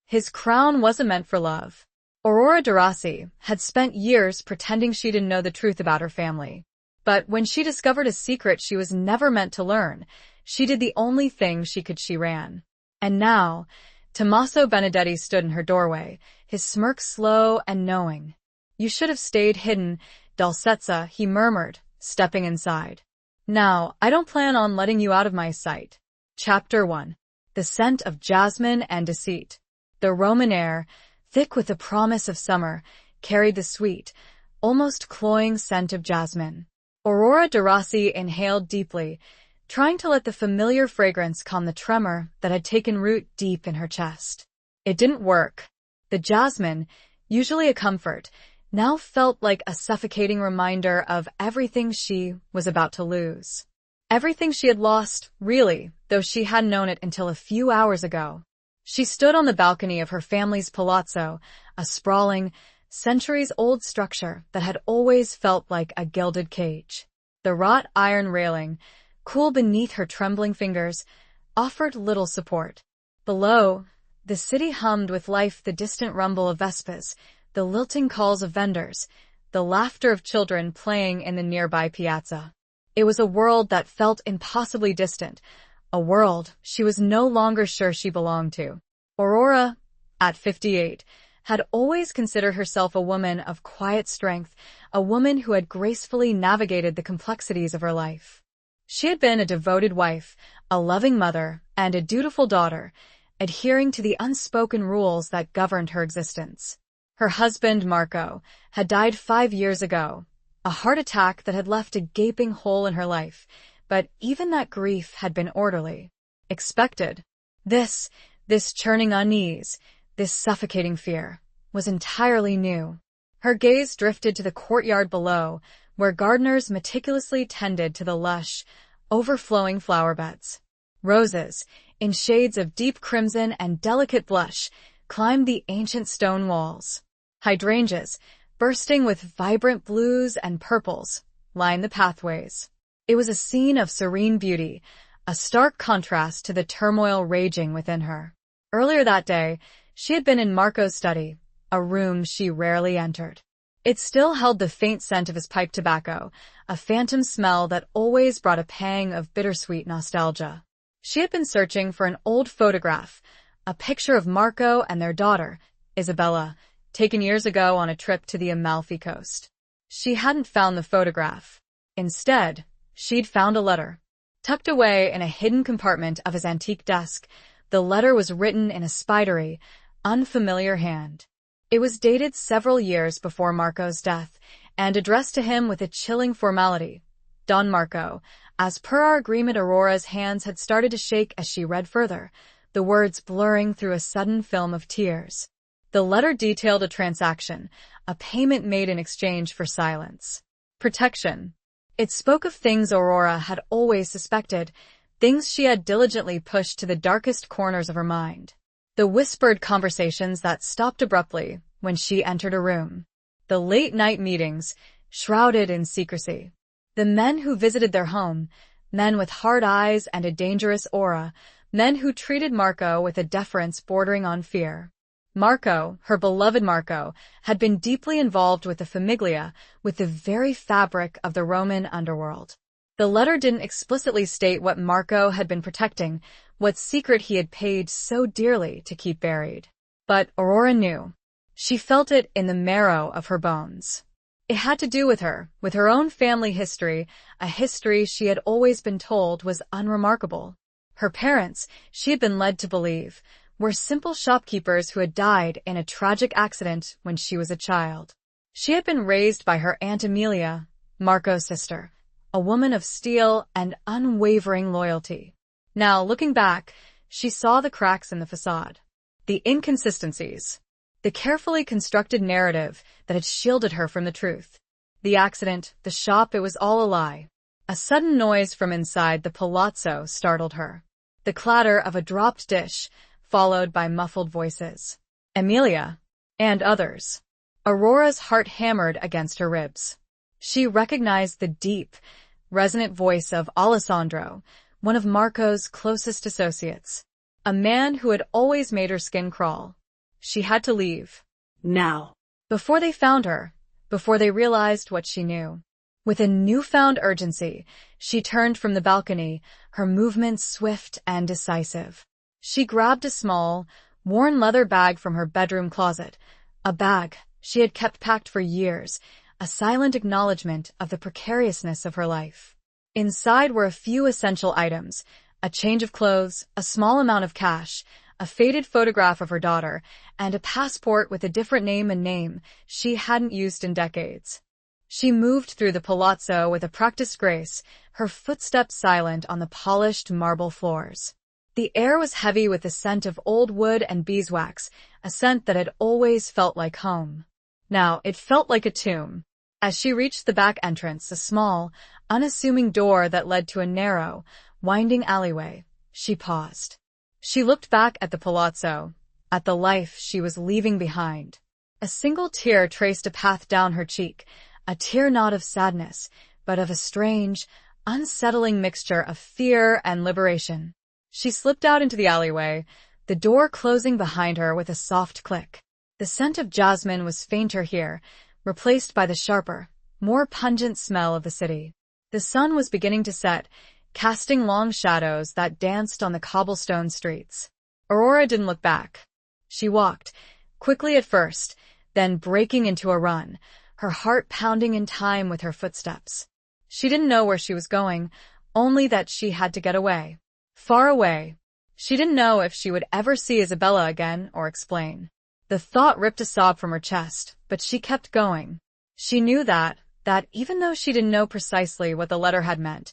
His crown wasn't meant for love. Aurora de Rossi had spent years pretending she didn't know the truth about her family. But when she discovered a secret she was never meant to learn, she did the only thing she could. She ran. And now, Tommaso Benedetti stood in her doorway, his smirk slow and knowing. "You should have stayed hidden, Dolcezza," he murmured, stepping inside. "Now, I don't plan on letting you out of my sight." Chapter 1. The Scent of Jasmine and Deceit. The Roman air, thick with the promise of summer, carried the sweet, almost cloying scent of jasmine. Aurora de Rossi inhaled deeply, trying to let the familiar fragrance calm the tremor that had taken root deep in her chest. It didn't work. The jasmine, usually a comfort, now felt like a suffocating reminder of everything she was about to lose. Everything she had lost, really, though she hadn't known it until a few hours ago. She stood on the balcony of her family's palazzo, a sprawling, centuries-old structure that had always felt like a gilded cage. The wrought iron railing, cool beneath her trembling fingers, offered little support. Below, the city hummed with life, the distant rumble of Vespas, the lilting calls of vendors, the laughter of children playing in the nearby piazza. It was a world that felt impossibly distant, a world she was no longer sure she belonged to. Aurora, at 58, had always considered herself a woman of quiet strength, a woman who had gracefully navigated the complexities of her life. She had been a devoted wife, a loving mother, and a dutiful daughter, adhering to the unspoken rules that governed her existence. Her husband, Marco, had died 5 years ago, a heart attack that had left a gaping hole in her life, but even that grief had been orderly, expected. This churning unease, this suffocating fear, was entirely new. Her gaze drifted to the courtyard below, where gardeners meticulously tended to the lush, overflowing flower beds. Roses, in shades of deep crimson and delicate blush, climbed the ancient stone walls. Hydrangeas, bursting with vibrant blues and purples, lined the pathways. It was a scene of serene beauty, a stark contrast to the turmoil raging within her. Earlier that day, she had been in Marco's study, a room she rarely entered. It still held the faint scent of his pipe tobacco, a phantom smell that always brought a pang of bittersweet nostalgia. She had been searching for an old photograph, a picture of Marco and their daughter, Isabella, taken years ago on a trip to the Amalfi Coast. She hadn't found the photograph. Instead, she'd found a letter. Tucked away in a hidden compartment of his antique desk, the letter was written in a spidery, unfamiliar hand. It was dated several years before Marco's death, and addressed to him with a chilling formality. Don Marco, as per our agreement. Aurora's hands had started to shake as she read further, the words blurring through a sudden film of tears. The letter detailed a transaction, a payment made in exchange for silence. Protection. It spoke of things Aurora had always suspected, things she had diligently pushed to the darkest corners of her mind. The whispered conversations that stopped abruptly when she entered a room. The late-night meetings, shrouded in secrecy. The men who visited their home, men with hard eyes and a dangerous aura, men who treated Marco with a deference bordering on fear. Marco, her beloved Marco, had been deeply involved with the Famiglia, with the very fabric of the Roman underworld. The letter didn't explicitly state what Marco had been protecting, what secret he had paid so dearly to keep buried. But Aurora knew. She felt it in the marrow of her bones. It had to do with her own family history, a history she had always been told was unremarkable. Her parents, she had been led to believe, were simple shopkeepers who had died in a tragic accident when she was a child. She had been raised by her Aunt Amelia, Marco's sister, a woman of steel and unwavering loyalty. Now, looking back, she saw the cracks in the facade, the inconsistencies, the carefully constructed narrative that had shielded her from the truth. The accident, the shop, it was all a lie. A sudden noise from inside the palazzo startled her. The clatter of a dropped dish, followed by muffled voices. Amelia, and others. Aurora's heart hammered against her ribs. She recognized the deep, resonant voice of Alessandro, one of Marco's closest associates. A man who had always made her skin crawl. She had to leave. Now. Before they found her, before they realized what she knew. With a newfound urgency, she turned from the balcony, her movements swift and decisive. She grabbed a small, worn leather bag from her bedroom closet, a bag she had kept packed for years, a silent acknowledgement of the precariousness of her life. Inside were a few essential items, a change of clothes, a small amount of cash, a faded photograph of her daughter, and a passport with a different name and name she hadn't used in decades. She moved through the palazzo with a practiced grace, her footsteps silent on the polished marble floors. The air was heavy with the scent of old wood and beeswax, a scent that had always felt like home. Now it felt like a tomb. As she reached the back entrance, a small, unassuming door that led to a narrow, winding alleyway, she paused. She looked back at the palazzo, at the life she was leaving behind. A single tear traced a path down her cheek, a tear not of sadness, but of a strange, unsettling mixture of fear and liberation. She slipped out into the alleyway, the door closing behind her with a soft click. The scent of jasmine was fainter here, replaced by the sharper, more pungent smell of the city. The sun was beginning to set, casting long shadows that danced on the cobblestone streets. Aurora didn't look back. She walked, quickly at first, then breaking into a run, her heart pounding in time with her footsteps. She didn't know where she was going, only that she had to get away. Far away. She didn't know if she would ever see Isabella again or explain. The thought ripped a sob from her chest, but she kept going. She knew that even though she didn't know precisely what the letter had meant,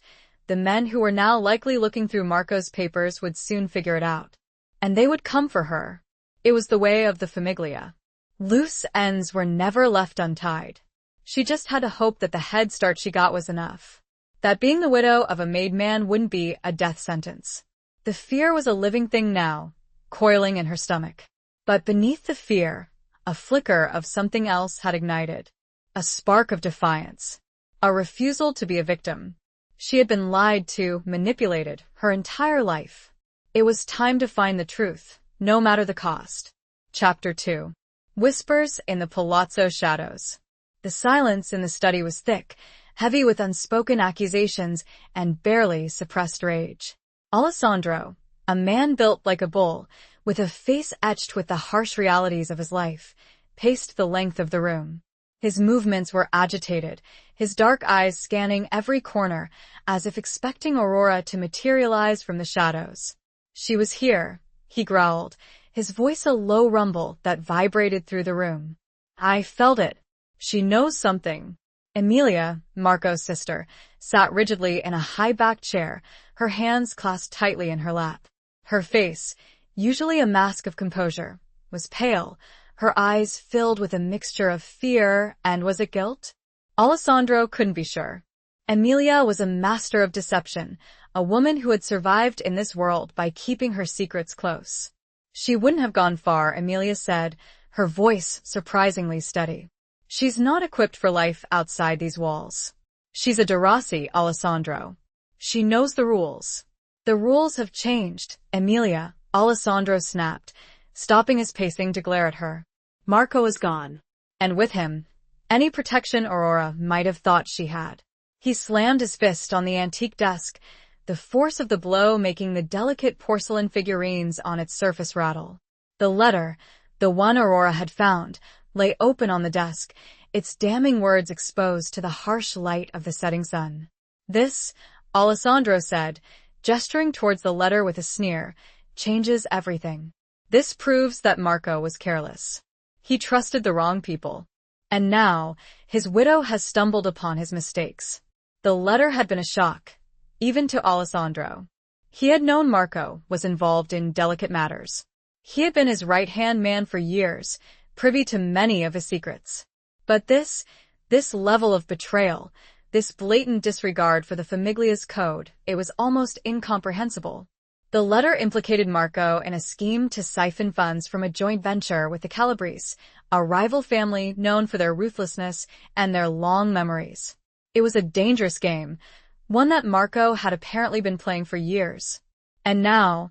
the men who were now likely looking through Marco's papers would soon figure it out. And they would come for her. It was the way of the Famiglia. Loose ends were never left untied. She just had to hope that the head start she got was enough. That being the widow of a made man wouldn't be a death sentence. The fear was a living thing now, coiling in her stomach. But beneath the fear, a flicker of something else had ignited. A spark of defiance. A refusal to be a victim. She had been lied to, manipulated, her entire life. It was time to find the truth, no matter the cost. Chapter 2. Whispers in the Palazzo Shadows. The silence in the study was thick, heavy with unspoken accusations and barely suppressed rage. Alessandro, a man built like a bull, with a face etched with the harsh realities of his life, paced the length of the room. His movements were agitated, his dark eyes scanning every corner, as if expecting Aurora to materialize from the shadows. She was here, he growled, his voice a low rumble that vibrated through the room. I felt it. She knows something. Emilia, Marco's sister, sat rigidly in a high-backed chair, her hands clasped tightly in her lap. Her face, usually a mask of composure, was pale, her eyes filled with a mixture of fear and was it guilt? Alessandro couldn't be sure. Emilia was a master of deception, a woman who had survived in this world by keeping her secrets close. She wouldn't have gone far, Emilia said, her voice surprisingly steady. She's not equipped for life outside these walls. She's a Derossi, Alessandro. She knows the rules. The rules have changed, Emilia, Alessandro snapped, stopping his pacing to glare at her. Marco is gone. And with him, any protection Aurora might have thought she had. He slammed his fist on the antique desk, the force of the blow making the delicate porcelain figurines on its surface rattle. The letter, the one Aurora had found, lay open on the desk, its damning words exposed to the harsh light of the setting sun. This, Alessandro said, gesturing towards the letter with a sneer, changes everything. This proves that Marco was careless. He trusted the wrong people. And now, his widow has stumbled upon his mistakes. The letter had been a shock, even to Alessandro. He had known Marco was involved in delicate matters. He had been his right-hand man for years, privy to many of his secrets. But this level of betrayal, this blatant disregard for the Famiglia's code, it was almost incomprehensible. The letter implicated Marco in a scheme to siphon funds from a joint venture with the Calabrese, a rival family known for their ruthlessness and their long memories. It was a dangerous game, one that Marco had apparently been playing for years. And now,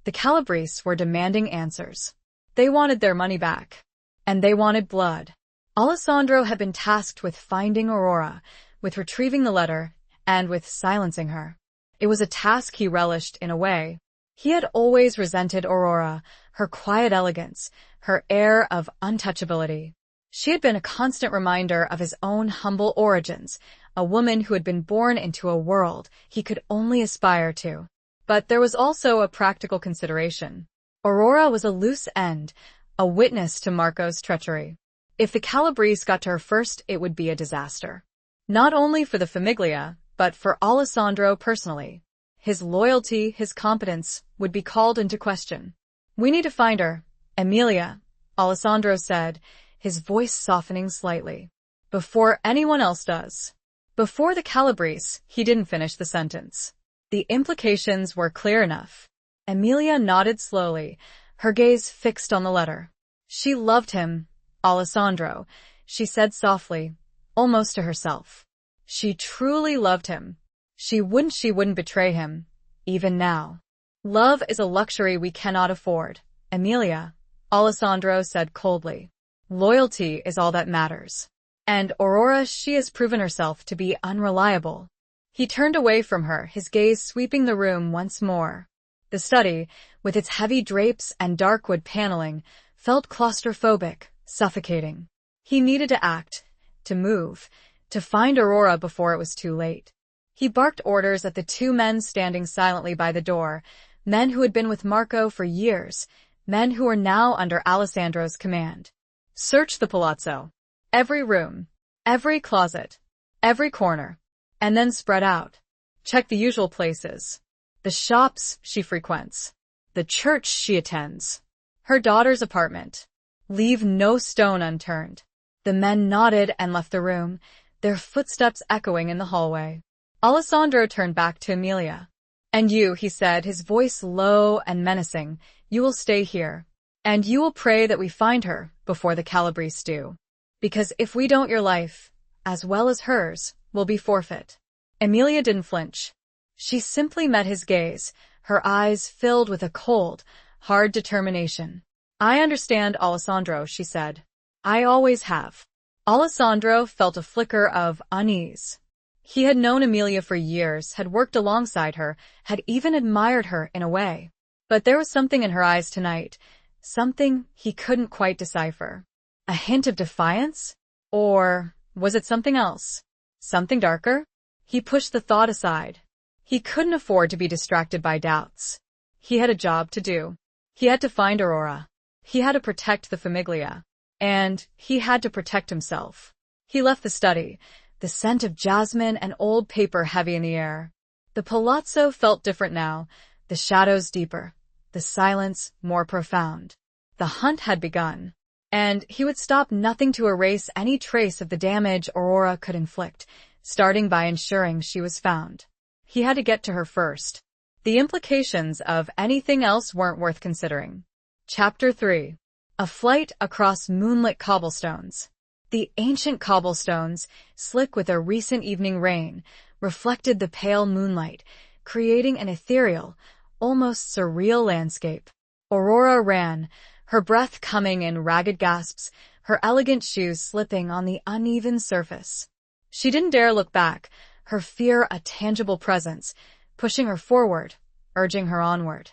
the Calabrese were demanding answers. They wanted their money back. And they wanted blood. Alessandro had been tasked with finding Aurora, with retrieving the letter, and with silencing her. It was a task he relished in a way. He had always resented Aurora, her quiet elegance, her air of untouchability. She had been a constant reminder of his own humble origins, a woman who had been born into a world he could only aspire to. But there was also a practical consideration. Aurora was a loose end, a witness to Marco's treachery. If the Calabrese got to her first, it would be a disaster. Not only for the Famiglia, but for Alessandro personally. His loyalty, his competence, would be called into question. "We need to find her, Emilia," Alessandro said, his voice softening slightly. "Before anyone else does." Before the Calabrese, he didn't finish the sentence. The implications were clear enough. Emilia nodded slowly, her gaze fixed on the letter. She loved him, Alessandro, she said softly, almost to herself. She truly loved him. She wouldn't betray him, even now. "Love is a luxury we cannot afford, Emilia," Alessandro said coldly. "Loyalty is all that matters. And Aurora, she has proven herself to be unreliable." He turned away from her, his gaze sweeping the room once more. The study, with its heavy drapes and dark wood paneling, felt claustrophobic, suffocating. He needed to act, to move, to find Aurora before it was too late. He barked orders at the two men standing silently by the door, men who had been with Marco for years, men who were now under Alessandro's command. "Search the palazzo. Every room, every closet, every corner, and then spread out. Check the usual places. The shops she frequents, the church she attends, her daughter's apartment. Leave no stone unturned." The men nodded and left the room, their footsteps echoing in the hallway. Alessandro turned back to Emilia. "And you," he said, his voice low and menacing, "you will stay here. And you will pray that we find her before the Calabrese do. Because if we don't, your life, as well as hers, will be forfeit." Emilia didn't flinch. She simply met his gaze, her eyes filled with a cold, hard determination. "I understand, Alessandro," she said. "I always have." Alessandro felt a flicker of unease. He had known Emilia for years, had worked alongside her, had even admired her in a way. But there was something in her eyes tonight, something he couldn't quite decipher. A hint of defiance? Or was it something else? Something darker? He pushed the thought aside. He couldn't afford to be distracted by doubts. He had a job to do. He had to find Aurora. He had to protect the Famiglia. And he had to protect himself. He left the study, the scent of jasmine and old paper heavy in the air. The palazzo felt different now, the shadows deeper, the silence more profound. The hunt had begun, and he would stop nothing to erase any trace of the damage Aurora could inflict, starting by ensuring she was found. He had to get to her first. The implications of anything else weren't worth considering. Chapter 3. A flight across moonlit cobblestones. The ancient cobblestones, slick with a recent evening rain, reflected the pale moonlight, creating an ethereal, almost surreal landscape. Aurora ran, her breath coming in ragged gasps, her elegant shoes slipping on the uneven surface. She didn't dare look back, her fear a tangible presence, pushing her forward, urging her onward.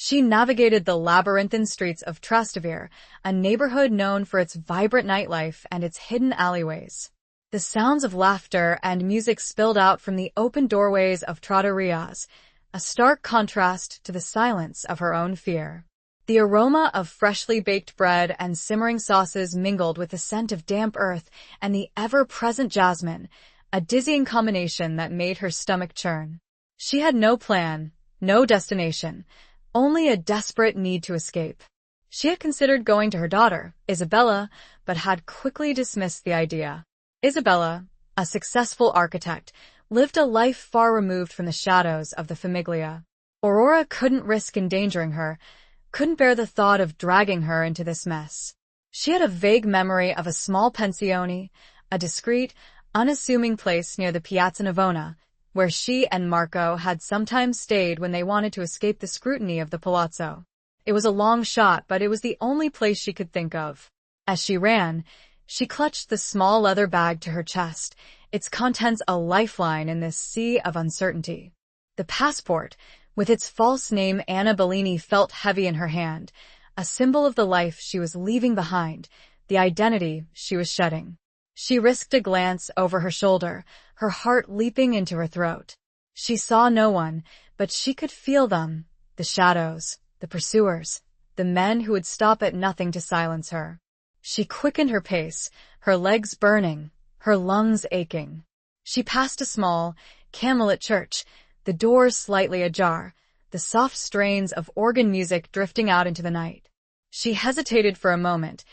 She navigated the labyrinthine streets of Trastevere, a neighborhood known for its vibrant nightlife and its hidden alleyways. The sounds of laughter and music spilled out from the open doorways of trattorias, a stark contrast to the silence of her own fear. The aroma of freshly baked bread and simmering sauces mingled with the scent of damp earth and the ever-present jasmine, a dizzying combination that made her stomach churn. She had no plan, no destination, only a desperate need to escape. She had considered going to her daughter, Isabella, but had quickly dismissed the idea. Isabella, a successful architect, lived a life far removed from the shadows of the Famiglia. Aurora couldn't risk endangering her, couldn't bear the thought of dragging her into this mess. She had a vague memory of a small pensione, a discreet, unassuming place near the Piazza Navona, where she and Marco had sometimes stayed when they wanted to escape the scrutiny of the palazzo. It was a long shot, but it was the only place she could think of. As she ran, she clutched the small leather bag to her chest, its contents a lifeline in this sea of uncertainty. The passport, with its false name Anna Bellini, felt heavy in her hand, a symbol of the life she was leaving behind, the identity she was shedding. She risked a glance over her shoulder, her heart leaping into her throat. She saw no one, but she could feel them, the shadows, the pursuers, the men who would stop at nothing to silence her. She quickened her pace, her legs burning, her lungs aching. She passed a small, candlelit church, the doors slightly ajar, the soft strains of organ music drifting out into the night. She hesitated for a moment,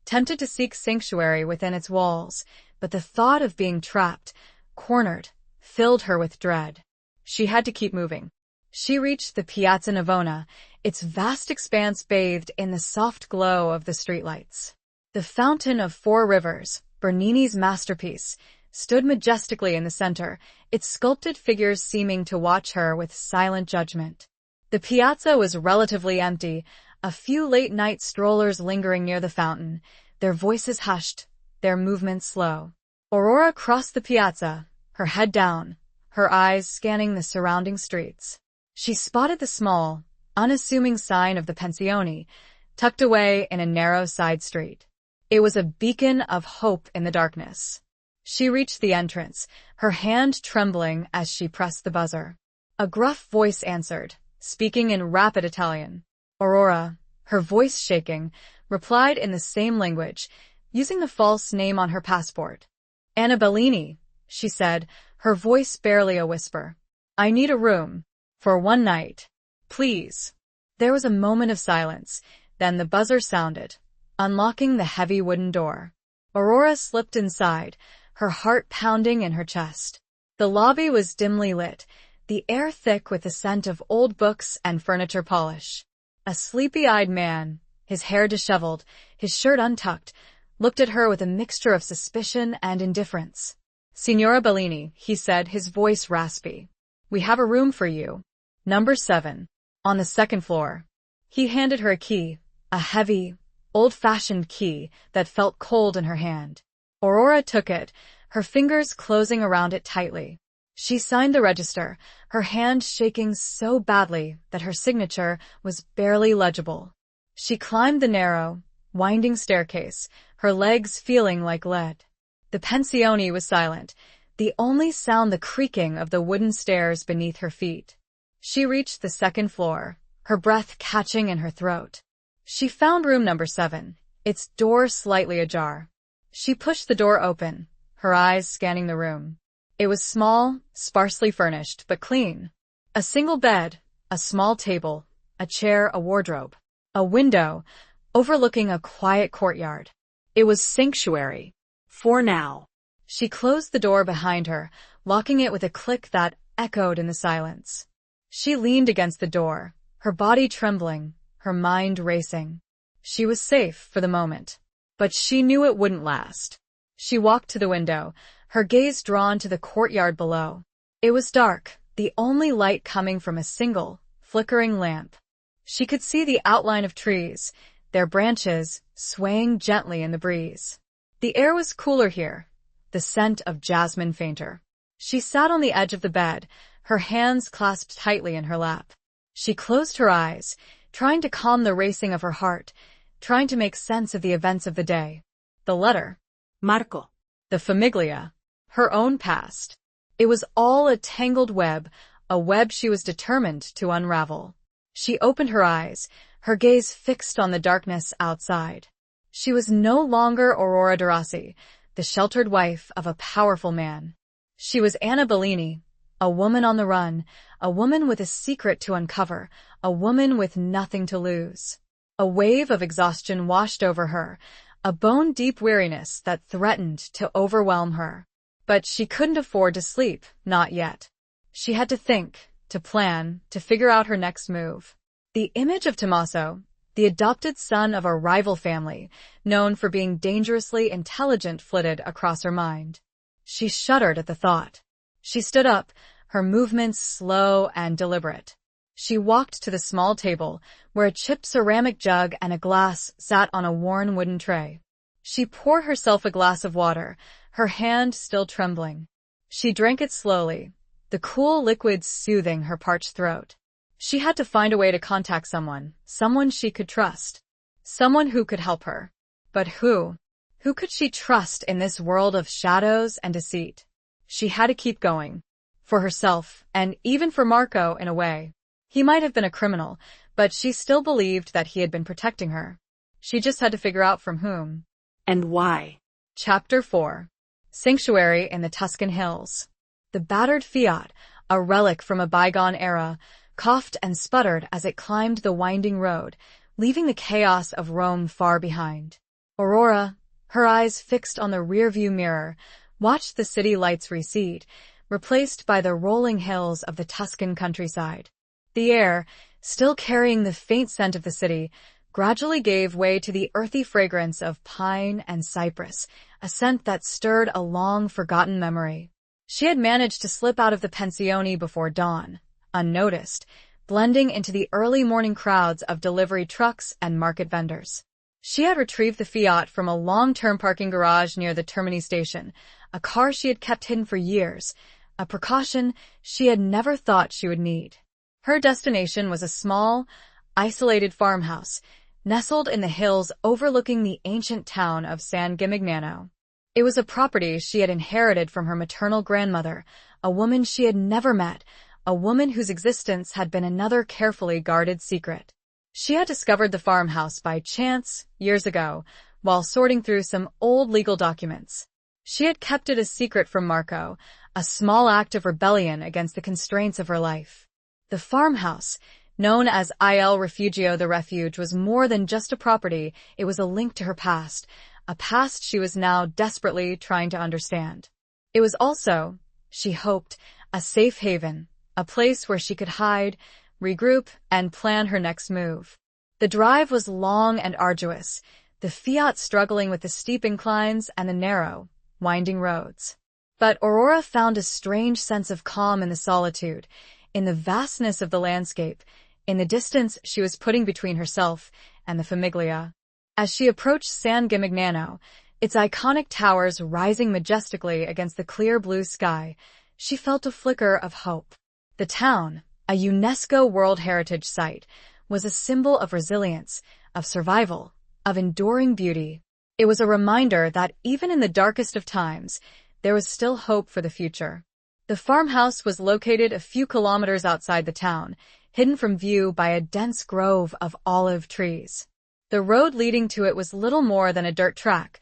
tempted to seek sanctuary within its walls, but the thought of being trapped, cornered, filled her with dread. She had to keep moving. She reached the Piazza Navona, its vast expanse bathed in the soft glow of the streetlights. The Fountain of Four Rivers, Bernini's masterpiece, stood majestically in the center, its sculpted figures seeming to watch her with silent judgment. The piazza was relatively empty, a few late-night strollers lingering near the fountain, their voices hushed, their movements slow. Aurora crossed the piazza, her head down, her eyes scanning the surrounding streets. She spotted the small, unassuming sign of the Pensione, tucked away in a narrow side street. It was a beacon of hope in the darkness. She reached the entrance, her hand trembling as she pressed the buzzer. A gruff voice answered, speaking in rapid Italian. Aurora, her voice shaking, replied in the same language, using the false name on her passport. Anna Bellini, she said, her voice barely a whisper. I need a room. For one night. Please. There was a moment of silence, then the buzzer sounded, unlocking the heavy wooden door. Aurora slipped inside, her heart pounding in her chest. The lobby was dimly lit, the air thick with the scent of old books and furniture polish. A sleepy-eyed man, his hair disheveled, his shirt untucked, looked at her with a mixture of suspicion and indifference. Signora Bellini, he said, his voice raspy. We have a room for you. Number 7. On the second floor. He handed her a key, a heavy, old-fashioned key that felt cold in her hand. Aurora took it, her fingers closing around it tightly. She signed the register, her hand shaking so badly that her signature was barely legible. She climbed the narrow, winding staircase, her legs feeling like lead. The Pensione was silent, the only sound the creaking of the wooden stairs beneath her feet. She reached the second floor, her breath catching in her throat. She found room number 7, its door slightly ajar. She pushed the door open, her eyes scanning the room. It was small, sparsely furnished, but clean. A single bed, a small table, a chair, a wardrobe, a window, overlooking a quiet courtyard. It was sanctuary. For now. She closed the door behind her, locking it with a click that echoed in the silence. She leaned against the door, her body trembling, her mind racing. She was safe for the moment, but she knew it wouldn't last. She walked to the window, her gaze drawn to the courtyard below. It was dark, the only light coming from a single, flickering lamp. She could see the outline of trees, their branches swaying gently in the breeze. The air was cooler here, the scent of jasmine fainter. She sat on the edge of the bed, her hands clasped tightly in her lap. She closed her eyes, trying to calm the racing of her heart, trying to make sense of the events of the day. The letter. Marco. The famiglia. Her own past. It was all a tangled web, a web she was determined to unravel. She opened her eyes, her gaze fixed on the darkness outside. She was no longer Aurora Derossi, the sheltered wife of a powerful man. She was Anna Bellini, a woman on the run, a woman with a secret to uncover, a woman with nothing to lose. A wave of exhaustion washed over her, a bone-deep weariness that threatened to overwhelm her. But she couldn't afford to sleep, not yet. She had to think, to plan, to figure out her next move. The image of Tommaso, the adopted son of a rival family, known for being dangerously intelligent, flitted across her mind. She shuddered at the thought. She stood up, her movements slow and deliberate. She walked to the small table, where a chipped ceramic jug and a glass sat on a worn wooden tray. She poured herself a glass of water, her hand still trembling. She drank it slowly, the cool liquid soothing her parched throat. She had to find a way to contact someone she could trust. Someone who could help her. But who? Who could she trust in this world of shadows and deceit? She had to keep going. For herself, and even for Marco in a way. He might have been a criminal, but she still believed that he had been protecting her. She just had to figure out from whom. And why. Chapter 4. Sanctuary in the Tuscan Hills. The battered Fiat, a relic from a bygone era, coughed and sputtered as it climbed the winding road, leaving the chaos of Rome far behind. Aurora, her eyes fixed on the rearview mirror, watched the city lights recede, replaced by the rolling hills of the Tuscan countryside. The air, still carrying the faint scent of the city, gradually gave way to the earthy fragrance of pine and cypress, a scent that stirred a long-forgotten memory. She had managed to slip out of the pensione before dawn, unnoticed, blending into the early morning crowds of delivery trucks and market vendors. She had retrieved the Fiat from a long-term parking garage near the Termini station, a car she had kept hidden for years, a precaution she had never thought she would need. Her destination was a small, isolated farmhouse, nestled in the hills overlooking the ancient town of San Gimignano. It was a property she had inherited from her maternal grandmother, a woman she had never met, a woman whose existence had been another carefully guarded secret. She had discovered the farmhouse by chance, years ago, while sorting through some old legal documents. She had kept it a secret from Marco, a small act of rebellion against the constraints of her life. The farmhouse, known as Il Refugio the Refuge, was more than just a property, it was a link to her past, a past she was now desperately trying to understand. It was also, she hoped, a safe haven, a place where she could hide, regroup, and plan her next move. The drive was long and arduous, the Fiat struggling with the steep inclines and the narrow, winding roads. But Aurora found a strange sense of calm in the solitude, in the vastness of the landscape, in the distance she was putting between herself and the Famiglia. As she approached San Gimignano, its iconic towers rising majestically against the clear blue sky, she felt a flicker of hope. The town, a UNESCO World Heritage Site, was a symbol of resilience, of survival, of enduring beauty. It was a reminder that even in the darkest of times, there was still hope for the future. The farmhouse was located a few kilometers outside the town, hidden from view by a dense grove of olive trees. The road leading to it was little more than a dirt track,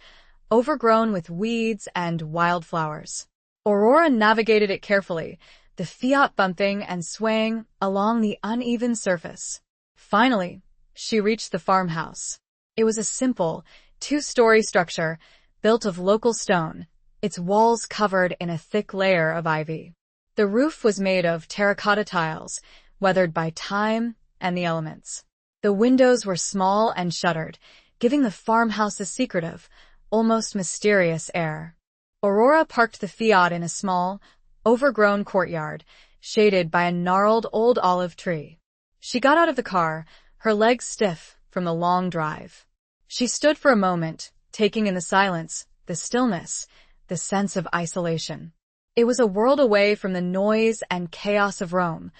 overgrown with weeds and wildflowers. Aurora navigated it carefully, the Fiat bumping and swaying along the uneven surface. Finally, she reached the farmhouse. It was a simple, two-story structure, built of local stone, its walls covered in a thick layer of ivy. The roof was made of terracotta tiles, weathered by time and the elements. The windows were small and shuttered, giving the farmhouse a secretive, almost mysterious air. Aurora parked the Fiat in a small, overgrown courtyard, shaded by a gnarled old olive tree. She got out of the car, her legs stiff from the long drive. She stood for a moment, taking in the silence, the stillness, the sense of isolation. It was a world away from the noise and chaos of Rome,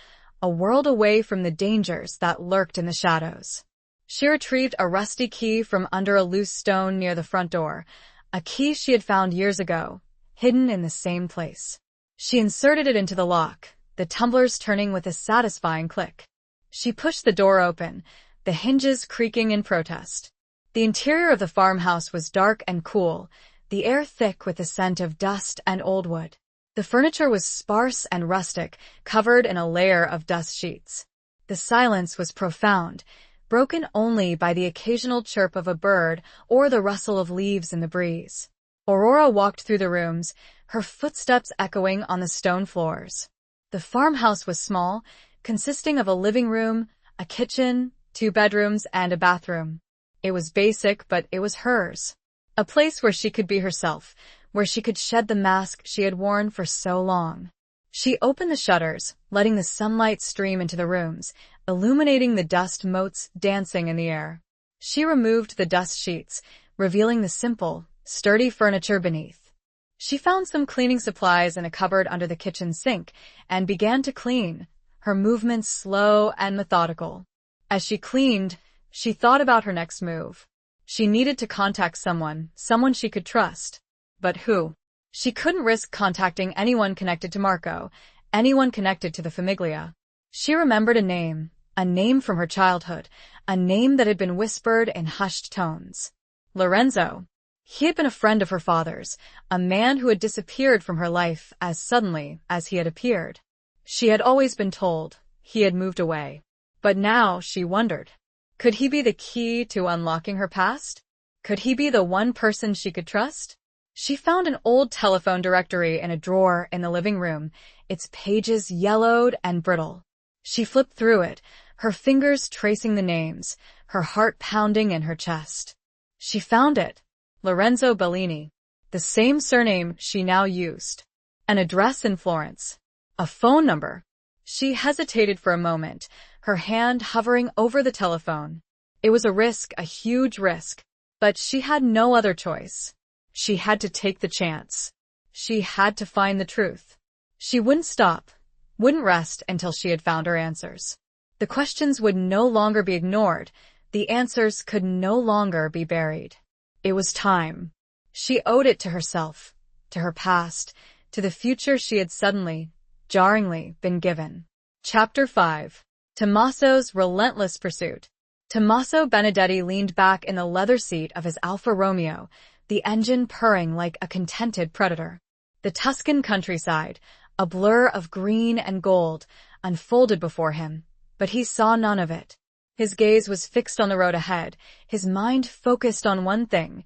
a world away from the dangers that lurked in the shadows. She retrieved a rusty key from under a loose stone near the front door, a key she had found years ago, hidden in the same place. She inserted it into the lock, the tumblers turning with a satisfying click. She pushed the door open, the hinges creaking in protest. The interior of the farmhouse was dark and cool, the air thick with the scent of dust and old wood. The furniture was sparse and rustic, covered in a layer of dust sheets. The silence was profound, broken only by the occasional chirp of a bird or the rustle of leaves in the breeze. Aurora walked through the rooms, her footsteps echoing on the stone floors. The farmhouse was small, consisting of a living room, a kitchen, 2 bedrooms, and a bathroom. It was basic, but it was hers. A place where she could be herself, where she could shed the mask she had worn for so long. She opened the shutters, letting the sunlight stream into the rooms, illuminating the dust motes dancing in the air. She removed the dust sheets, revealing the simple, sturdy furniture beneath. She found some cleaning supplies in a cupboard under the kitchen sink and began to clean, her movements slow and methodical. As she cleaned, she thought about her next move. She needed to contact someone she could trust. But who? She couldn't risk contacting anyone connected to Marco, anyone connected to the Famiglia. She remembered a name from her childhood, a name that had been whispered in hushed tones. Lorenzo. He had been a friend of her father's, a man who had disappeared from her life as suddenly as he had appeared. She had always been told he had moved away. But now she wondered, could he be the key to unlocking her past? Could he be the one person she could trust? She found an old telephone directory in a drawer in the living room, its pages yellowed and brittle. She flipped through it, her fingers tracing the names, her heart pounding in her chest. She found it. Lorenzo Bellini. The same surname she now used. An address in Florence. A phone number. She hesitated for a moment, her hand hovering over the telephone. It was a risk, a huge risk, but she had no other choice. She had to take the chance. She had to find the truth. She wouldn't stop, wouldn't rest until she had found her answers. The questions would no longer be ignored. The answers could no longer be buried. It was time. She owed it to herself, to her past, to the future she had suddenly, jarringly, been given. Chapter 5. Tommaso's Relentless Pursuit. Tommaso Benedetti leaned back in the leather seat of his Alfa Romeo, the engine purring like a contented predator. The Tuscan countryside, a blur of green and gold, unfolded before him, but he saw none of it. His gaze was fixed on the road ahead, his mind focused on one thing,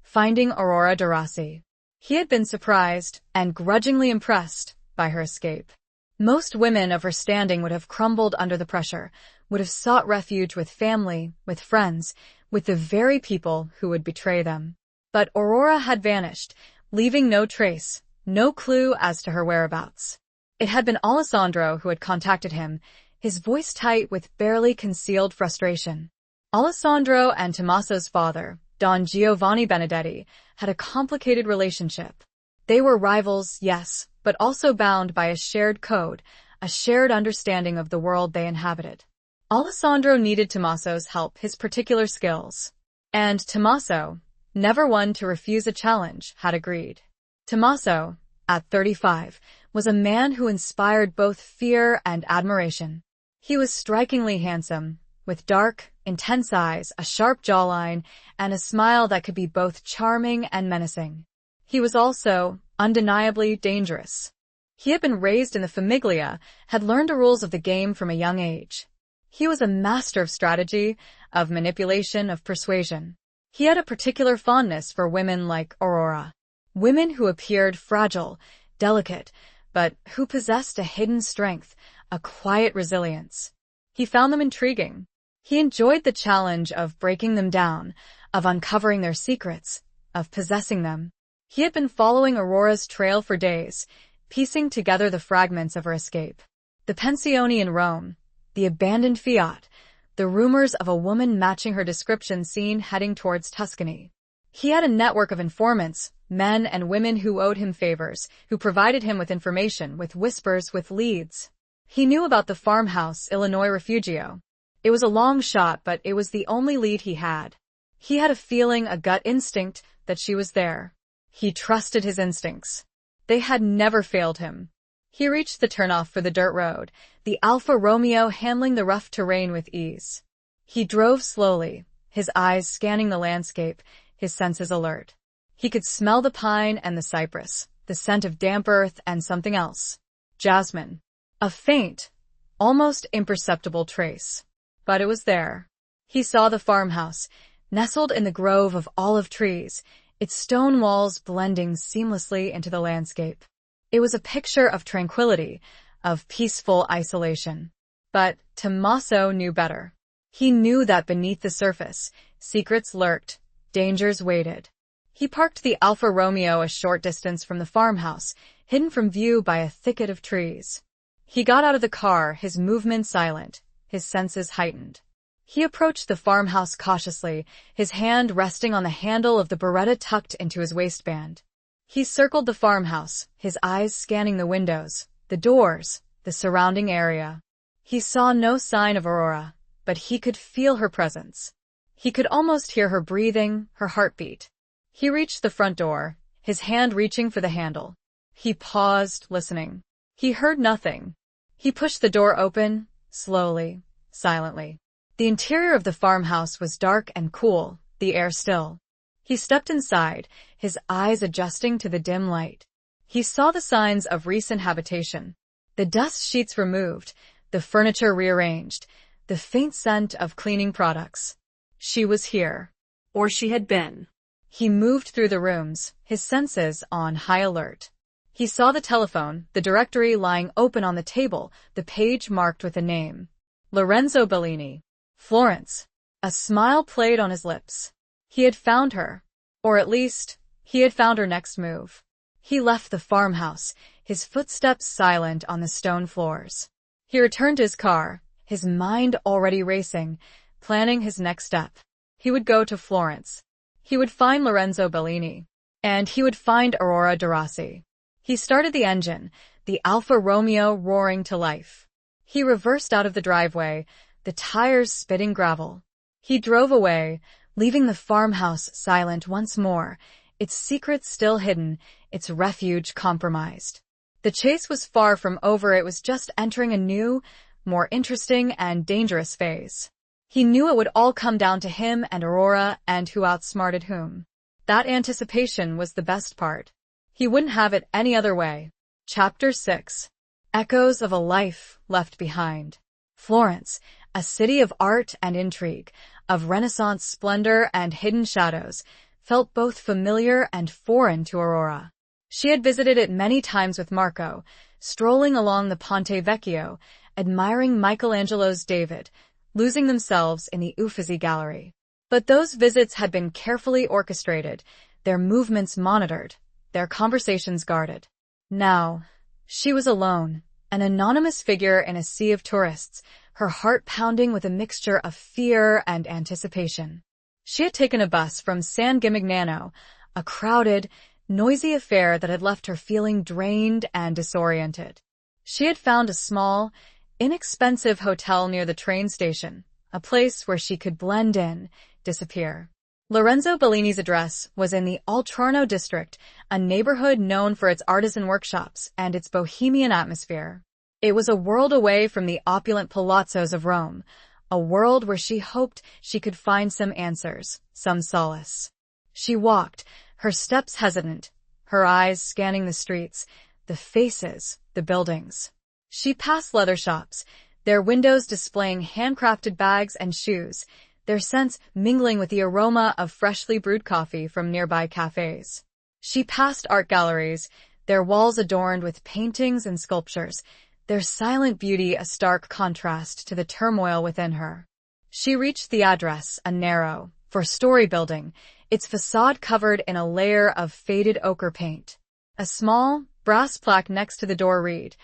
finding Aurora de Rossi. He had been surprised and grudgingly impressed by her escape. Most women of her standing would have crumbled under the pressure, would have sought refuge with family, with friends, with the very people who would betray them. But Aurora had vanished, leaving no trace, no clue as to her whereabouts. It had been Alessandro who had contacted him, his voice tight with barely concealed frustration. Alessandro and Tommaso's father, Don Giovanni Benedetti, had a complicated relationship. They were rivals, yes, but also bound by a shared code, a shared understanding of the world they inhabited. Alessandro needed Tommaso's help, his particular skills. And Tommaso, never one to refuse a challenge, had agreed. Tommaso, at 35, was a man who inspired both fear and admiration. He was strikingly handsome, with dark, intense eyes, a sharp jawline, and a smile that could be both charming and menacing. He was also, undeniably, dangerous. He had been raised in the Famiglia, had learned the rules of the game from a young age. He was a master of strategy, of manipulation, of persuasion. He had a particular fondness for women like Aurora. Women who appeared fragile, delicate, but who possessed a hidden strength, a quiet resilience. He found them intriguing. He enjoyed the challenge of breaking them down, of uncovering their secrets, of possessing them. He had been following Aurora's trail for days, piecing together the fragments of her escape. The pensione in Rome, the abandoned Fiat, the rumors of a woman matching her description seen heading towards Tuscany. He had a network of informants, men and women who owed him favors, who provided him with information, with whispers, with leads. He knew about the farmhouse, Illinois Refugio. It was a long shot, but it was the only lead he had. He had a feeling, a gut instinct, that she was there. He trusted his instincts. They had never failed him. He reached the turnoff for the dirt road, the Alfa Romeo handling the rough terrain with ease. He drove slowly, his eyes scanning the landscape, his senses alert. He could smell the pine and the cypress, the scent of damp earth and something else. Jasmine. A faint, almost imperceptible trace. But it was there. He saw the farmhouse, nestled in the grove of olive trees, its stone walls blending seamlessly into the landscape. It was a picture of tranquility, of peaceful isolation. But Tommaso knew better. He knew that beneath the surface, secrets lurked, dangers waited. He parked the Alfa Romeo a short distance from the farmhouse, hidden from view by a thicket of trees. He got out of the car, his movements silent, his senses heightened. He approached the farmhouse cautiously, his hand resting on the handle of the Beretta tucked into his waistband. He circled the farmhouse, his eyes scanning the windows, the doors, the surrounding area. He saw no sign of Aurora, but he could feel her presence. He could almost hear her breathing, her heartbeat. He reached the front door, his hand reaching for the handle. He paused, listening. He heard nothing. He pushed the door open, slowly, silently. The interior of the farmhouse was dark and cool, the air still. He stepped inside, his eyes adjusting to the dim light. He saw the signs of recent habitation. The dust sheets removed, the furniture rearranged, the faint scent of cleaning products. She was here. Or she had been. He moved through the rooms, his senses on high alert. He saw the telephone, the directory lying open on the table, the page marked with a name. Lorenzo Bellini. Florence. A smile played on his lips. He had found her. Or at least, he had found her next move. He left the farmhouse, his footsteps silent on the stone floors. He returned to his car, his mind already racing, planning his next step. He would go to Florence. He would find Lorenzo Bellini. And he would find Aurora de Rossi. He started the engine, the Alfa Romeo roaring to life. He reversed out of the driveway, the tires spitting gravel. He drove away, leaving the farmhouse silent once more, its secrets still hidden, its refuge compromised. The chase was far from over. It was just entering a new, more interesting and dangerous phase. He knew it would all come down to him and Aurora and who outsmarted whom. That anticipation was the best part. He wouldn't have it any other way. Chapter 6. Echoes of a Life Left Behind. Florence, a city of art and intrigue, of Renaissance splendor and hidden shadows, felt both familiar and foreign to Aurora. She had visited it many times with Marco, strolling along the Ponte Vecchio, admiring Michelangelo's David, losing themselves in the Uffizi Gallery. But those visits had been carefully orchestrated, their movements monitored, their conversations guarded. Now, she was alone, an anonymous figure in a sea of tourists, her heart pounding with a mixture of fear and anticipation. She had taken a bus from San Gimignano, a crowded, noisy affair that had left her feeling drained and disoriented. She had found a small, inexpensive hotel near the train station, a place where she could blend in, disappear. Lorenzo Bellini's address was in the Oltrarno district, a neighborhood known for its artisan workshops and its bohemian atmosphere. It was a world away from the opulent palazzos of Rome, a world where she hoped she could find some answers, some solace. She walked, her steps hesitant, her eyes scanning the streets, the faces, the buildings. She passed leather shops, their windows displaying handcrafted bags and shoes, their scents mingling with the aroma of freshly brewed coffee from nearby cafes. She passed art galleries, their walls adorned with paintings and sculptures, their silent beauty a stark contrast to the turmoil within her. She reached the address, a narrow, four-story building, its facade covered in a layer of faded ochre paint. A small, brass plaque next to the door read,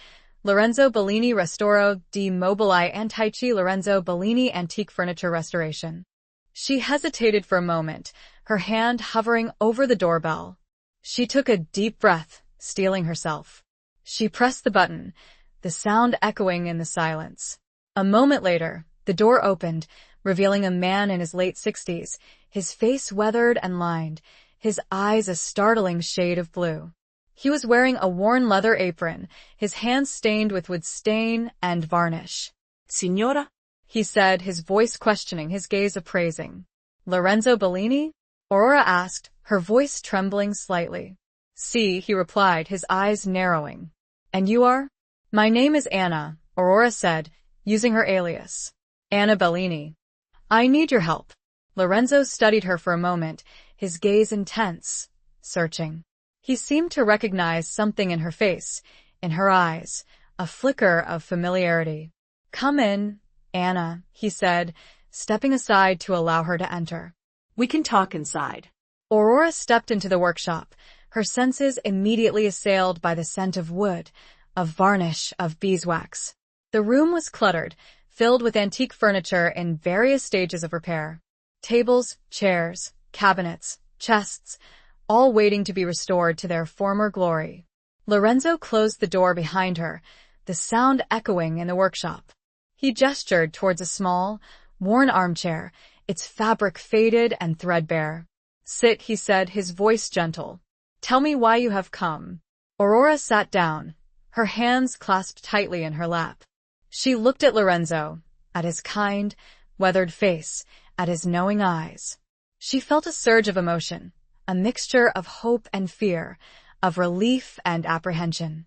Lorenzo Bellini Restauro di Mobili Antichi Lorenzo Bellini Antique Furniture Restoration. She hesitated for a moment, her hand hovering over the doorbell. She took a deep breath, steeling herself. She pressed the button, the sound echoing in the silence. A moment later, the door opened, revealing a man in his late 60s, his face weathered and lined, his eyes a startling shade of blue. He was wearing a worn leather apron, his hands stained with wood stain and varnish. "Signora?" he said, his voice questioning, his gaze appraising. "Lorenzo Bellini?" Aurora asked, her voice trembling slightly. "Si," he replied, his eyes narrowing. "And you are?" "My name is Anna," Aurora said, using her alias. "Anna Bellini. I need your help." Lorenzo studied her for a moment, his gaze intense, searching. He seemed to recognize something in her face, in her eyes, a flicker of familiarity. "Come in, Anna," he said, stepping aside to allow her to enter. "We can talk inside." Aurora stepped into the workshop, her senses immediately assailed by the scent of wood, of varnish, of beeswax. The room was cluttered, filled with antique furniture in various stages of repair. Tables, chairs, cabinets, chests, all waiting to be restored to their former glory. Lorenzo closed the door behind her, the sound echoing in the workshop. He gestured towards a small, worn armchair, its fabric faded and threadbare. "Sit," he said, his voice gentle. "Tell me why you have come." Aurora sat down, her hands clasped tightly in her lap. She looked at Lorenzo, at his kind, weathered face, at his knowing eyes. She felt a surge of emotion, a mixture of hope and fear, of relief and apprehension.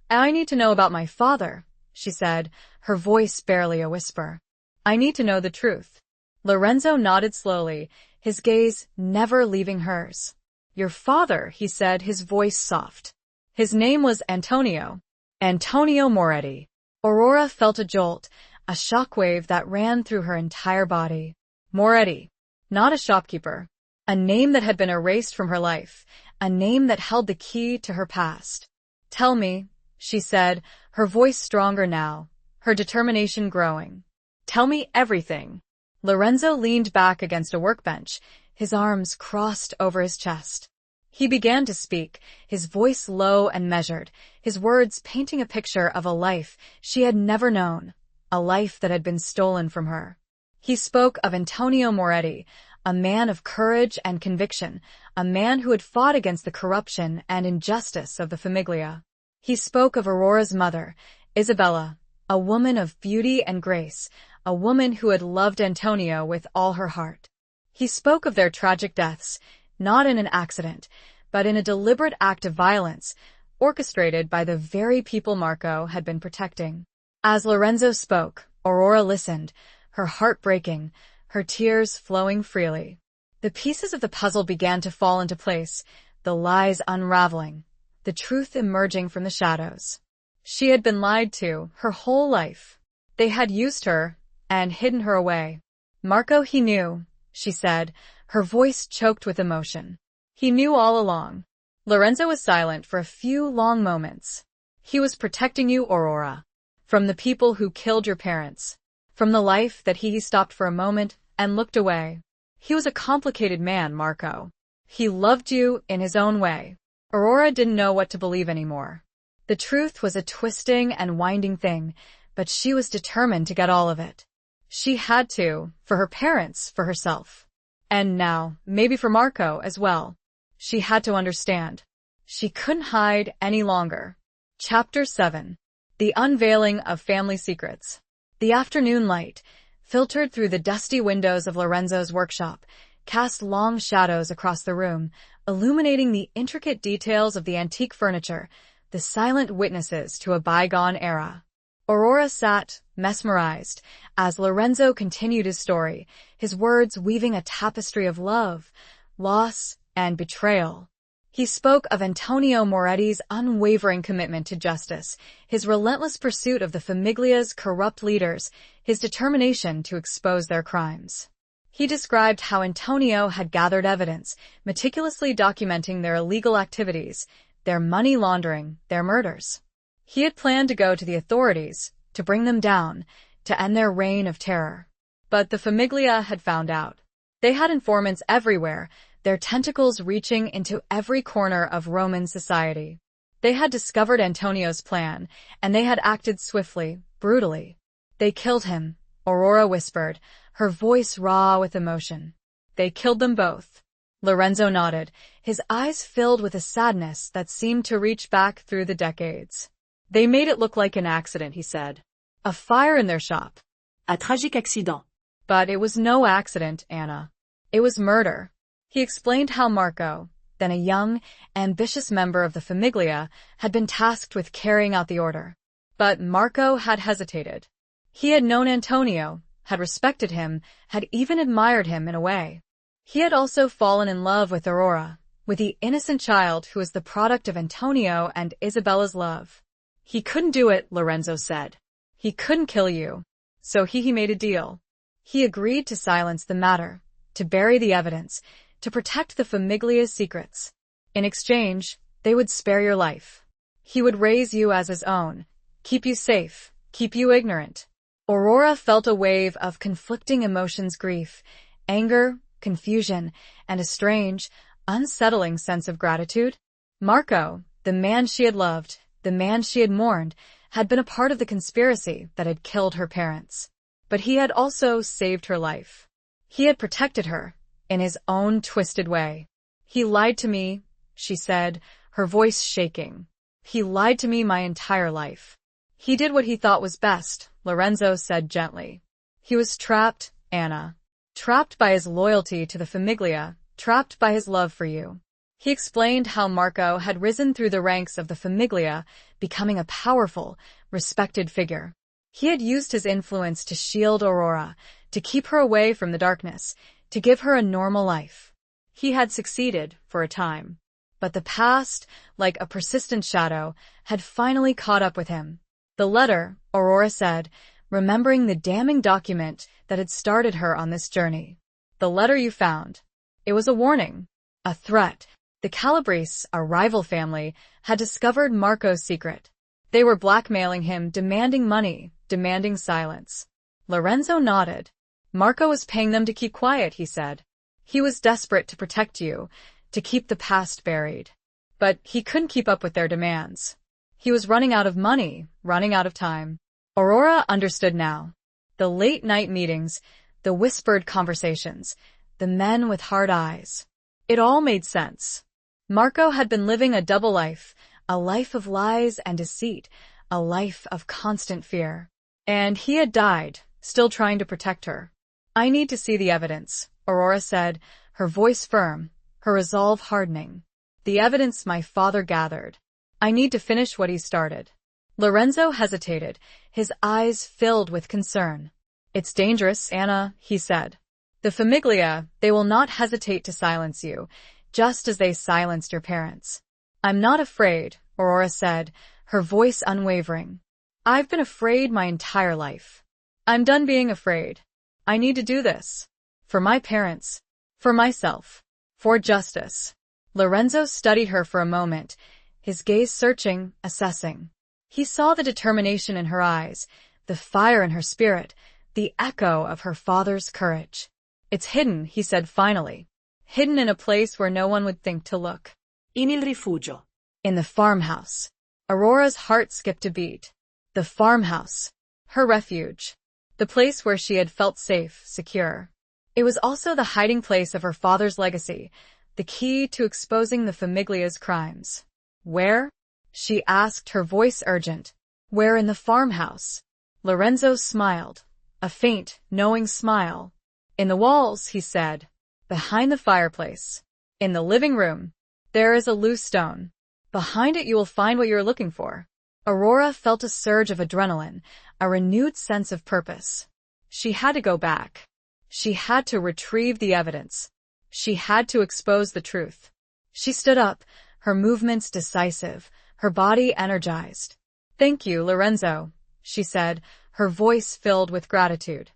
"I need to know about my father," she said, her voice barely a whisper. "I need to know the truth." Lorenzo nodded slowly, his gaze never leaving hers. "Your father," he said, his voice soft. "His name was Antonio. Antonio Moretti." Aurora felt a jolt, a shockwave that ran through her entire body. Moretti. Not a shopkeeper. A name that had been erased from her life, a name that held the key to her past. "Tell me," she said, her voice stronger now, her determination growing. "Tell me everything." Lorenzo leaned back against a workbench, his arms crossed over his chest. He began to speak, his voice low and measured, his words painting a picture of a life she had never known, a life that had been stolen from her. He spoke of Antonio Moretti, a man of courage and conviction, a man who had fought against the corruption and injustice of the Famiglia. He spoke of Aurora's mother, Isabella, a woman of beauty and grace, a woman who had loved Antonio with all her heart. He spoke of their tragic deaths, not in an accident, but in a deliberate act of violence, orchestrated by the very people Marco had been protecting. As Lorenzo spoke, Aurora listened, her heart breaking, her tears flowing freely. The pieces of the puzzle began to fall into place, the lies unraveling, the truth emerging from the shadows. She had been lied to her whole life. They had used her and hidden her away. "Marco, he knew," she said, her voice choked with emotion. "He knew all along." Lorenzo was silent for a few long moments. "He was protecting you, Aurora, from the people who killed your parents, from the life that he stopped for a moment and looked away. He was a complicated man, Marco. He loved you in his own way." Aurora didn't know what to believe anymore. The truth was a twisting and winding thing, but she was determined to get all of it. She had to, for her parents, for herself. And now, maybe for Marco as well. She had to understand. She couldn't hide any longer. Chapter 7. The Unveiling of Family Secrets. The afternoon light, filtered through the dusty windows of Lorenzo's workshop, cast long shadows across the room, illuminating the intricate details of the antique furniture, the silent witnesses to a bygone era. Aurora sat, mesmerized, as Lorenzo continued his story, his words weaving a tapestry of love, loss, and betrayal. He spoke of Antonio Moretti's unwavering commitment to justice, his relentless pursuit of the Famiglia's corrupt leaders, his determination to expose their crimes. He described how Antonio had gathered evidence, meticulously documenting their illegal activities, their money laundering, their murders. He had planned to go to the authorities, to bring them down, to end their reign of terror. But the Famiglia had found out. They had informants everywhere, their tentacles reaching into every corner of Roman society. They had discovered Antonio's plan, and they had acted swiftly, brutally. "They killed him," Aurora whispered, her voice raw with emotion. "They killed them both." Lorenzo nodded, his eyes filled with a sadness that seemed to reach back through the decades. "They made it look like an accident," he said. "A fire in their shop. Un tragique accident." But it was no accident, Anna. It was murder. He explained how Marco, then a young, ambitious member of the Famiglia, had been tasked with carrying out the order. But Marco had hesitated. He had known Antonio, had respected him, had even admired him in a way. He had also fallen in love with Aurora, with the innocent child who was the product of Antonio and Isabella's love. "He couldn't do it," Lorenzo said. "He couldn't kill you." So he made a deal. He agreed to silence the matter, to bury the evidence, to protect the Famiglia's secrets. In exchange, they would spare your life. He would raise you as his own, keep you safe, keep you ignorant. Aurora felt a wave of conflicting emotions: grief, anger, confusion, and a strange, unsettling sense of gratitude. Marco, the man she had loved, the man she had mourned, had been a part of the conspiracy that had killed her parents. But he had also saved her life. He had protected her, in his own twisted way. He lied to me, she said, her voice shaking. He lied to me my entire life. He did what he thought was best, Lorenzo said gently. He was trapped, Anna. Trapped by his loyalty to the Famiglia, trapped by his love for you. He explained how Marco had risen through the ranks of the Famiglia, becoming a powerful, respected figure. He had used his influence to shield Aurora, to keep her away from the darkness, to give her a normal life. He had succeeded, for a time. But the past, like a persistent shadow, had finally caught up with him. The letter, Aurora said, remembering the damning document that had started her on this journey. The letter you found. It was a warning. A threat. The Calabrese, a rival family, had discovered Marco's secret. They were blackmailing him, demanding money, demanding silence. Lorenzo nodded. Marco was paying them to keep quiet, he said. He was desperate to protect you, to keep the past buried. But he couldn't keep up with their demands. He was running out of money, running out of time. Aurora understood now. The late-night meetings, the whispered conversations, the men with hard eyes. It all made sense. Marco had been living a double life, a life of lies and deceit, a life of constant fear. And he had died, still trying to protect her. I need to see the evidence, Aurora said, her voice firm, her resolve hardening. The evidence my father gathered. I need to finish what he started. Lorenzo hesitated, his eyes filled with concern. It's dangerous, Anna, he said. The Famiglia, they will not hesitate to silence you, just as they silenced your parents. I'm not afraid, Aurora said, her voice unwavering. I've been afraid my entire life. I'm done being afraid. I need to do this. For my parents. For myself. For justice. Lorenzo studied her for a moment, his gaze searching, assessing. He saw the determination in her eyes, the fire in her spirit, the echo of her father's courage. It's hidden, he said finally. Hidden in a place where no one would think to look. In il rifugio. In the farmhouse. Aurora's heart skipped a beat. The farmhouse. Her refuge. The place where she had felt safe, secure. It was also the hiding place of her father's legacy, the key to exposing the Famiglia's crimes. Where? She asked, her voice urgent. Where in the farmhouse? Lorenzo smiled. A faint, knowing smile. In the walls, he said. Behind the fireplace. In the living room. There is a loose stone. Behind it you will find what you are looking for. Aurora felt a surge of adrenaline, a renewed sense of purpose. She had to go back. She had to retrieve the evidence. She had to expose the truth. She stood up, her movements decisive, her body energized. Thank you, Lorenzo, she said, her voice filled with gratitude.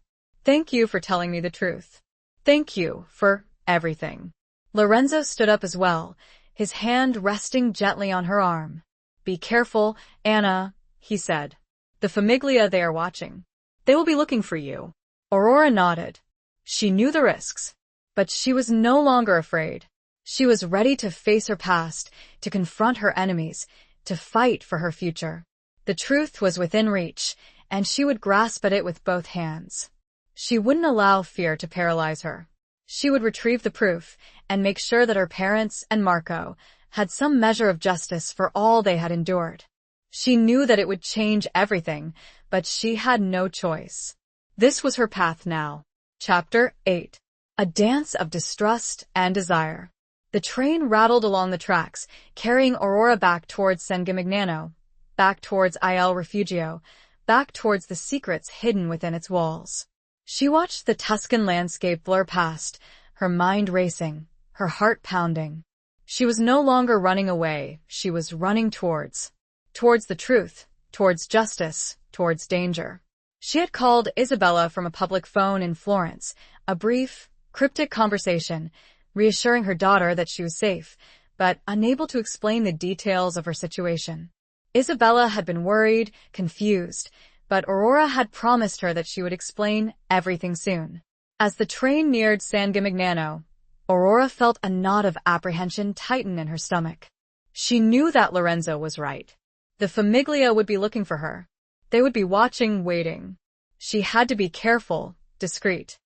Thank you for telling me the truth. Thank you for everything. Lorenzo stood up as well, his hand resting gently on her arm. Be careful, Anna, he said. The Famiglia, they are watching. They will be looking for you. Aurora nodded. She knew the risks, but she was no longer afraid. She was ready to face her past, to confront her enemies, to fight for her future. The truth was within reach, and she would grasp at it with both hands. She wouldn't allow fear to paralyze her. She would retrieve the proof and make sure that her parents and Marco had some measure of justice for all they had endured. She knew that it would change everything, but she had no choice. This was her path now. Chapter 8. A dance of distrust and desire. The train rattled along the tracks, carrying Aurora back towards San Gimignano, back towards Il Refugio, back towards the secrets hidden within its walls. She watched the Tuscan landscape blur past, her mind racing, her heart pounding. She was no longer running away, she was running towards the truth, towards justice, towards danger. She had called Isabella from a public phone in Florence, a brief, cryptic conversation, reassuring her daughter that she was safe, but unable to explain the details of her situation. Isabella had been worried, confused, but Aurora had promised her that she would explain everything soon. As the train neared San Gimignano, Aurora felt a knot of apprehension tighten in her stomach. She knew that Lorenzo was right. The Famiglia would be looking for her. They would be watching, waiting. She had to be careful, discreet.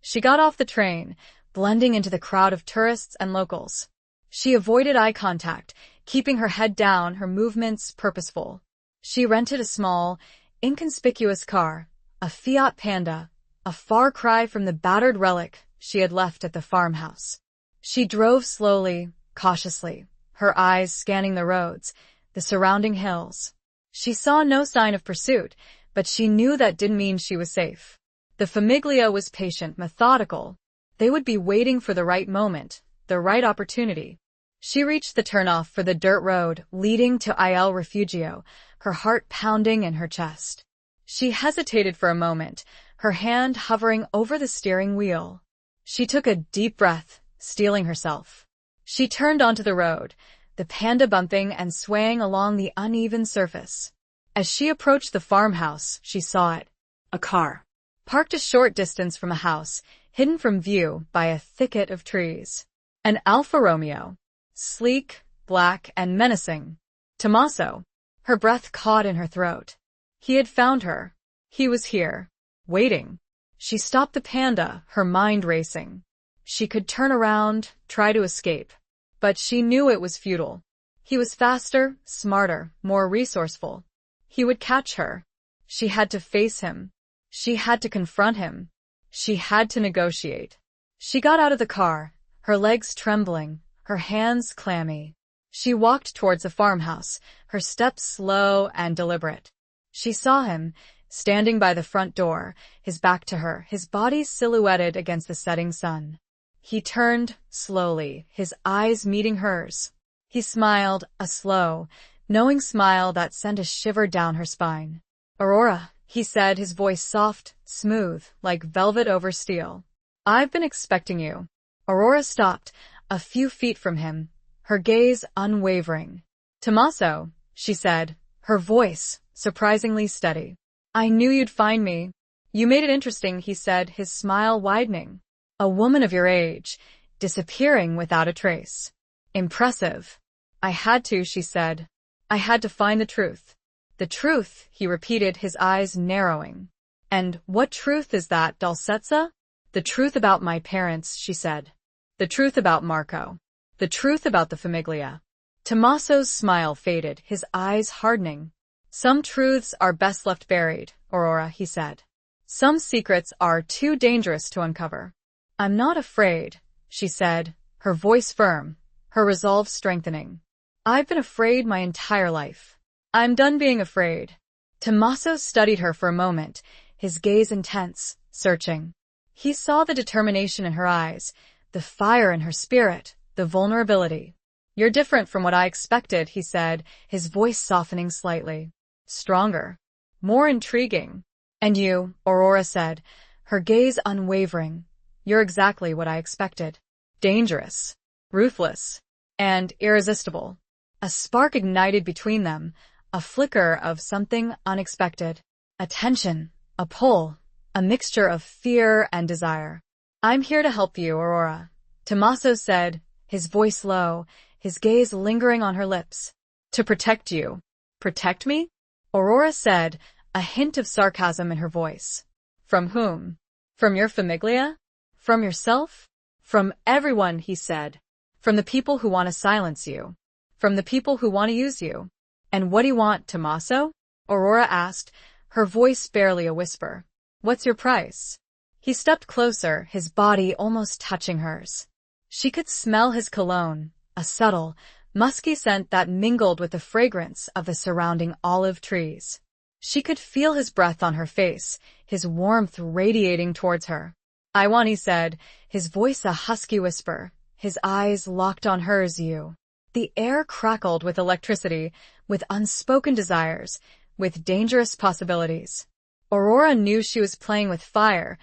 She got off the train, blending into the crowd of tourists and locals. She avoided eye contact, keeping her head down, her movements purposeful. She rented a small, inconspicuous car, a Fiat Panda, a far cry from the battered relic she had left at the farmhouse. She drove slowly, cautiously, her eyes scanning the roads, the surrounding hills. She saw no sign of pursuit, but she knew that didn't mean she was safe. The Famiglia was patient, methodical. They would be waiting for the right moment, the right opportunity. She reached the turnoff for the dirt road leading to Il Refugio, her heart pounding in her chest. She hesitated for a moment, her hand hovering over the steering wheel. She took a deep breath, steeling herself. She turned onto the road, the Panda bumping and swaying along the uneven surface. As she approached the farmhouse, she saw it. A car. Parked a short distance from a house, hidden from view by a thicket of trees. An Alfa Romeo. Sleek, black, and menacing. Tommaso. Her breath caught in her throat. He had found her. He was here. Waiting. She stopped the Panda, her mind racing. She could turn around, try to escape. But she knew it was futile. He was faster, smarter, more resourceful. He would catch her. She had to face him. She had to confront him. She had to negotiate. She got out of the car, her legs trembling, her hands clammy. She walked towards the farmhouse, her steps slow and deliberate. She saw him, standing by the front door, his back to her, his body silhouetted against the setting sun. He turned, slowly, his eyes meeting hers. He smiled, a slow, knowing smile that sent a shiver down her spine. "Aurora," he said, his voice soft, smooth, like velvet over steel. "I've been expecting you." Aurora stopped, a few feet from him, her gaze unwavering. "Tommaso," she said, her voice surprisingly steady. "I knew you'd find me." "You made it interesting," he said, his smile widening. "A woman of your age, disappearing without a trace. Impressive." "I had to," she said. "I had to find the truth." "The truth," he repeated, his eyes narrowing. "And what truth is that, Dolcezza?" "The truth about my parents," she said. "The truth about Marco. The truth about the Famiglia." Tommaso's smile faded, his eyes hardening. "Some truths are best left buried, Aurora," he said. "Some secrets are too dangerous to uncover." "I'm not afraid," she said, her voice firm, her resolve strengthening. "I've been afraid my entire life. I'm done being afraid." Tommaso studied her for a moment, his gaze intense, searching. He saw the determination in her eyes, the fire in her spirit, the vulnerability. "You're different from what I expected," he said, his voice softening slightly. "Stronger. More intriguing." "And you," Aurora said, her gaze unwavering. "You're exactly what I expected. Dangerous, ruthless, and irresistible." A spark ignited between them, a flicker of something unexpected. A tension, a pull, a mixture of fear and desire. "I'm here to help you, Aurora," Tommaso said, his voice low, his gaze lingering on her lips. "To protect you." "Protect me?" Aurora said, a hint of sarcasm in her voice. "From whom? From your Famiglia? From yourself?" "From everyone," he said. "From the people who want to silence you. From the people who want to use you." "And what do you want, Tommaso?" Aurora asked, her voice barely a whisper. "What's your price?" He stepped closer, his body almost touching hers. She could smell his cologne, a subtle, musky scent that mingled with the fragrance of the surrounding olive trees. She could feel his breath on her face, his warmth radiating towards her. "I want," he said, his voice a husky whisper, his eyes locked on hers. "You." The air crackled with electricity, with unspoken desires, with dangerous possibilities. Aurora knew she was playing with fire,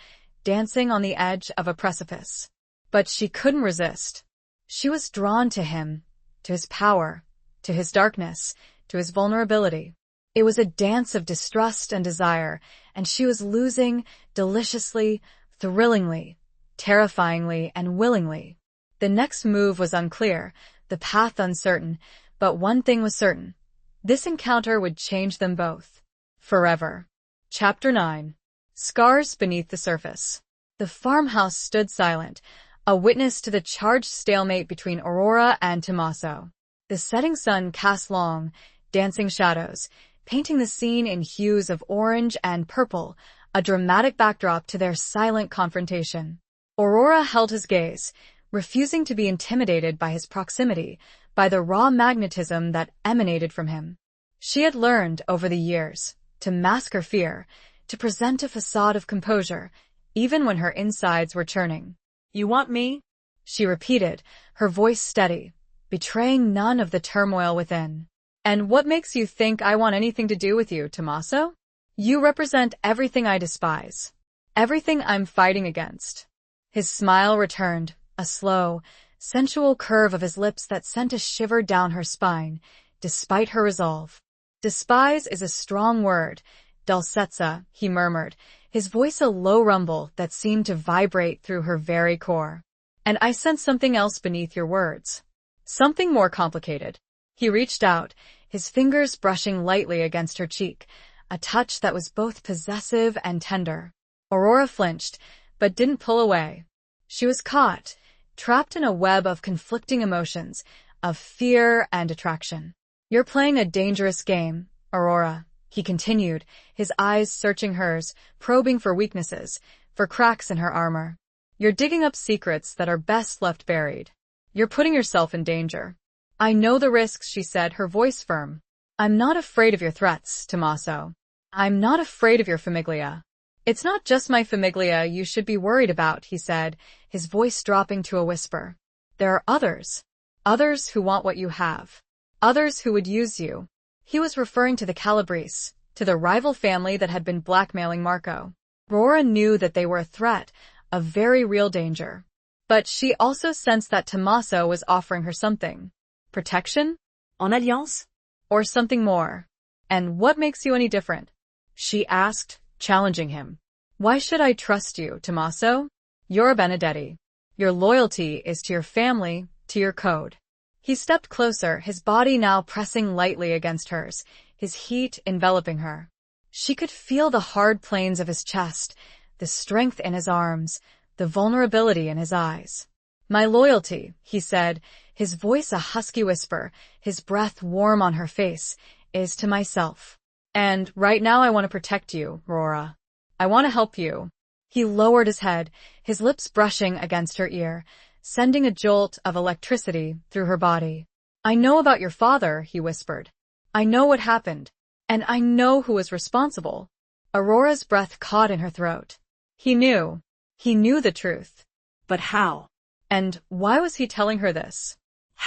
dancing on the edge of a precipice. But she couldn't resist. She was drawn to him, to his power, to his darkness, to his vulnerability. It was a dance of distrust and desire, and she was losing deliciously, thrillingly, terrifyingly, and willingly. The next move was unclear, the path uncertain, but one thing was certain. This encounter would change them both. Forever. Chapter 9. Scars Beneath the Surface. The farmhouse stood silent, a witness to the charged stalemate between Aurora and Tommaso. The setting sun cast long, dancing shadows, painting the scene in hues of orange and purple, a dramatic backdrop to their silent confrontation. Aurora held his gaze, refusing to be intimidated by his proximity, by the raw magnetism that emanated from him. She had learned, over the years, to mask her fear, to present a facade of composure, even when her insides were churning. "You want me?" she repeated, her voice steady, betraying none of the turmoil within. "And what makes you think I want anything to do with you, Tommaso? You represent everything I despise, everything I'm fighting against." His smile returned, a slow, sensual curve of his lips that sent a shiver down her spine, despite her resolve. "Despise is a strong word, Dulcezza," he murmured, his voice a low rumble that seemed to vibrate through her very core. "And I sense something else beneath your words. Something more complicated." He reached out, his fingers brushing lightly against her cheek, a touch that was both possessive and tender. Aurora flinched, but didn't pull away. She was caught, trapped in a web of conflicting emotions, of fear and attraction. "You're playing a dangerous game, Aurora," he continued, his eyes searching hers, probing for weaknesses, for cracks in her armor. "You're digging up secrets that are best left buried. You're putting yourself in danger." "I know the risks," she said, her voice firm. "I'm not afraid of your threats, Tommaso. I'm not afraid of your famiglia." "It's not just my famiglia you should be worried about," he said, his voice dropping to a whisper. "There are others. Others who want what you have. Others who would use you." He was referring to the Calabrese, to the rival family that had been blackmailing Marco. Aurora knew that they were a threat, a very real danger. But she also sensed that Tommaso was offering her something. Protection? En alliance? Or something more? "And what makes you any different?" she asked, challenging him. "Why should I trust you, Tommaso? You're a Benedetti. Your loyalty is to your family, to your code." He stepped closer, his body now pressing lightly against hers, his heat enveloping her. She could feel the hard planes of his chest, the strength in his arms, the vulnerability in his eyes. "My loyalty," he said, his voice a husky whisper, his breath warm on her face, "is to myself. And right now I want to protect you, Aurora. I want to help you." He lowered his head, his lips brushing against her ear, sending a jolt of electricity through her body. "I know about your father," he whispered. "I know what happened. And I know who was responsible." Aurora's breath caught in her throat. He knew. He knew the truth. But how? And why was he telling her this?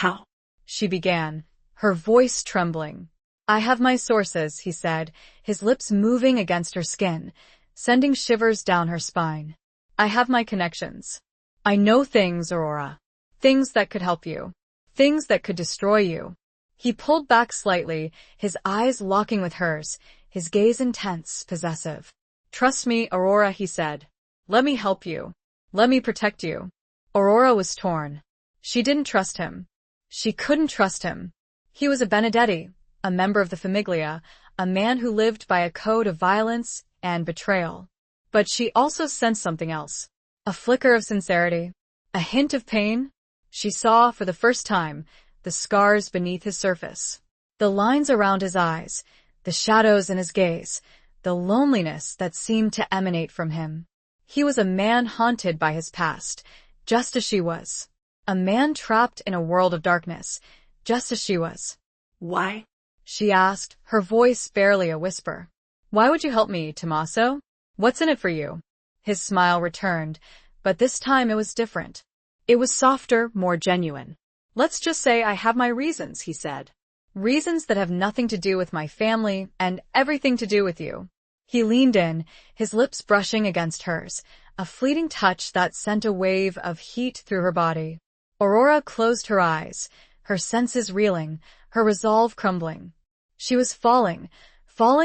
"How?" she began, her voice trembling. "I have my sources," he said, his lips moving against her skin, sending shivers down her spine. "I have my connections. I know things, Aurora. Things that could help you. Things that could destroy you." He pulled back slightly, his eyes locking with hers, his gaze intense, possessive. "Trust me, Aurora," he said. "Let me help you. Let me protect you." Aurora was torn. She didn't trust him. She couldn't trust him. He was a Benedetti, a member of the famiglia, a man who lived by a code of violence and betrayal. But she also sensed something else. A flicker of sincerity. A hint of pain. She saw, for the first time, the scars beneath his surface. The lines around his eyes, the shadows in his gaze, the loneliness that seemed to emanate from him. He was a man haunted by his past, just as she was. A man trapped in a world of darkness, just as she was. "Why?" she asked, her voice barely a whisper. "Why would you help me, Tommaso? What's in it for you?" His smile returned, but this time it was different. It was softer, more genuine. "Let's just say I have my reasons," he said. "Reasons that have nothing to do with my family and everything to do with you." He leaned in, his lips brushing against hers, a fleeting touch that sent a wave of heat through her body. Aurora closed her eyes, her senses reeling, her resolve crumbling. She was falling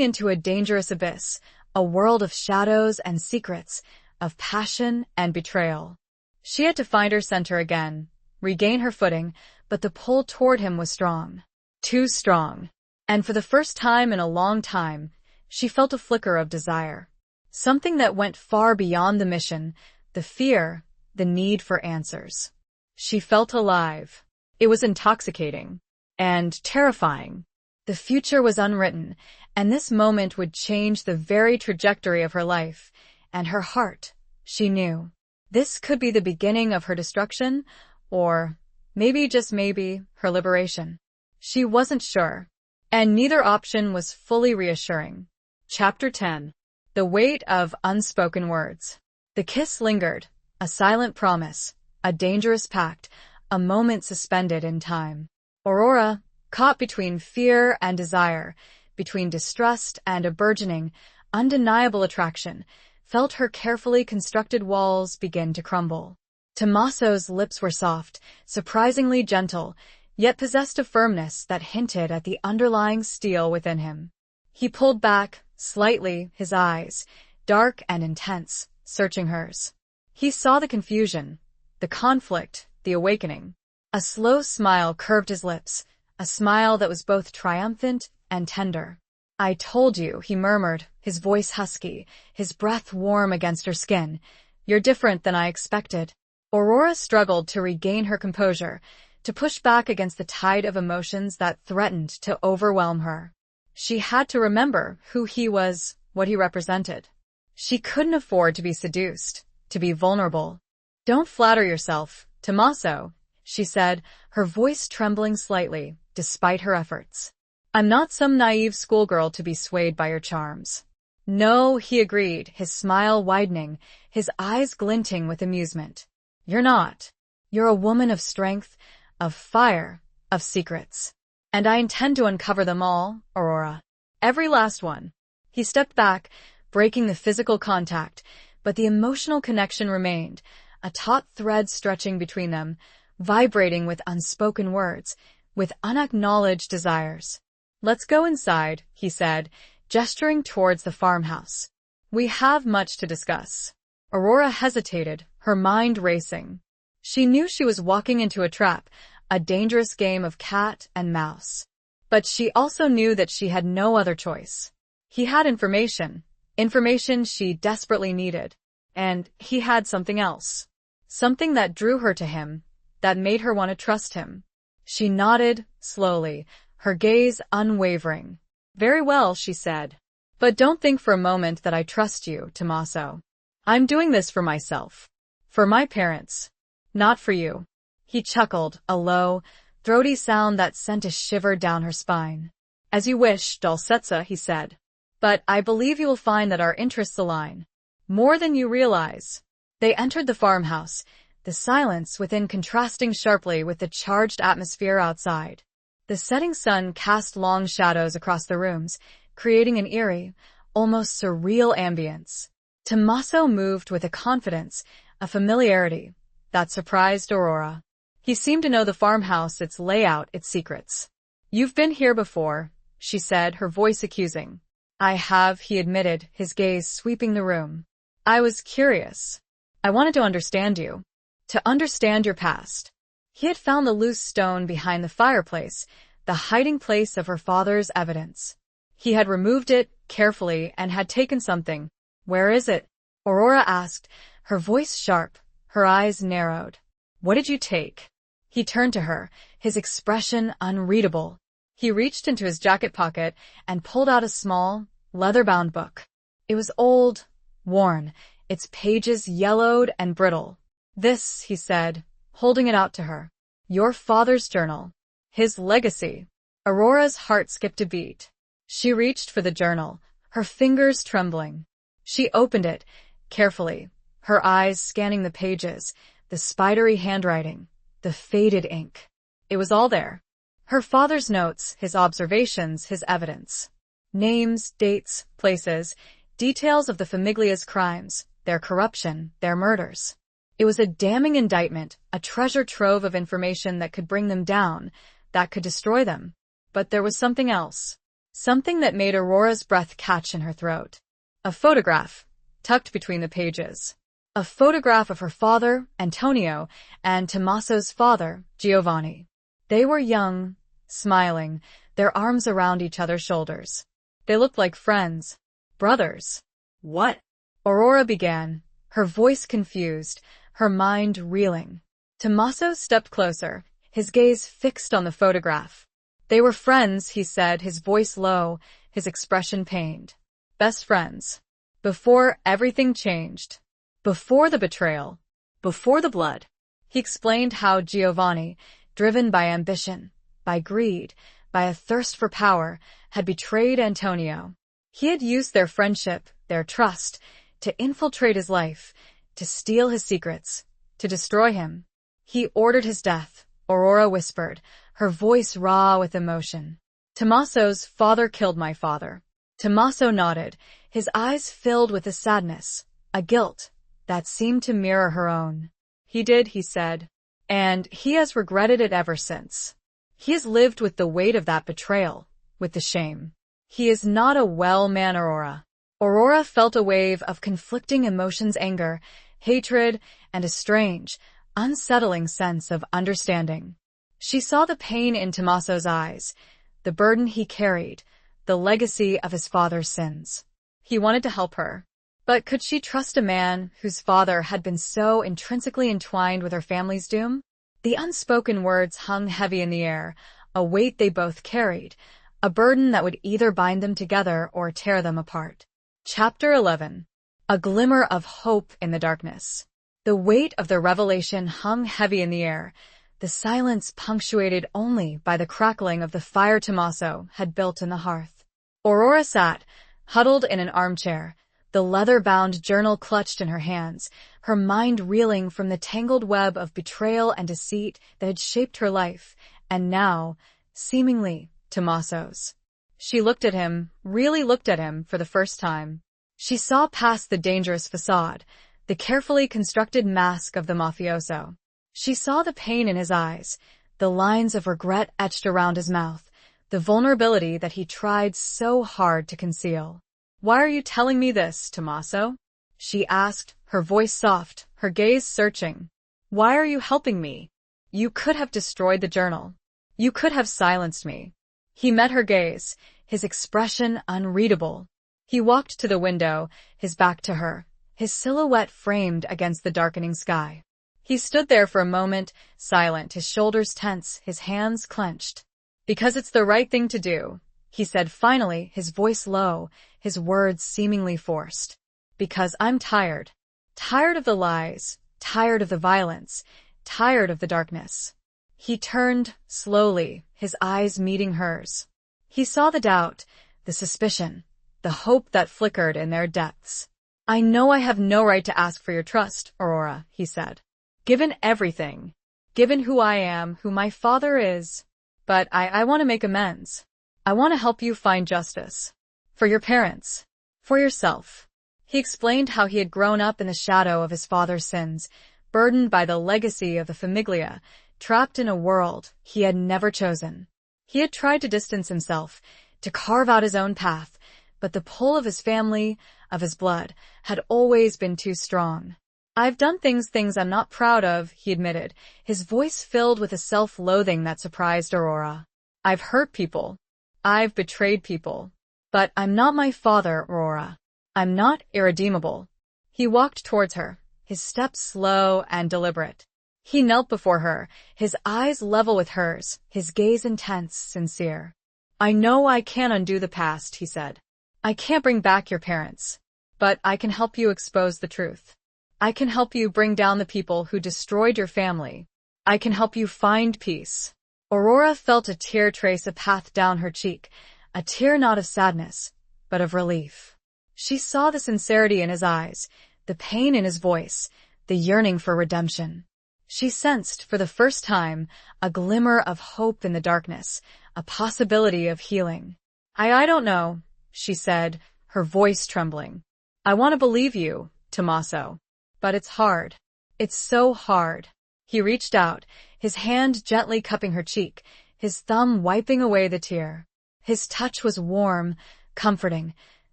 into a dangerous abyss, a world of shadows and secrets, of passion and betrayal. She had to find her center again, regain her footing, but the pull toward him was strong. Too strong. And for the first time in a long time, she felt a flicker of desire. Something that went far beyond the mission, the fear, the need for answers. She felt alive. It was intoxicating. And terrifying. The future was unwritten, and this moment would change the very trajectory of her life. And her heart, she knew. This could be the beginning of her destruction, or maybe, just maybe, her liberation. She wasn't sure. And neither option was fully reassuring. Chapter 10. The Weight of Unspoken Words. The kiss lingered, a silent promise, a dangerous pact, a moment suspended in time. Aurora, caught between fear and desire, between distrust and a burgeoning, undeniable attraction, felt her carefully constructed walls begin to crumble. Tommaso's lips were soft, surprisingly gentle, yet possessed a firmness that hinted at the underlying steel within him. He pulled back, slightly, his eyes, dark and intense, searching hers. He saw the confusion, the conflict, the awakening. A slow smile curved his lips, a smile that was both triumphant and tender. "I told you," he murmured, his voice husky, his breath warm against her skin. "You're different than I expected." Aurora struggled to regain her composure, to push back against the tide of emotions that threatened to overwhelm her. She had to remember who he was, what he represented. She couldn't afford to be seduced, to be vulnerable. "Don't flatter yourself, Tommaso," she said, her voice trembling slightly, despite her efforts. "I'm not some naive schoolgirl to be swayed by your charms." "No," he agreed, his smile widening, his eyes glinting with amusement. "You're not. You're a woman of strength, of fire, of secrets. And I intend to uncover them all, Aurora. Every last one." He stepped back, breaking the physical contact, but the emotional connection remained, a taut thread stretching between them, vibrating with unspoken words, with unacknowledged desires. "Let's go inside," he said, gesturing towards the farmhouse. "We have much to discuss." Aurora hesitated, her mind racing. She knew she was walking into a trap, a dangerous game of cat and mouse. But she also knew that she had no other choice. He had information she desperately needed, and he had something else. Something that drew her to him, that made her want to trust him. She nodded, slowly, her gaze unwavering. "Very well," she said. "But don't think for a moment that I trust you, Tommaso. I'm doing this for myself. For my parents. Not for you." He chuckled, a low, throaty sound that sent a shiver down her spine. "As you wish, Dolcezza," he said. "But I believe you will find that our interests align. More than you realize." They entered the farmhouse, the silence within contrasting sharply with the charged atmosphere outside. The setting sun cast long shadows across the rooms, creating an eerie, almost surreal ambience. Tommaso moved with a confidence, a familiarity, that surprised Aurora. He seemed to know the farmhouse, its layout, its secrets. "You've been here before," she said, her voice accusing. "I have," he admitted, his gaze sweeping the room. "I was curious. I wanted to understand you. To understand your past." He had found the loose stone behind the fireplace, the hiding place of her father's evidence. He had removed it carefully and had taken something. "Where is it?" Aurora asked, her voice sharp, her eyes narrowed. "What did you take?" He turned to her, his expression unreadable. He reached into his jacket pocket and pulled out a small, leather-bound book. It was old, worn, its pages yellowed and brittle. "This," he said, holding it out to her. "Your father's journal. His legacy." Aurora's heart skipped a beat. She reached for the journal, her fingers trembling. She opened it, carefully, her eyes scanning the pages, the spidery handwriting, the faded ink. It was all there. Her father's notes, his observations, his evidence. Names, dates, places, details of the famiglia's crimes, their corruption, their murders. It was a damning indictment, a treasure trove of information that could bring them down, that could destroy them. But there was something else. Something that made Aurora's breath catch in her throat. A photograph, tucked between the pages. A photograph of her father, Antonio, and Tommaso's father, Giovanni. They were young, smiling, their arms around each other's shoulders. They looked like friends. Brothers. What? Aurora began, her voice confused, her mind reeling. Tommaso stepped closer, his gaze fixed on the photograph. They were friends, he said, his voice low, his expression pained. Best friends. Before everything changed. Before the betrayal. Before the blood. He explained how Giovanni, driven by ambition, by greed, by a thirst for power, had betrayed Antonio. He had used their friendship, their trust, to infiltrate his life, to steal his secrets, to destroy him. He ordered his death, Aurora whispered, her voice raw with emotion. Tommaso's father killed my father. Tommaso nodded, his eyes filled with a sadness, a guilt, that seemed to mirror her own. He did, he said. And he has regretted it ever since. He has lived with the weight of that betrayal, with the shame. He is not a well man, Aurora. Aurora felt a wave of conflicting emotions, anger, hatred, and a strange, unsettling sense of understanding. She saw the pain in Tommaso's eyes, the burden he carried, the legacy of his father's sins. He wanted to help her. But could she trust a man whose father had been so intrinsically entwined with her family's doom? The unspoken words hung heavy in the air, a weight they both carried, a burden that would either bind them together or tear them apart. Chapter 11. A glimmer of hope in the darkness. The weight of the revelation hung heavy in the air, the silence punctuated only by the crackling of the fire Tommaso had built in the hearth. Aurora sat, huddled in an armchair, the leather-bound journal clutched in her hands, her mind reeling from the tangled web of betrayal and deceit that had shaped her life, and now, seemingly, Tommaso's. She looked at him, really looked at him, for the first time. She saw past the dangerous facade, the carefully constructed mask of the mafioso. She saw the pain in his eyes, the lines of regret etched around his mouth, the vulnerability that he tried so hard to conceal. "Why are you telling me this, Tommaso?" she asked, her voice soft, her gaze searching. "Why are you helping me? You could have destroyed the journal. You could have silenced me." He met her gaze, his expression unreadable. He walked to the window, his back to her, his silhouette framed against the darkening sky. He stood there for a moment, silent, his shoulders tense, his hands clenched. "Because it's the right thing to do," he said finally, his voice low, his words seemingly forced. "Because I'm tired. Tired of the lies, tired of the violence, tired of the darkness." He turned, slowly, his eyes meeting hers. He saw the doubt, the suspicion, the hope that flickered in their depths. "I know I have no right to ask for your trust, Aurora," he said. "Given everything, given who I am, who my father is. But I want to make amends. I want to help you find justice. For your parents. For yourself." He explained how he had grown up in the shadow of his father's sins, burdened by the legacy of the famiglia, trapped in a world he had never chosen. He had tried to distance himself, to carve out his own path, but the pull of his family, of his blood, had always been too strong. "I've done things I'm not proud of," he admitted, his voice filled with a self-loathing that surprised Aurora. "I've hurt people. I've betrayed people. But I'm not my father, Aurora. I'm not irredeemable." He walked towards her, his steps slow and deliberate. He knelt before her, his eyes level with hers, his gaze intense, sincere. "I know I can't undo the past," he said. "I can't bring back your parents. But I can help you expose the truth. I can help you bring down the people who destroyed your family. I can help you find peace." Aurora felt a tear trace a path down her cheek, a tear not of sadness, but of relief. She saw the sincerity in his eyes, the pain in his voice, the yearning for redemption. She sensed, for the first time, a glimmer of hope in the darkness, a possibility of healing. I don't know," she said, her voice trembling. "I want to believe you, Tommaso. But it's hard. It's so hard. He reached out, his hand gently cupping her cheek, his thumb wiping away the tear. His touch was warm, comforting,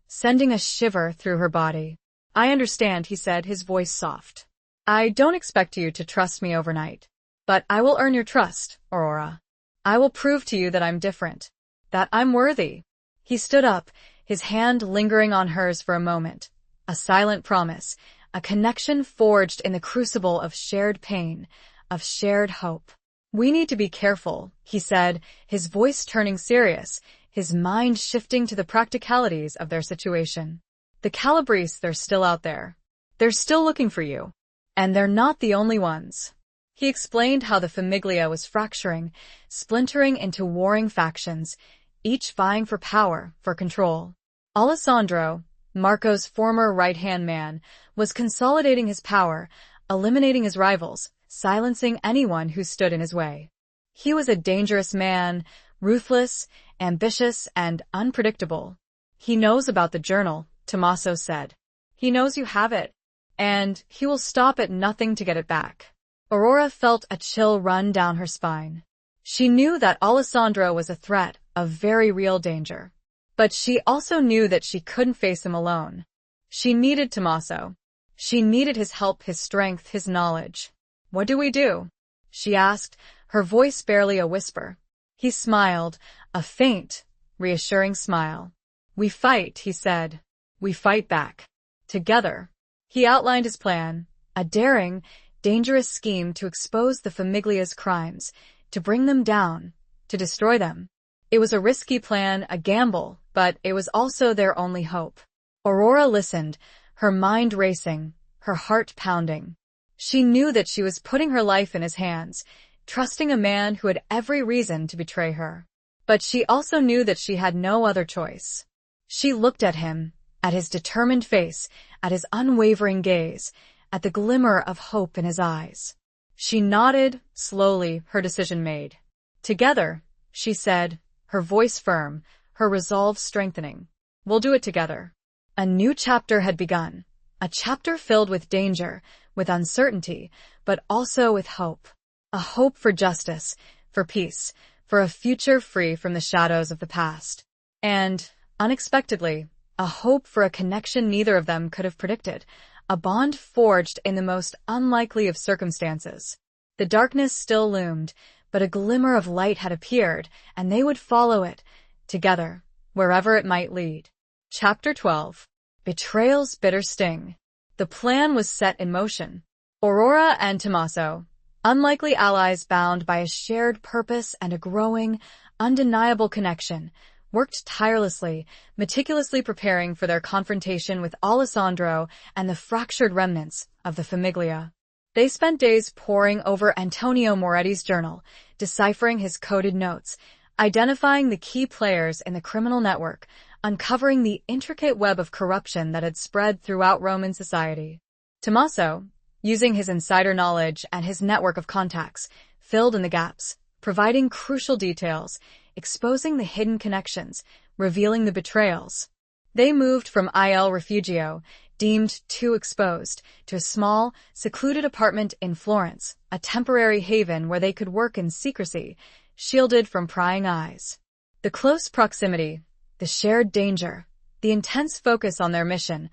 sending a shiver through her body. I understand, he said, his voice soft. I don't expect you to trust me overnight. But I will earn your trust, Aurora. I will prove to you that I'm different, that I'm worthy. He stood up, his hand lingering on hers for a moment. A silent promise, a connection forged in the crucible of shared pain, of shared hope. We need to be careful, he said, his voice turning serious, his mind shifting to the practicalities of their situation. The Calabrese, they're still out there. They're still looking for you. And they're not the only ones. He explained how the Famiglia was fracturing, splintering into warring factions, each vying for power, for control. Alessandro, Marco's former right-hand man, was consolidating his power, eliminating his rivals, silencing anyone who stood in his way. He was a dangerous man, ruthless, ambitious, and unpredictable. He knows about the journal, Tommaso said. He knows you have it, and he will stop at nothing to get it back. Aurora felt a chill run down her spine. She knew that Alessandro was a threat, a very real danger. But she also knew that she couldn't face him alone. She needed Tommaso. She needed his help, his strength, his knowledge. What do we do? She asked, her voice barely a whisper. He smiled, a faint, reassuring smile. We fight, he said. We fight back. Together. He outlined his plan, a daring, dangerous scheme to expose the Famiglia's crimes, to bring them down, to destroy them. It was a risky plan, a gamble, but it was also their only hope. Aurora listened, her mind racing, her heart pounding. She knew that she was putting her life in his hands, trusting a man who had every reason to betray her. But she also knew that she had no other choice. She looked at him, at his determined face, at his unwavering gaze, at the glimmer of hope in his eyes. She nodded, slowly, her decision made. Together, she said, her voice firm, her resolve strengthening. We'll do it together. A new chapter had begun, a chapter filled with danger, with uncertainty, but also with hope. A hope for justice, for peace, for a future free from the shadows of the past. And, unexpectedly, a hope for a connection neither of them could have predicted, a bond forged in the most unlikely of circumstances. The darkness still loomed, but a glimmer of light had appeared, and they would follow it, together, wherever it might lead. Chapter 12. Betrayal's Bitter Sting. The plan was set in motion. Aurora and Tommaso, unlikely allies bound by a shared purpose and a growing, undeniable connection, worked tirelessly, meticulously preparing for their confrontation with Alessandro and the fractured remnants of the Famiglia. They spent days poring over Antonio Moretti's journal, deciphering his coded notes, identifying the key players in the criminal network, uncovering the intricate web of corruption that had spread throughout Roman society. Tommaso, using his insider knowledge and his network of contacts, filled in the gaps, providing crucial details, exposing the hidden connections, revealing the betrayals. They moved from Il Refugio, deemed too exposed, to a small, secluded apartment in Florence, a temporary haven where they could work in secrecy, shielded from prying eyes. The close proximity, the shared danger, the intense focus on their mission,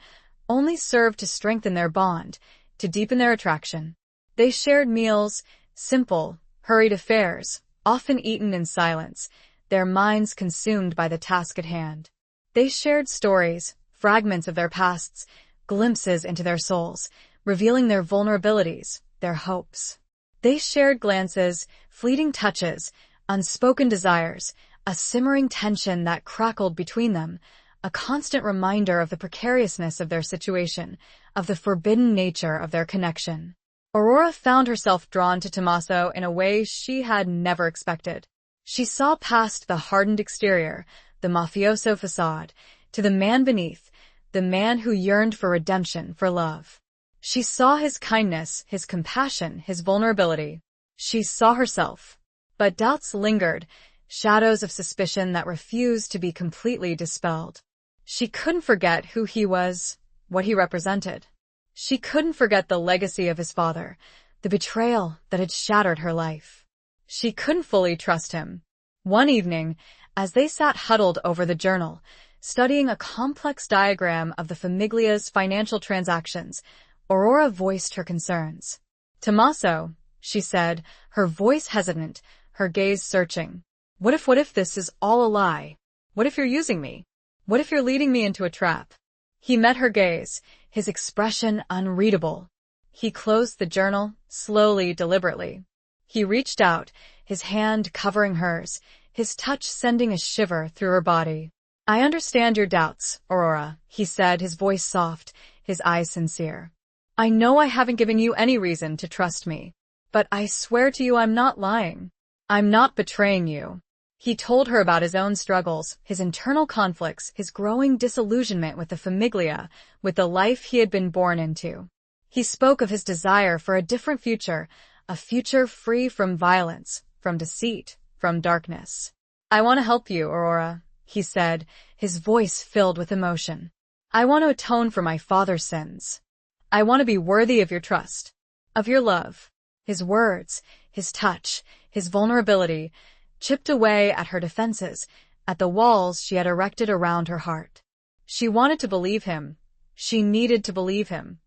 only served to strengthen their bond, to deepen their attraction. They shared meals, simple, hurried affairs, often eaten in silence, their minds consumed by the task at hand. They shared stories, fragments of their pasts, glimpses into their souls, revealing their vulnerabilities, their hopes. They shared glances, fleeting touches, unspoken desires, a simmering tension that crackled between them, a constant reminder of the precariousness of their situation, of the forbidden nature of their connection. Aurora found herself drawn to Tommaso in a way she had never expected. She saw past the hardened exterior, the mafioso facade, to the man beneath, the man who yearned for redemption, for love. She saw his kindness, his compassion, his vulnerability. She saw herself. But doubts lingered, shadows of suspicion that refused to be completely dispelled. She couldn't forget who he was, what he represented. She couldn't forget the legacy of his father, the betrayal that had shattered her life. She couldn't fully trust him. One evening, as they sat huddled over the journal, studying a complex diagram of the Famiglia's financial transactions, Aurora voiced her concerns. "Tommaso," she said, her voice hesitant, her gaze searching. What if this is all a lie? What if you're using me? What if you're leading me into a trap?" He met her gaze, his expression unreadable. He closed the journal, slowly, deliberately. He reached out, his hand covering hers, his touch sending a shiver through her body. "I understand your doubts, Aurora," he said, his voice soft, his eyes sincere. "I know I haven't given you any reason to trust me, but I swear to you I'm not lying. I'm not betraying you." He told her about his own struggles, his internal conflicts, his growing disillusionment with the Famiglia, with the life he had been born into. He spoke of his desire for a different future, a future free from violence, from deceit, from darkness. "I want to help you, Aurora," he said, his voice filled with emotion. "I want to atone for my father's sins. I want to be worthy of your trust, of your love." His words, his touch, his vulnerability, chipped away at her defenses, at the walls she had erected around her heart. She wanted to believe him. She needed to believe him.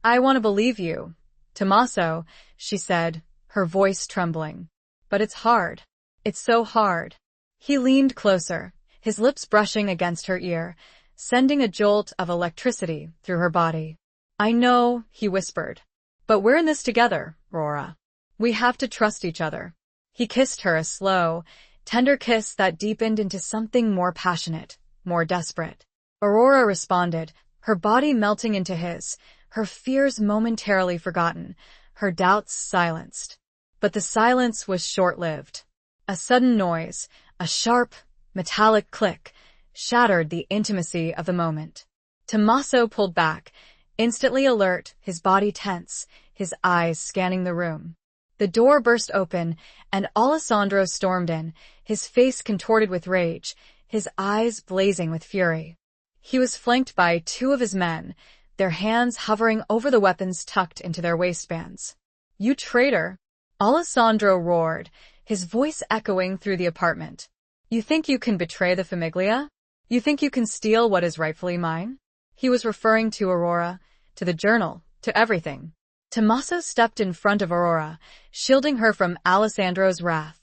"I want to believe you, Tommaso," she said, her voice trembling. "But it's hard. It's so hard." He leaned closer, his lips brushing against her ear, sending a jolt of electricity through her body. "I know," he whispered. "But we're in this together, Aurora. We have to trust each other." He kissed her, a slow, tender kiss that deepened into something more passionate, more desperate. Aurora responded, her body melting into his, her fears momentarily forgotten, her doubts silenced. But the silence was short-lived. A sudden noise, a sharp, metallic click, shattered the intimacy of the moment. Tommaso pulled back, instantly alert, his body tense, his eyes scanning the room. The door burst open, and Alessandro stormed in, his face contorted with rage, his eyes blazing with fury. He was flanked by two of his men, their hands hovering over the weapons tucked into their waistbands. "You traitor!" Alessandro roared, his voice echoing through the apartment. "You think you can betray the Famiglia? You think you can steal what is rightfully mine?" He was referring to Aurora, to the journal, to everything. Tommaso stepped in front of Aurora, shielding her from Alessandro's wrath.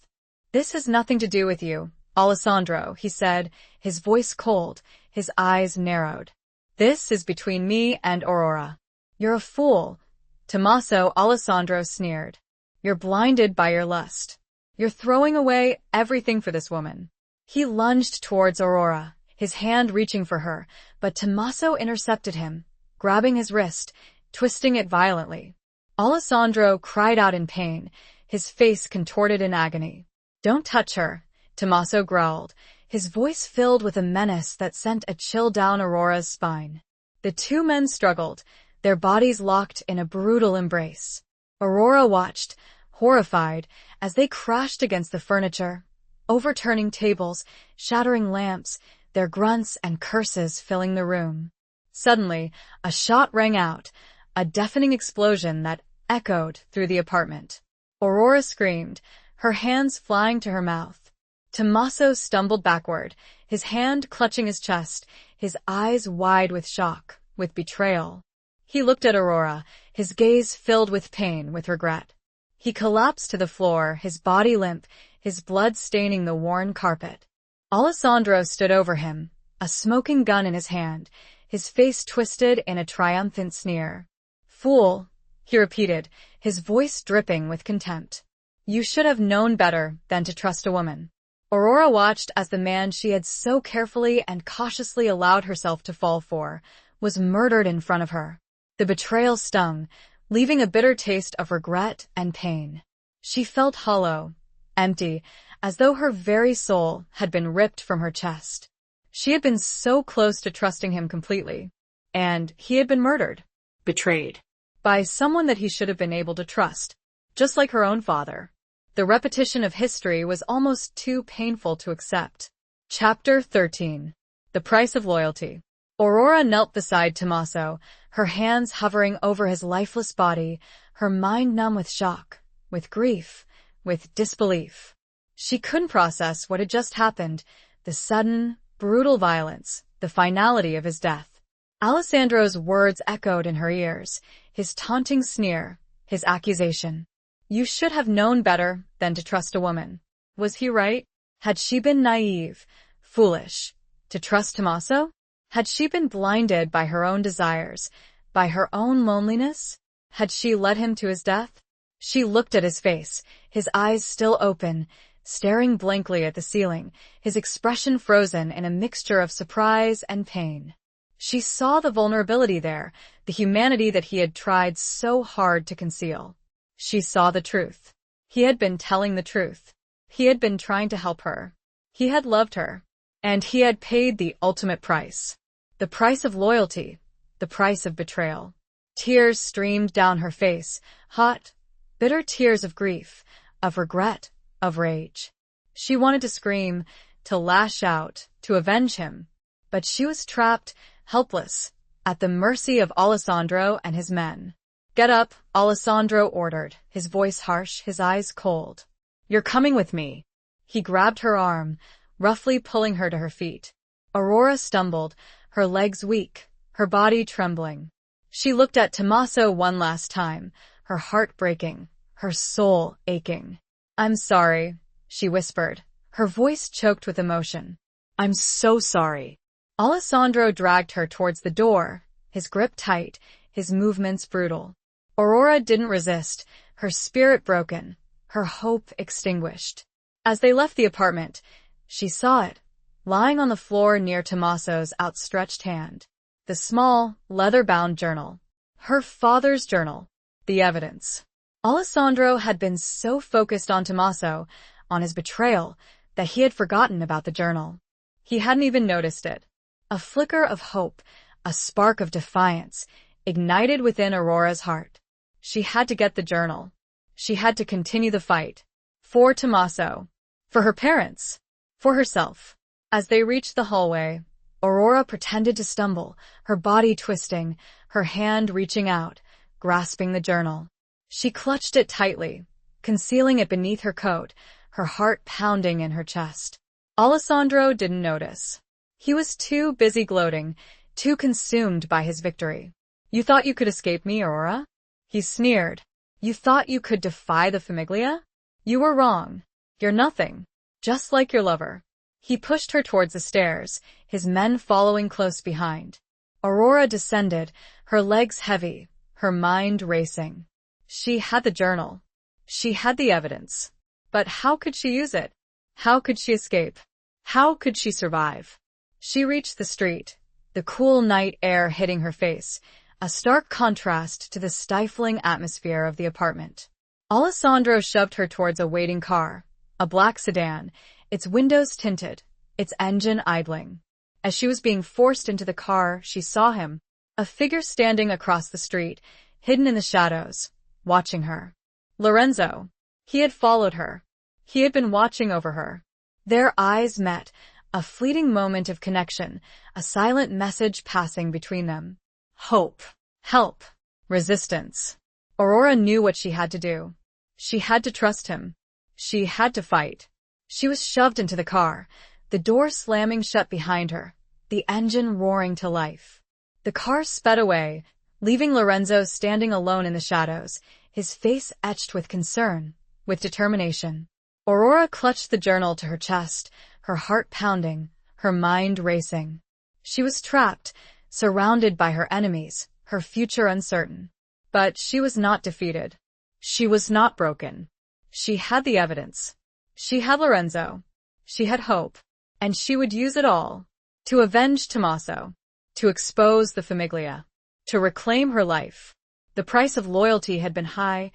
"This has nothing to do with you, Alessandro," he said, his voice cold, his eyes narrowed. "This is between me and Aurora." "You're a fool," Tommaso. Alessandro sneered. "You're blinded by your lust. You're throwing away everything for this woman." He lunged towards Aurora, his hand reaching for her, but Tommaso intercepted him, grabbing his wrist, twisting it violently. Alessandro cried out in pain, his face contorted in agony. "Don't touch her," Tommaso growled, his voice filled with a menace that sent a chill down Aurora's spine. The two men struggled, their bodies locked in a brutal embrace. Aurora watched, horrified, as they crashed against the furniture, overturning tables, shattering lamps, their grunts and curses filling the room. Suddenly, a shot rang out, a deafening explosion that echoed through the apartment. Aurora screamed, her hands flying to her mouth. Tommaso stumbled backward, his hand clutching his chest, his eyes wide with shock, with betrayal. He looked at Aurora, his gaze filled with pain, with regret. He collapsed to the floor, his body limp, his blood staining the worn carpet. Alessandro stood over him, a smoking gun in his hand, his face twisted in a triumphant sneer. "Fool," he repeated, his voice dripping with contempt. "You should have known better than to trust a woman." Aurora watched as the man she had so carefully and cautiously allowed herself to fall for was murdered in front of her. The betrayal stung, leaving a bitter taste of regret and pain. She felt hollow, empty, as though her very soul had been ripped from her chest. She had been so close to trusting him completely, and he had been murdered, betrayed, by someone that he should have been able to trust, just like her own father. The repetition of history was almost too painful to accept. Chapter 13. The Price of Loyalty. Aurora knelt beside Tommaso, her hands hovering over his lifeless body, her mind numb with shock, with grief, with disbelief. She couldn't process what had just happened, the sudden, brutal violence, the finality of his death. Alessandro's words echoed in her ears, his taunting sneer, his accusation. You should have known better than to trust a woman. Was he right? Had she been naive, foolish, to trust Tommaso? Had she been blinded by her own desires, by her own loneliness? Had she led him to his death? She looked at his face, his eyes still open, staring blankly at the ceiling, his expression frozen in a mixture of surprise and pain. She saw the vulnerability there, the humanity that he had tried so hard to conceal. She saw the truth. He had been telling the truth. He had been trying to help her. He had loved her. And he had paid the ultimate price. The price of loyalty, the price of betrayal. Tears streamed down her face, hot, bitter tears of grief, of regret, of rage. She wanted to scream, to lash out, to avenge him. But she was trapped, helpless, at the mercy of Alessandro and his men. Get up, Alessandro ordered, his voice harsh, his eyes cold. You're coming with me. He grabbed her arm, roughly pulling her to her feet. Aurora stumbled, her legs weak, her body trembling. She looked at Tommaso one last time, her heart breaking, her soul aching. I'm sorry, she whispered, her voice choked with emotion. I'm so sorry. Alessandro dragged her towards the door, his grip tight, his movements brutal. Aurora didn't resist, her spirit broken, her hope extinguished. As they left the apartment, she saw it, lying on the floor near Tommaso's outstretched hand. The small, leather-bound journal. Her father's journal. The evidence. Alessandro had been so focused on Tommaso, on his betrayal, that he had forgotten about the journal. He hadn't even noticed it. A flicker of hope, a spark of defiance, ignited within Aurora's heart. She had to get the journal. She had to continue the fight. For Tommaso. For her parents. For herself. As they reached the hallway, Aurora pretended to stumble, her body twisting, her hand reaching out, grasping the journal. She clutched it tightly, concealing it beneath her coat, her heart pounding in her chest. Alessandro didn't notice. He was too busy gloating, too consumed by his victory. You thought you could escape me, Aurora? He sneered. You thought you could defy the Famiglia? You were wrong. You're nothing. Just like your lover. He pushed her towards the stairs, his men following close behind. Aurora descended, her legs heavy, her mind racing. She had the journal. She had the evidence. But how could she use it? How could she escape? How could she survive? She reached the street, the cool night air hitting her face, a stark contrast to the stifling atmosphere of the apartment. Alessandro shoved her towards a waiting car, a black sedan, its windows tinted, its engine idling. As she was being forced into the car, she saw him, a figure standing across the street, hidden in the shadows, watching her. Lorenzo. He had followed her. He had been watching over her. Their eyes met, a fleeting moment of connection, a silent message passing between them. Hope. Help. Resistance. Aurora knew what she had to do. She had to trust him. She had to fight. She was shoved into the car, the door slamming shut behind her, the engine roaring to life. The car sped away, leaving Lorenzo standing alone in the shadows, his face etched with concern, with determination. Aurora clutched the journal to her chest, her heart pounding, her mind racing. She was trapped, surrounded by her enemies, her future uncertain. But she was not defeated. She was not broken. She had the evidence. She had Lorenzo. She had hope. And she would use it all. To avenge Tommaso. To expose the Famiglia. To reclaim her life. The price of loyalty had been high,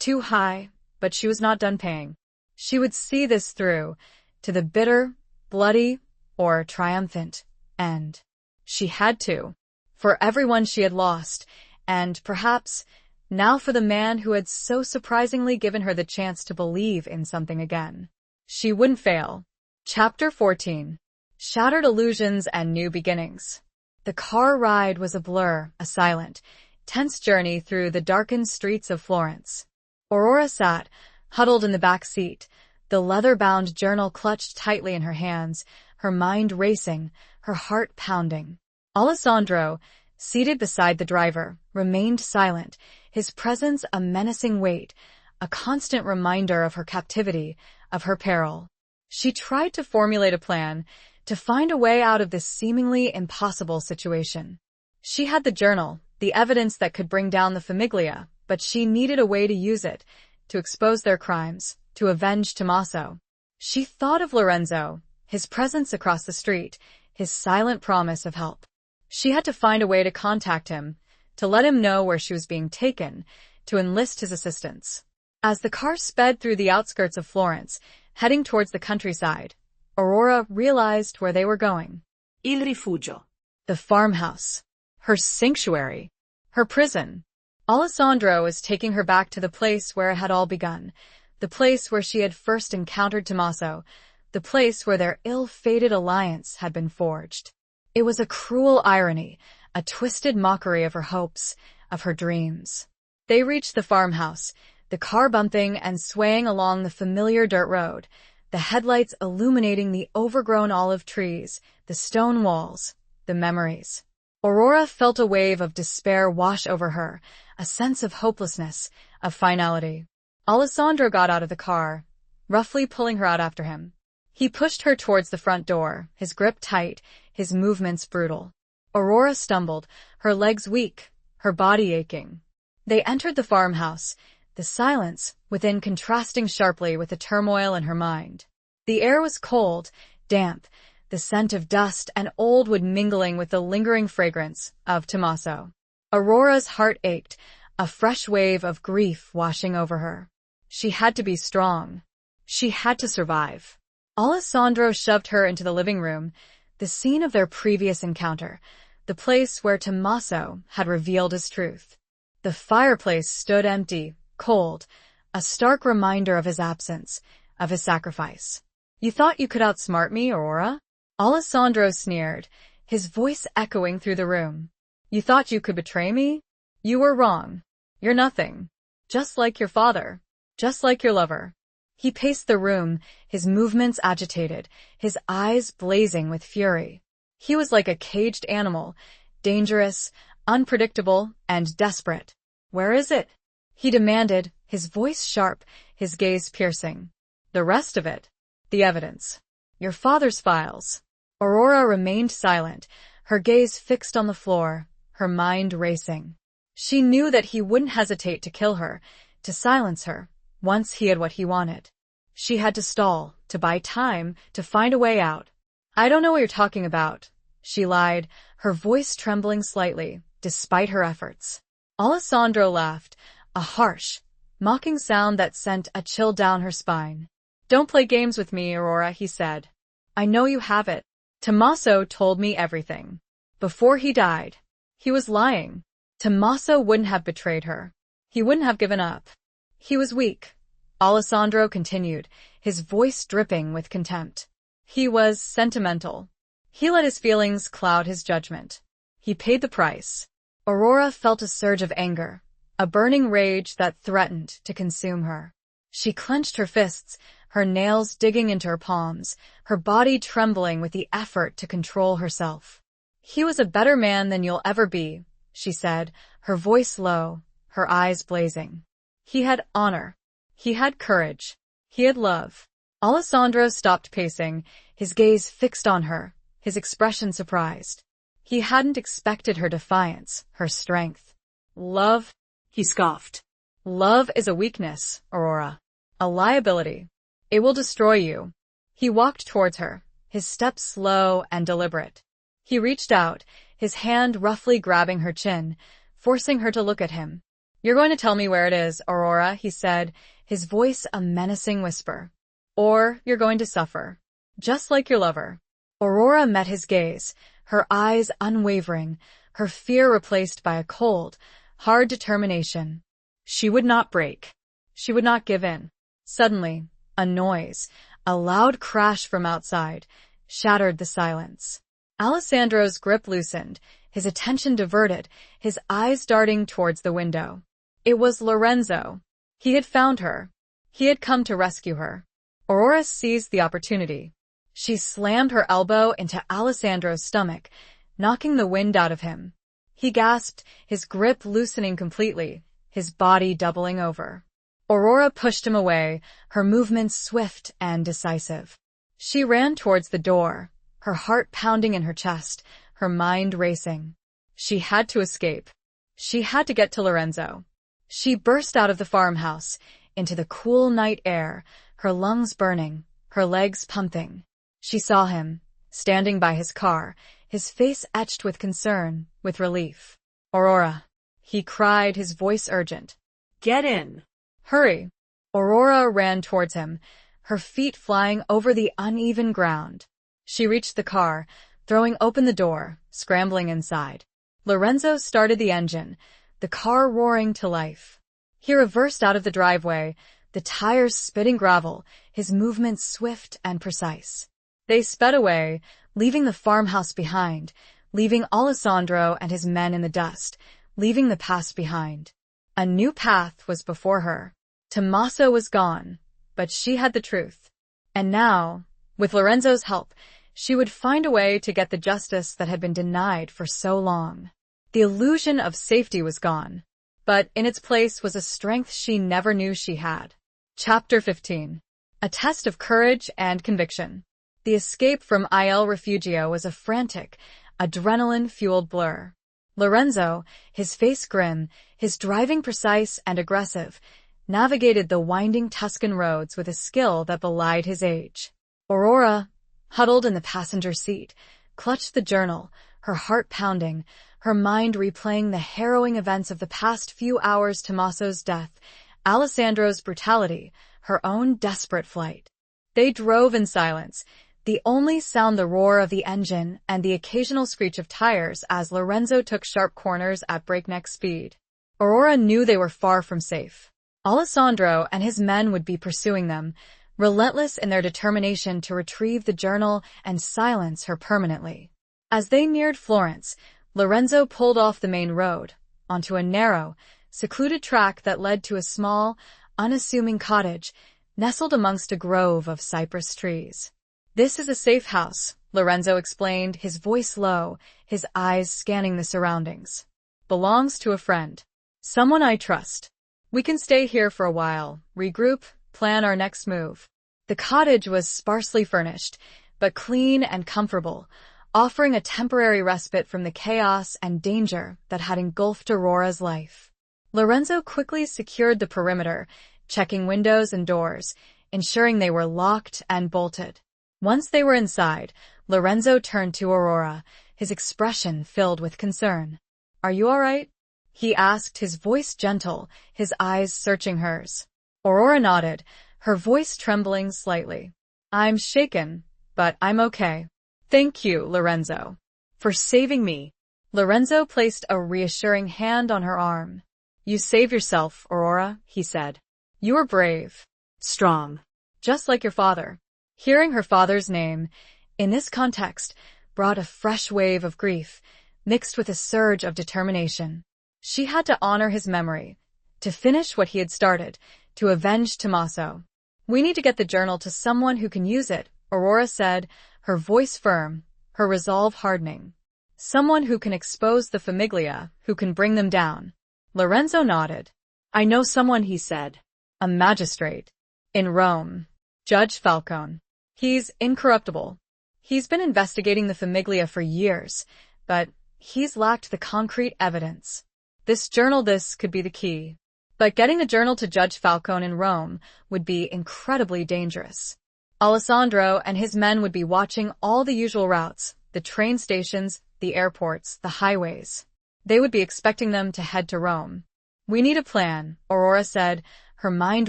too high, but she was not done paying. She would see this through, to the bitter, bloody, or triumphant end. She had to. For everyone she had lost, and perhaps, now for the man who had so surprisingly given her the chance to believe in something again. She wouldn't fail. Chapter 14. Shattered Illusions and New Beginnings. The car ride was a blur, a silent, tense journey through the darkened streets of Florence. Aurora sat, huddled in the back seat, the leather-bound journal clutched tightly in her hands, her mind racing, her heart pounding. Alessandro, seated beside the driver, remained silent, his presence a menacing weight, a constant reminder of her captivity, of her peril. She tried to formulate a plan, to find a way out of this seemingly impossible situation. She had the journal, the evidence that could bring down the Famiglia, but she needed a way to use it, to expose their crimes, to avenge Tommaso. She thought of Lorenzo, his presence across the street, his silent promise of help. She had to find a way to contact him, to let him know where she was being taken, to enlist his assistance. As the car sped through the outskirts of Florence, heading towards the countryside, Aurora realized where they were going. Il rifugio. The farmhouse. Her sanctuary. Her prison. Alessandro was taking her back to the place where it had all begun, the place where she had first encountered Tommaso, the place where their ill-fated alliance had been forged. It was a cruel irony, a twisted mockery of her hopes, of her dreams. They reached the farmhouse, the car bumping and swaying along the familiar dirt road, the headlights illuminating the overgrown olive trees, the stone walls, the memories. Aurora felt a wave of despair wash over her, a sense of hopelessness, of finality. Alessandro got out of the car, roughly pulling her out after him. He pushed her towards the front door, his grip tight, his movements brutal. Aurora stumbled, her legs weak, her body aching. They entered the farmhouse, the silence within contrasting sharply with the turmoil in her mind. The air was cold, damp, the scent of dust and old wood mingling with the lingering fragrance of Tommaso. Aurora's heart ached, a fresh wave of grief washing over her. She had to be strong. She had to survive. Alessandro shoved her into the living room, the scene of their previous encounter, the place where Tommaso had revealed his truth. The fireplace stood empty, cold, a stark reminder of his absence, of his sacrifice. "You thought you could outsmart me, Aurora?" Alessandro sneered, his voice echoing through the room. "You thought you could betray me? You were wrong. You're nothing. Just like your father. Just like your lover." He paced the room, his movements agitated, his eyes blazing with fury. He was like a caged animal, dangerous, unpredictable, and desperate. "Where is it?" he demanded, his voice sharp, his gaze piercing. "The rest of it. The evidence. Your father's files." Aurora remained silent, her gaze fixed on the floor, her mind racing. She knew that he wouldn't hesitate to kill her, to silence her, once he had what he wanted. She had to stall, to buy time, to find a way out. "I don't know what you're talking about," she lied, her voice trembling slightly, despite her efforts. Alessandro laughed, a harsh, mocking sound that sent a chill down her spine. "Don't play games with me, Aurora," he said. "I know you have it. Tommaso told me everything. Before he died, he was lying. Tommaso wouldn't have betrayed her. He wouldn't have given up. He was weak." Alessandro continued, his voice dripping with contempt. "He was sentimental. He let his feelings cloud his judgment. He paid the price." Aurora felt a surge of anger, a burning rage that threatened to consume her. She clenched her fists, her nails digging into her palms, her body trembling with the effort to control herself. "He was a better man than you'll ever be," she said, her voice low, her eyes blazing. "He had honor. He had courage. He had love." Alessandro stopped pacing, his gaze fixed on her, his expression surprised. He hadn't expected her defiance, her strength. "Love?" he scoffed. "Love is a weakness, Aurora. A liability. It will destroy you." He walked towards her, his steps slow and deliberate. He reached out, his hand roughly grabbing her chin, forcing her to look at him. "You're going to tell me where it is, Aurora," he said, his voice a menacing whisper. "Or you're going to suffer. Just like your lover." Aurora met his gaze, her eyes unwavering, her fear replaced by a cold, hard determination. She would not break. She would not give in. Suddenly, a noise, a loud crash from outside, shattered the silence. Alessandro's grip loosened, his attention diverted, his eyes darting towards the window. It was Lorenzo. He had found her. He had come to rescue her. Aurora seized the opportunity. She slammed her elbow into Alessandro's stomach, knocking the wind out of him. He gasped, his grip loosening completely, his body doubling over. Aurora pushed him away, her movements swift and decisive. She ran towards the door, her heart pounding in her chest, her mind racing. She had to escape. She had to get to Lorenzo. She burst out of the farmhouse, into the cool night air, her lungs burning, her legs pumping. She saw him, standing by his car, his face etched with concern, with relief. "Aurora," he cried, his voice urgent. "Get in." "Hurry." Aurora ran towards him, her feet flying over the uneven ground. She reached the car, throwing open the door, scrambling inside. Lorenzo started the engine, the car roaring to life. He reversed out of the driveway, the tires spitting gravel, his movements swift and precise. They sped away, leaving the farmhouse behind, leaving Alessandro and his men in the dust, leaving the past behind. A new path was before her. Tommaso was gone, but she had the truth. And now, with Lorenzo's help, she would find a way to get the justice that had been denied for so long. The illusion of safety was gone, but in its place was a strength she never knew she had. Chapter 15. A test of courage and conviction. The escape from Il Refugio was a frantic, adrenaline-fueled blur. Lorenzo, his face grim, his driving precise and aggressive, navigated the winding Tuscan roads with a skill that belied his age. Aurora, huddled in the passenger seat, clutched the journal, her heart pounding, her mind replaying the harrowing events of the past few hours: Tommaso's death, Alessandro's brutality, her own desperate flight. They drove in silence, the only sound the roar of the engine and the occasional screech of tires as Lorenzo took sharp corners at breakneck speed. Aurora knew they were far from safe. Alessandro and his men would be pursuing them, relentless in their determination to retrieve the journal and silence her permanently. As they neared Florence, Lorenzo pulled off the main road, onto a narrow, secluded track that led to a small, unassuming cottage, nestled amongst a grove of cypress trees. "This is a safe house," Lorenzo explained, his voice low, his eyes scanning the surroundings. "Belongs to a friend. Someone I trust. We can stay here for a while, regroup, plan our next move." The cottage was sparsely furnished, but clean and comfortable, offering a temporary respite from the chaos and danger that had engulfed Aurora's life. Lorenzo quickly secured the perimeter, checking windows and doors, ensuring they were locked and bolted. Once they were inside, Lorenzo turned to Aurora, his expression filled with concern. "Are you all right?" he asked, his voice gentle, his eyes searching hers. Aurora nodded, her voice trembling slightly. "I'm shaken, but I'm okay. Thank you, Lorenzo, for saving me." Lorenzo placed a reassuring hand on her arm. "You save yourself, Aurora," he said. "You are brave, strong, just like your father." Hearing her father's name, in this context, brought a fresh wave of grief, mixed with a surge of determination. She had to honor his memory, to finish what he had started, to avenge Tommaso. "We need to get the journal to someone who can use it," Aurora said, her voice firm, her resolve hardening. "Someone who can expose the Famiglia, who can bring them down." Lorenzo nodded. "I know someone," he said. "A magistrate. In Rome. Judge Falcone. He's incorruptible. He's been investigating the Famiglia for years, but he's lacked the concrete evidence. This could be the key. But getting the journal to Judge Falcone in Rome would be incredibly dangerous. Alessandro and his men would be watching all the usual routes, the train stations, the airports, the highways. They would be expecting them to head to Rome. "We need a plan," Aurora said, her mind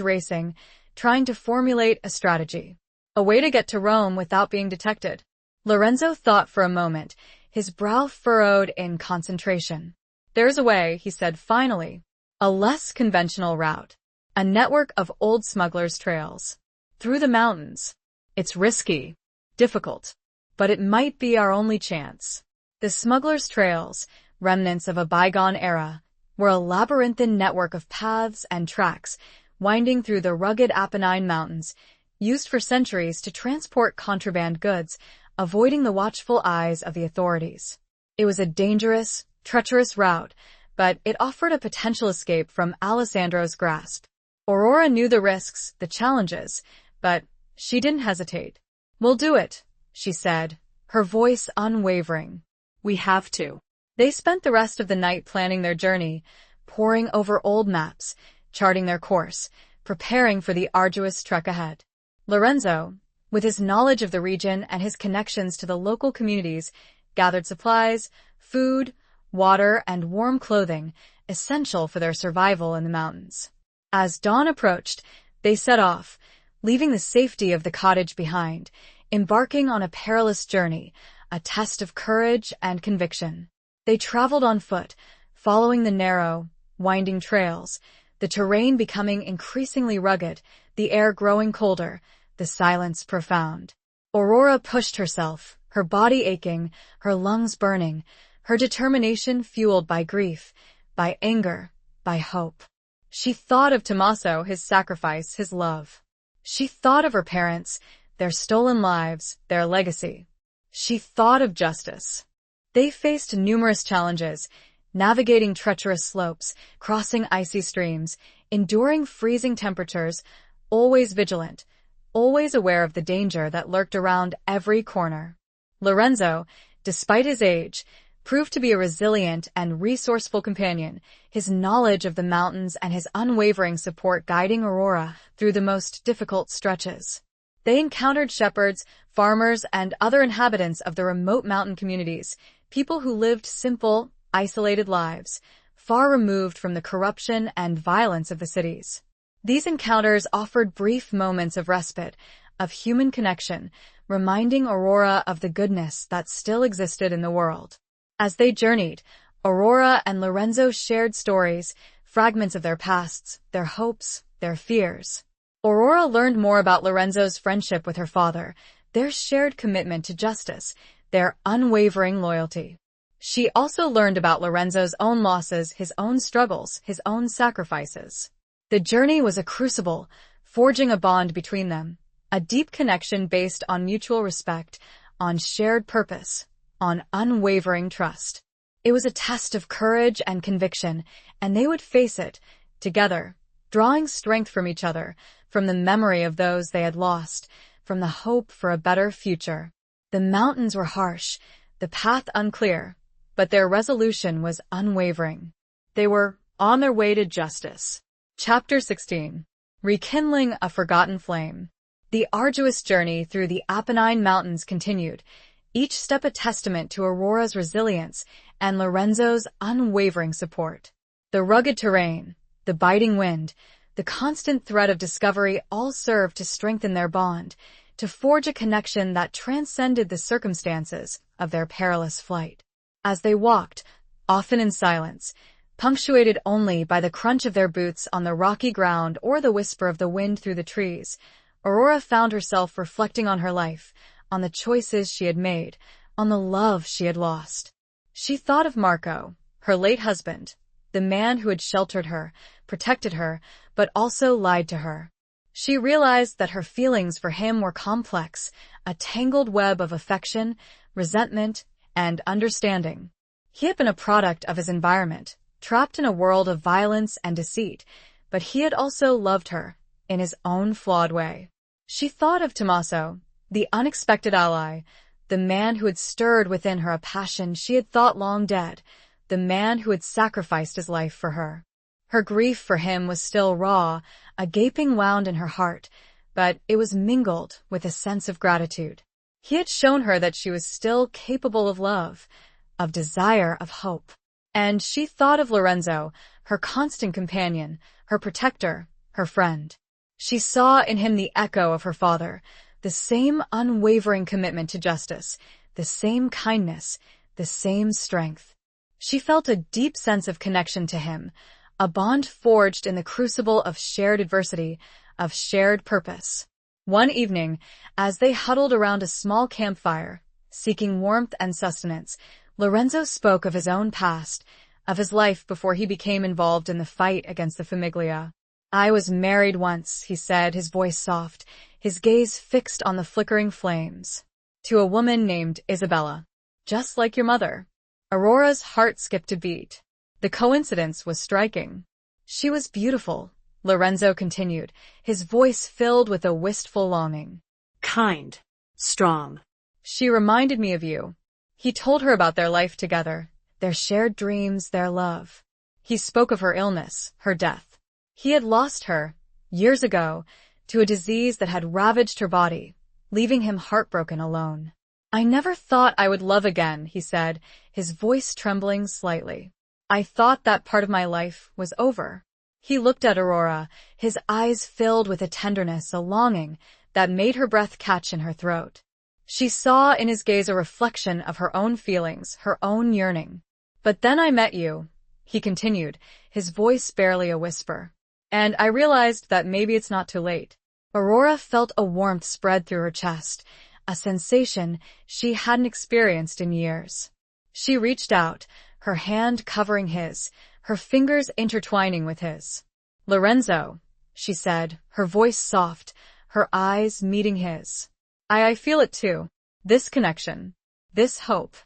racing, trying to formulate a strategy. A way to get to Rome without being detected. Lorenzo thought for a moment, his brow furrowed in concentration. "There's a way," he said finally. "A less conventional route. A network of old smugglers' trails. Through the mountains. It's risky, difficult, but it might be our only chance." The smugglers' trails, remnants of a bygone era, were a labyrinthine network of paths and tracks winding through the rugged Apennine Mountains, used for centuries to transport contraband goods, avoiding the watchful eyes of the authorities. It was a dangerous, treacherous route, but it offered a potential escape from Alessandro's grasp. Aurora knew the risks, the challenges, but she didn't hesitate. "We'll do it," she said, her voice unwavering. "We have to." They spent the rest of the night planning their journey, poring over old maps, charting their course, preparing for the arduous trek ahead. Lorenzo, with his knowledge of the region and his connections to the local communities, gathered supplies, food, water, and warm clothing essential for their survival in the mountains. As dawn approached, they set off, leaving the safety of the cottage behind, embarking on a perilous journey, a test of courage and conviction. They traveled on foot, following the narrow, winding trails, the terrain becoming increasingly rugged, the air growing colder, the silence profound. Aurora pushed herself, her body aching, her lungs burning, her determination fueled by grief, by anger, by hope. She thought of Tommaso, his sacrifice, his love. She thought of her parents, their stolen lives, their legacy. She thought of justice. They faced numerous challenges, navigating treacherous slopes, crossing icy streams, enduring freezing temperatures, always vigilant, always aware of the danger that lurked around every corner. Lorenzo, despite his age, proved to be a resilient and resourceful companion, his knowledge of the mountains and his unwavering support guiding Aurora through the most difficult stretches. They encountered shepherds, farmers, and other inhabitants of the remote mountain communities, people who lived simple, isolated lives, far removed from the corruption and violence of the cities. These encounters offered brief moments of respite, of human connection, reminding Aurora of the goodness that still existed in the world. As they journeyed, Aurora and Lorenzo shared stories, fragments of their pasts, their hopes, their fears. Aurora learned more about Lorenzo's friendship with her father, their shared commitment to justice, their unwavering loyalty. She also learned about Lorenzo's own losses, his own struggles, his own sacrifices. The journey was a crucible, forging a bond between them, a deep connection based on mutual respect, on shared purpose, on unwavering trust. It was a test of courage and conviction, and they would face it, together, drawing strength from each other, from the memory of those they had lost, from the hope for a better future. The mountains were harsh, the path unclear, but their resolution was unwavering. They were on their way to justice. Chapter 16. Rekindling a Forgotten Flame. The arduous journey through the Apennine Mountains continued, each step a testament to Aurora's resilience and Lorenzo's unwavering support. The rugged terrain, the biting wind, the constant threat of discovery all served to strengthen their bond, to forge a connection that transcended the circumstances of their perilous flight. As they walked, often in silence, punctuated only by the crunch of their boots on the rocky ground or the whisper of the wind through the trees, Aurora found herself reflecting on her life, on the choices she had made, on the love she had lost. She thought of Marco, her late husband, the man who had sheltered her, protected her, but also lied to her. She realized that her feelings for him were complex, a tangled web of affection, resentment, and understanding. He had been a product of his environment, trapped in a world of violence and deceit, but he had also loved her, in his own flawed way. She thought of Tommaso, the unexpected ally, the man who had stirred within her a passion she had thought long dead, the man who had sacrificed his life for her. Her grief for him was still raw, a gaping wound in her heart, but it was mingled with a sense of gratitude. He had shown her that she was still capable of love, of desire, of hope. And she thought of Lorenzo, her constant companion, her protector, her friend. She saw in him the echo of her father, the same unwavering commitment to justice, the same kindness, the same strength. She felt a deep sense of connection to him, a bond forged in the crucible of shared adversity, of shared purpose. One evening, as they huddled around a small campfire, seeking warmth and sustenance, Lorenzo spoke of his own past, of his life before he became involved in the fight against the Famiglia. "I was married once," he said, his voice soft, his gaze fixed on the flickering flames, "to a woman named Isabella, just like your mother." Aurora's heart skipped a beat. The coincidence was striking. "She was beautiful," Lorenzo continued, his voice filled with a wistful longing. "Kind. Strong. "She reminded me of you." He told her about their life together, their shared dreams, their love. He spoke of her illness, her death. He had lost her, years ago, to a disease that had ravaged her body, leaving him heartbroken alone. "I never thought I would love again," he said, his voice trembling slightly. "I thought that part of my life was over." He looked at Aurora, his eyes filled with a tenderness, a longing that made her breath catch in her throat. She saw in his gaze a reflection of her own feelings, her own yearning. "But then I met you," he continued, his voice barely a whisper. "And I realized that maybe it's not too late." Aurora felt a warmth spread through her chest, a sensation she hadn't experienced in years. She reached out, her hand covering his, her fingers intertwining with his. "Lorenzo," she said, her voice soft, her eyes meeting his. I feel it too. This connection. This hope."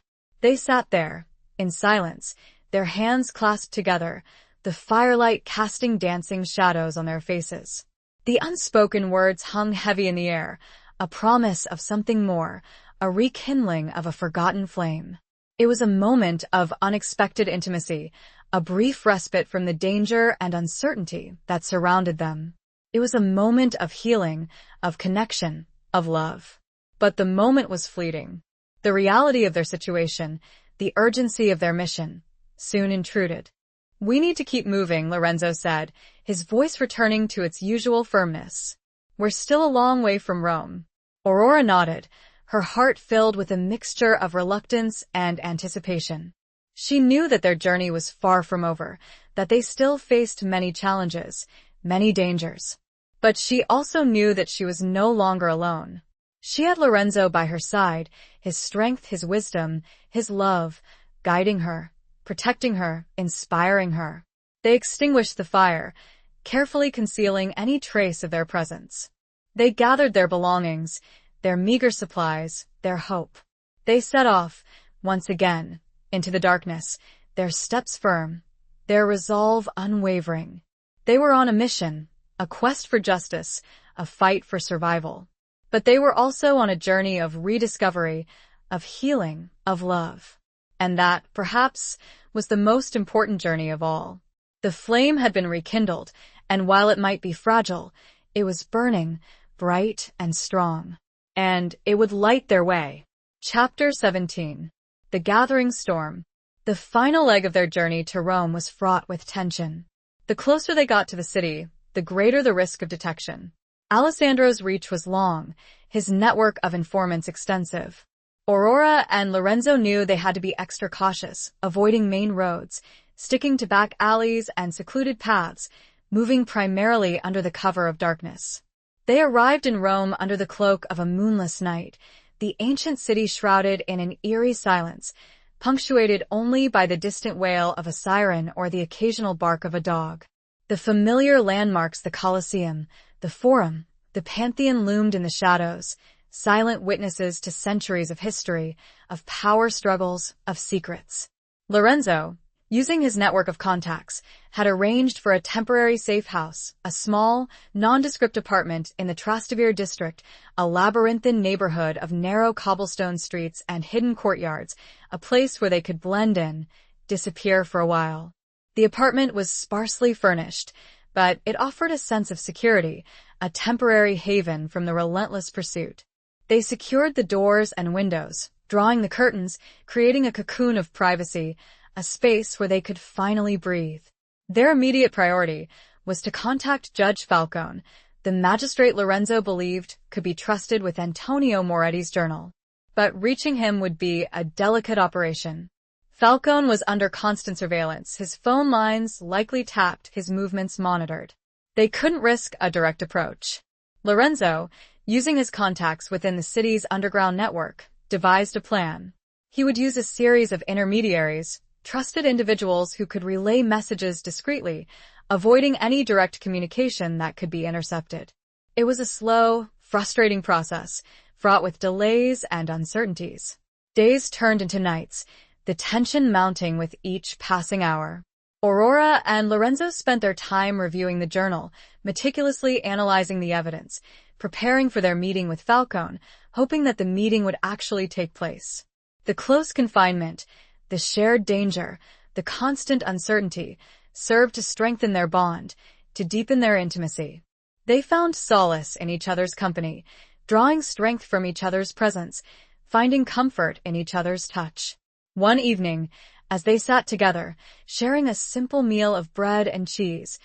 They sat there, in silence, their hands clasped together, the firelight casting dancing shadows on their faces. The unspoken words hung heavy in the air, a promise of something more, a rekindling of a forgotten flame. It was a moment of unexpected intimacy, a brief respite from the danger and uncertainty that surrounded them. It was a moment of healing, of connection, of love. But the moment was fleeting. The reality of their situation, the urgency of their mission, soon intruded. "We need to keep moving," Lorenzo said, his voice returning to its usual firmness. "We're still a long way from Rome." Aurora nodded, her heart filled with a mixture of reluctance and anticipation. She knew that their journey was far from over, that they still faced many challenges, many dangers. But she also knew that she was no longer alone. She had Lorenzo by her side, his strength, his wisdom, his love, guiding her, protecting her, inspiring her. They extinguished the fire, carefully concealing any trace of their presence. They gathered their belongings, their meager supplies, their hope. They set off, once again, into the darkness, their steps firm, their resolve unwavering. They were on a mission, a quest for justice, a fight for survival. But they were also on a journey of rediscovery, of healing, of love. And that, perhaps, was the most important journey of all. The flame had been rekindled, and while it might be fragile, it was burning, bright and strong. And it would light their way. Chapter 17. The Gathering Storm. The final leg of their journey to Rome was fraught with tension. The closer they got to the city, the greater the risk of detection. Alessandro's reach was long, his network of informants extensive. Aurora and Lorenzo knew they had to be extra cautious, avoiding main roads, sticking to back alleys and secluded paths, moving primarily under the cover of darkness. They arrived in Rome under the cloak of a moonless night, the ancient city shrouded in an eerie silence, punctuated only by the distant wail of a siren or the occasional bark of a dog. The familiar landmarks, the Colosseum, the Forum, the Pantheon loomed in the shadows, silent witnesses to centuries of history, of power struggles, of secrets. Lorenzo, using his network of contacts, had arranged for a temporary safe house, a small, nondescript apartment in the Trastevere district, a labyrinthine neighborhood of narrow cobblestone streets and hidden courtyards, a place where they could blend in, disappear for a while. The apartment was sparsely furnished, but it offered a sense of security, a temporary haven from the relentless pursuit. They secured the doors and windows, drawing the curtains, creating a cocoon of privacy, a space where they could finally breathe. Their immediate priority was to contact Judge Falcone, the magistrate Lorenzo believed could be trusted with Antonio Moretti's journal. But reaching him would be a delicate operation. Falcone was under constant surveillance, his phone lines likely tapped, his movements monitored. They couldn't risk a direct approach. Lorenzo, using his contacts within the city's underground network, devised a plan. He would use a series of intermediaries, trusted individuals who could relay messages discreetly, avoiding any direct communication that could be intercepted. It was a slow, frustrating process, fraught with delays and uncertainties. Days turned into nights, the tension mounting with each passing hour. Aurora and Lorenzo spent their time reviewing the journal, meticulously analyzing the evidence, preparing for their meeting with Falcone, hoping that the meeting would actually take place. The close confinement, the shared danger, the constant uncertainty served to strengthen their bond, to deepen their intimacy. They found solace in each other's company, drawing strength from each other's presence, finding comfort in each other's touch. One evening, as they sat together, sharing a simple meal of bread and cheese,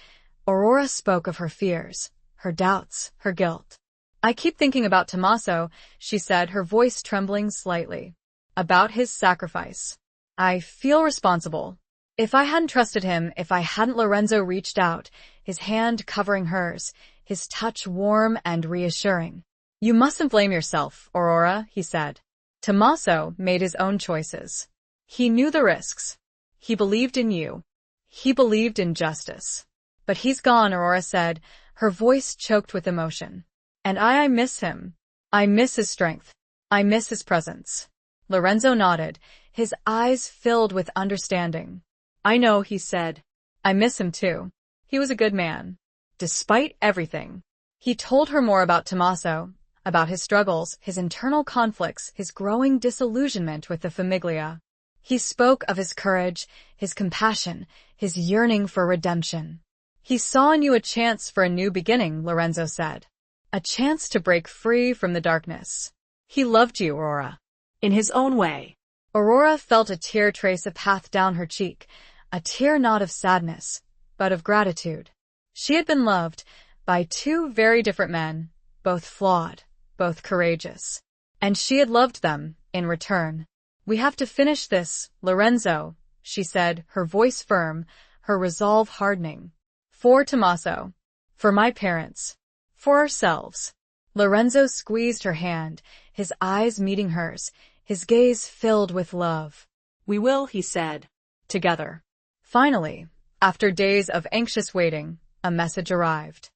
Aurora spoke of her fears, her doubts, her guilt. "I keep thinking about Tommaso," she said, her voice trembling slightly. "About his sacrifice. I feel responsible. If I hadn't trusted him, if I hadn't Lorenzo reached out, his hand covering hers, his touch warm and reassuring." "You mustn't blame yourself, Aurora," he said. "Tommaso made his own choices. He knew the risks. He believed in you. He believed in justice. But he's gone," Aurora said, her voice choked with emotion. "And I miss him. I miss his strength. I miss his presence." Lorenzo nodded, his eyes filled with understanding. "I know," he said. "I miss him too. He was a good man. Despite everything." He told her more about Tommaso, about his struggles, his internal conflicts, his growing disillusionment with the famiglia. He spoke of his courage, his compassion, his yearning for redemption. "He saw in you a chance for a new beginning," Lorenzo said. "A chance to break free from the darkness. He loved you, Aurora." In his own way. Aurora felt a tear trace a path down her cheek, a tear not of sadness, but of gratitude. She had been loved by two very different men, both flawed, both courageous. And she had loved them in return. "We have to finish this, Lorenzo," she said, her voice firm, her resolve hardening. "For Tommaso, for my parents, for ourselves." Lorenzo squeezed her hand, his eyes meeting hers, his gaze filled with love. "We will," he said. "Together." Finally, after days of anxious waiting, a message arrived.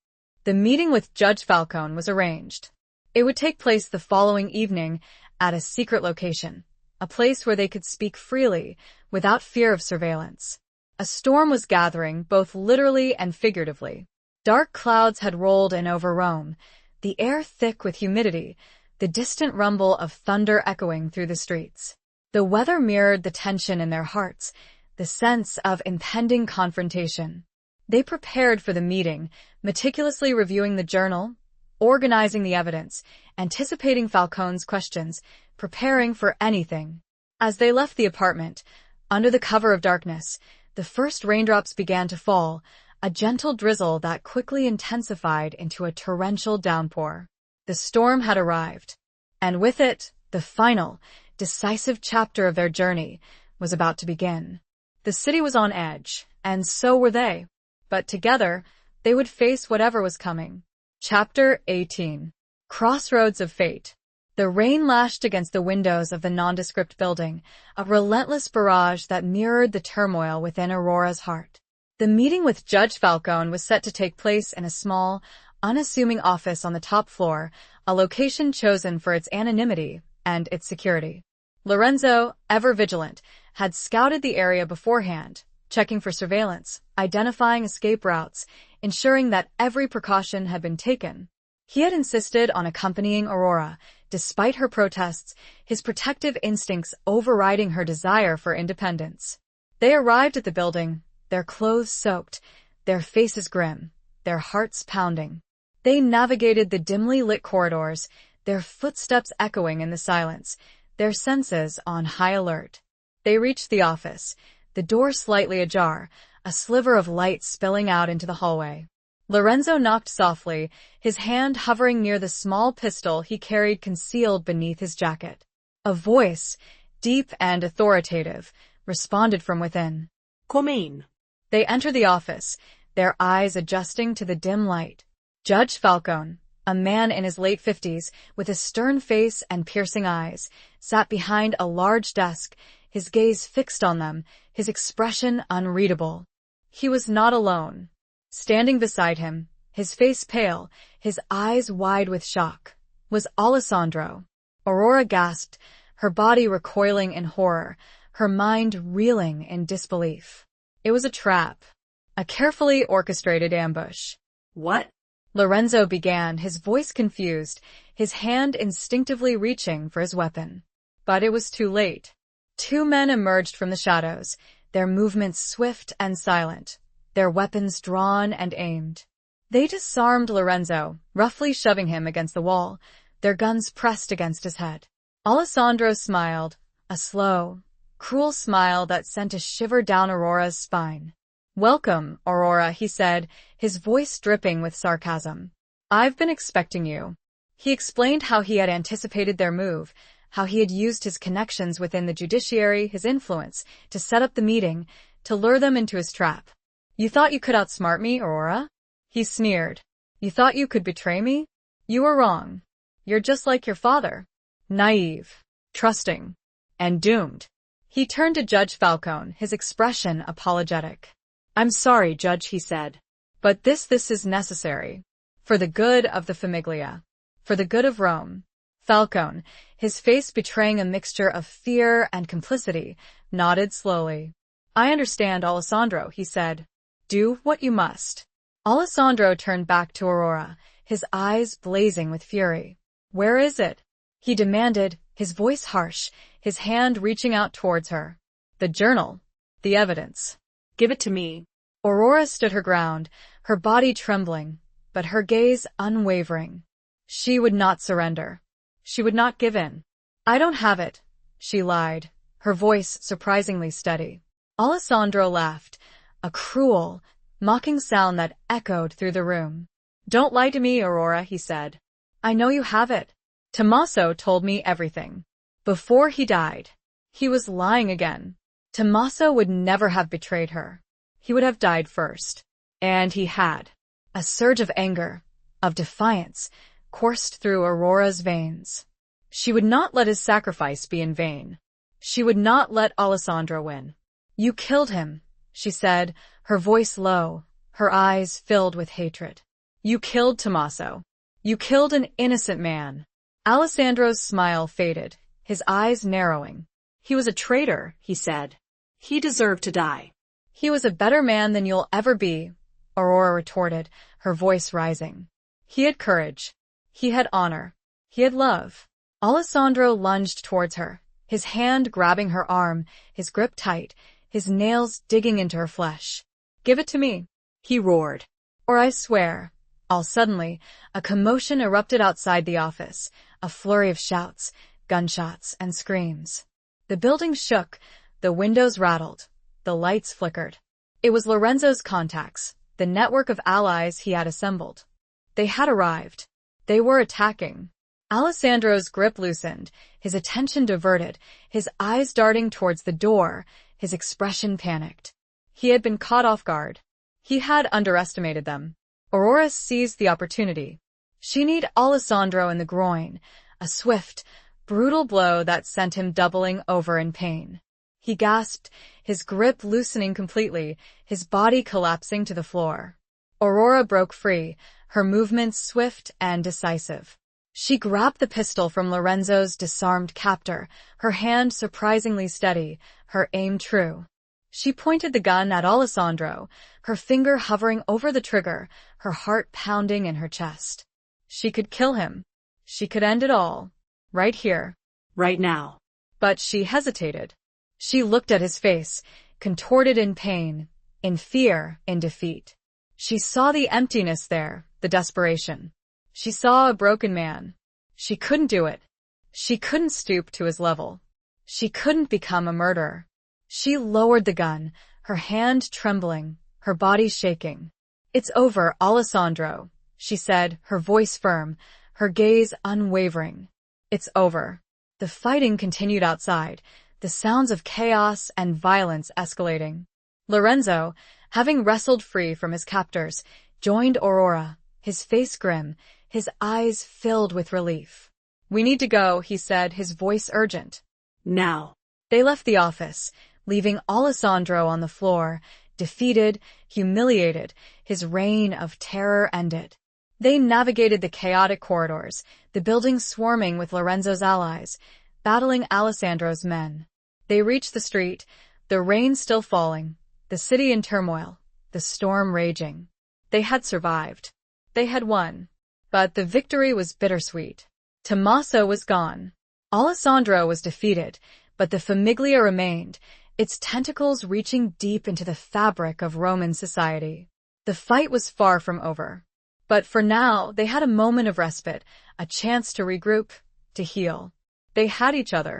The meeting with Judge Falcone was arranged. It would take place the following evening at a secret location, a place where they could speak freely, without fear of surveillance. A storm was gathering, both literally and figuratively. Dark clouds had rolled in over Rome, the air thick with humidity, the distant rumble of thunder echoing through the streets. The weather mirrored the tension in their hearts, the sense of impending confrontation. They prepared for the meeting, meticulously reviewing the journal, organizing the evidence, anticipating Falcone's questions, preparing for anything. As they left the apartment, under the cover of darkness, the first raindrops began to fall, a gentle drizzle that quickly intensified into a torrential downpour. The storm had arrived, and with it, the final, decisive chapter of their journey was about to begin. The city was on edge, and so were they. But together, they would face whatever was coming. Chapter 18. Crossroads of Fate. The rain lashed against the windows of the nondescript building, a relentless barrage that mirrored the turmoil within Aurora's heart. The meeting with Judge Falcone was set to take place in a small, unassuming office on the top floor, a location chosen for its anonymity and its security. Lorenzo, ever vigilant, had scouted the area beforehand, checking for surveillance, identifying escape routes, ensuring that every precaution had been taken. He had insisted on accompanying Aurora, despite her protests, his protective instincts overriding her desire for independence. They arrived at the building, their clothes soaked, their faces grim, their hearts pounding. They navigated the dimly lit corridors, their footsteps echoing in the silence, their senses on high alert. They reached the office, the door slightly ajar, a sliver of light spilling out into the hallway. Lorenzo knocked softly, his hand hovering near the small pistol he carried concealed beneath his jacket. A voice, deep and authoritative, responded from within. "Come in." They entered the office, their eyes adjusting to the dim light. Judge Falcone, A man in his late 50s, with a stern face and piercing eyes, sat behind a large desk, his gaze fixed on them, his expression unreadable. He was not alone. Standing beside him, his face pale, his eyes wide with shock, was Alessandro. Aurora gasped, her body recoiling in horror, her mind reeling in disbelief. It was a trap. A carefully orchestrated ambush. What? Lorenzo began, his voice confused, his hand instinctively reaching for his weapon. But it was too late. Two men emerged from the shadows, their movements swift and silent, their weapons drawn and aimed. They disarmed Lorenzo, roughly shoving him against the wall, their guns pressed against his head. Alessandro smiled, a slow, cruel smile that sent a shiver down Aurora's spine. "Welcome, Aurora," he said, his voice dripping with sarcasm. "I've been expecting you." He explained how he had anticipated their move, how he had used his connections within the judiciary, his influence, to set up the meeting, to lure them into his trap. "You thought you could outsmart me, Aurora?" He sneered. "You thought you could betray me? You were wrong. You're just like your father. Naive, trusting, and doomed." He turned to Judge Falcone, his expression apologetic. "I'm sorry, Judge," he said. "But this is necessary. For the good of the Famiglia. For the good of Rome." Falcone, his face betraying a mixture of fear and complicity, nodded slowly. "I understand, Alessandro," he said. "Do what you must." Alessandro turned back to Aurora, his eyes blazing with fury. "Where is it?" he demanded, his voice harsh, his hand reaching out towards her. "The journal. The evidence." "Give it to me." Aurora stood her ground, her body trembling, but her gaze unwavering. She would not surrender. She would not give in. "I don't have it," she lied, her voice surprisingly steady. Alessandro laughed, a cruel, mocking sound that echoed through the room. "Don't lie to me, Aurora," he said. "I know you have it. Tommaso told me everything. Before he died." He was lying again. Tommaso would never have betrayed her. He would have died first. And he had. A surge of anger, of defiance, coursed through Aurora's veins. She would not let his sacrifice be in vain. She would not let Alessandro win. "You killed him," she said, her voice low, her eyes filled with hatred. "You killed Tommaso. You killed an innocent man." Alessandro's smile faded, his eyes narrowing. "He was a traitor," he said. "He deserved to die." "He was a better man than you'll ever be," Aurora retorted, her voice rising. "He had courage. He had honor. He had love." Alessandro lunged towards her, his hand grabbing her arm, his grip tight, his nails digging into her flesh. "Give it to me," he roared. "Or I swear." All suddenly, a commotion erupted outside the office, a flurry of shouts, gunshots, and screams. The building shook, the windows rattled, the lights flickered. It was Lorenzo's contacts, the network of allies he had assembled. They had arrived. They were attacking. Alessandro's grip loosened, his attention diverted, his eyes darting towards the door, his expression panicked. He had been caught off guard. He had underestimated them. Aurora seized the opportunity. She kneed Alessandro in the groin, a swift, brutal blow that sent him doubling over in pain. He gasped, his grip loosening completely, his body collapsing to the floor. Aurora broke free, her movements swift and decisive. She grabbed the pistol from Lorenzo's disarmed captor, her hand surprisingly steady, her aim true. She pointed the gun at Alessandro, her finger hovering over the trigger, her heart pounding in her chest. She could kill him. She could end it all. Right here. Right now. But she hesitated. She looked at his face, contorted in pain, in fear, in defeat. She saw the emptiness there, the desperation. She saw a broken man. She couldn't do it. She couldn't stoop to his level. She couldn't become a murderer. She lowered the gun, her hand trembling, her body shaking. "It's over, Alessandro," she said, her voice firm, her gaze unwavering. "It's over." The fighting continued outside, the sounds of chaos and violence escalating. Lorenzo, having wrestled free from his captors, joined Aurora, his face grim, his eyes filled with relief. "We need to go," he said, his voice urgent. Now. They left the office, leaving Alessandro on the floor, defeated, humiliated, his reign of terror ended. They navigated the chaotic corridors, the building swarming with Lorenzo's allies, battling Alessandro's men. They reached the street, the rain still falling, the city in turmoil, the storm raging. They had survived. They had won. But the victory was bittersweet. Tommaso was gone. Alessandro was defeated, but the Famiglia remained, its tentacles reaching deep into the fabric of Roman society. The fight was far from over. But for now, they had a moment of respite, a chance to regroup, to heal. They had each other.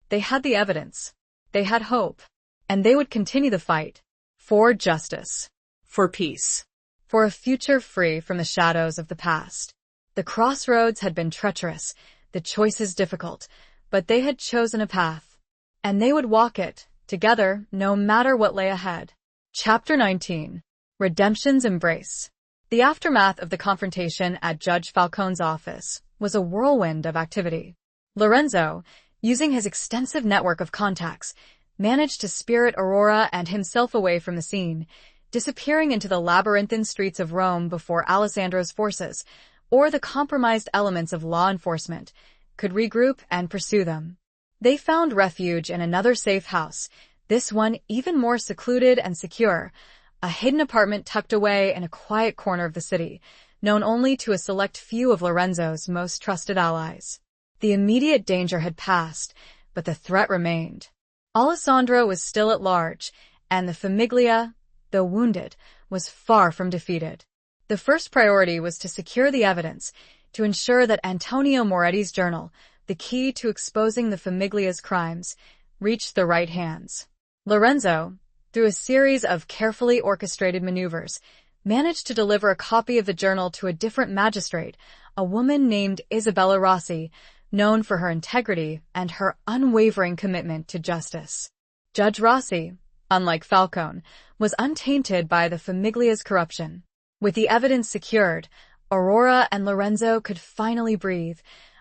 They had the evidence. They had hope. And they would continue the fight. For justice. For peace. For a future free from the shadows of the past. The crossroads had been treacherous, the choices difficult, but they had chosen a path. And they would walk it, together, no matter what lay ahead. Chapter 19. Redemption's Embrace. The aftermath of the confrontation at Judge Falcone's office was a whirlwind of activity. Lorenzo, using his extensive network of contacts, managed to spirit Aurora and himself away from the scene, disappearing into the labyrinthine streets of Rome before Alessandro's forces, or the compromised elements of law enforcement, could regroup and pursue them. They found refuge in another safe house, this one even more secluded and secure, a hidden apartment tucked away in a quiet corner of the city, known only to a select few of Lorenzo's most trusted allies. The immediate danger had passed, but the threat remained. Alessandro was still at large, and the Famiglia, though wounded, was far from defeated. The first priority was to secure the evidence, to ensure that Antonio Moretti's journal, the key to exposing the Famiglia's crimes, reached the right hands. Lorenzo, through a series of carefully orchestrated maneuvers, managed to deliver a copy of the journal to a different magistrate, a woman named Isabella Rossi, known for her integrity and her unwavering commitment to justice. Judge Rossi, unlike Falcone, was untainted by the Famiglia's corruption. With the evidence secured, Aurora and Lorenzo could finally breathe,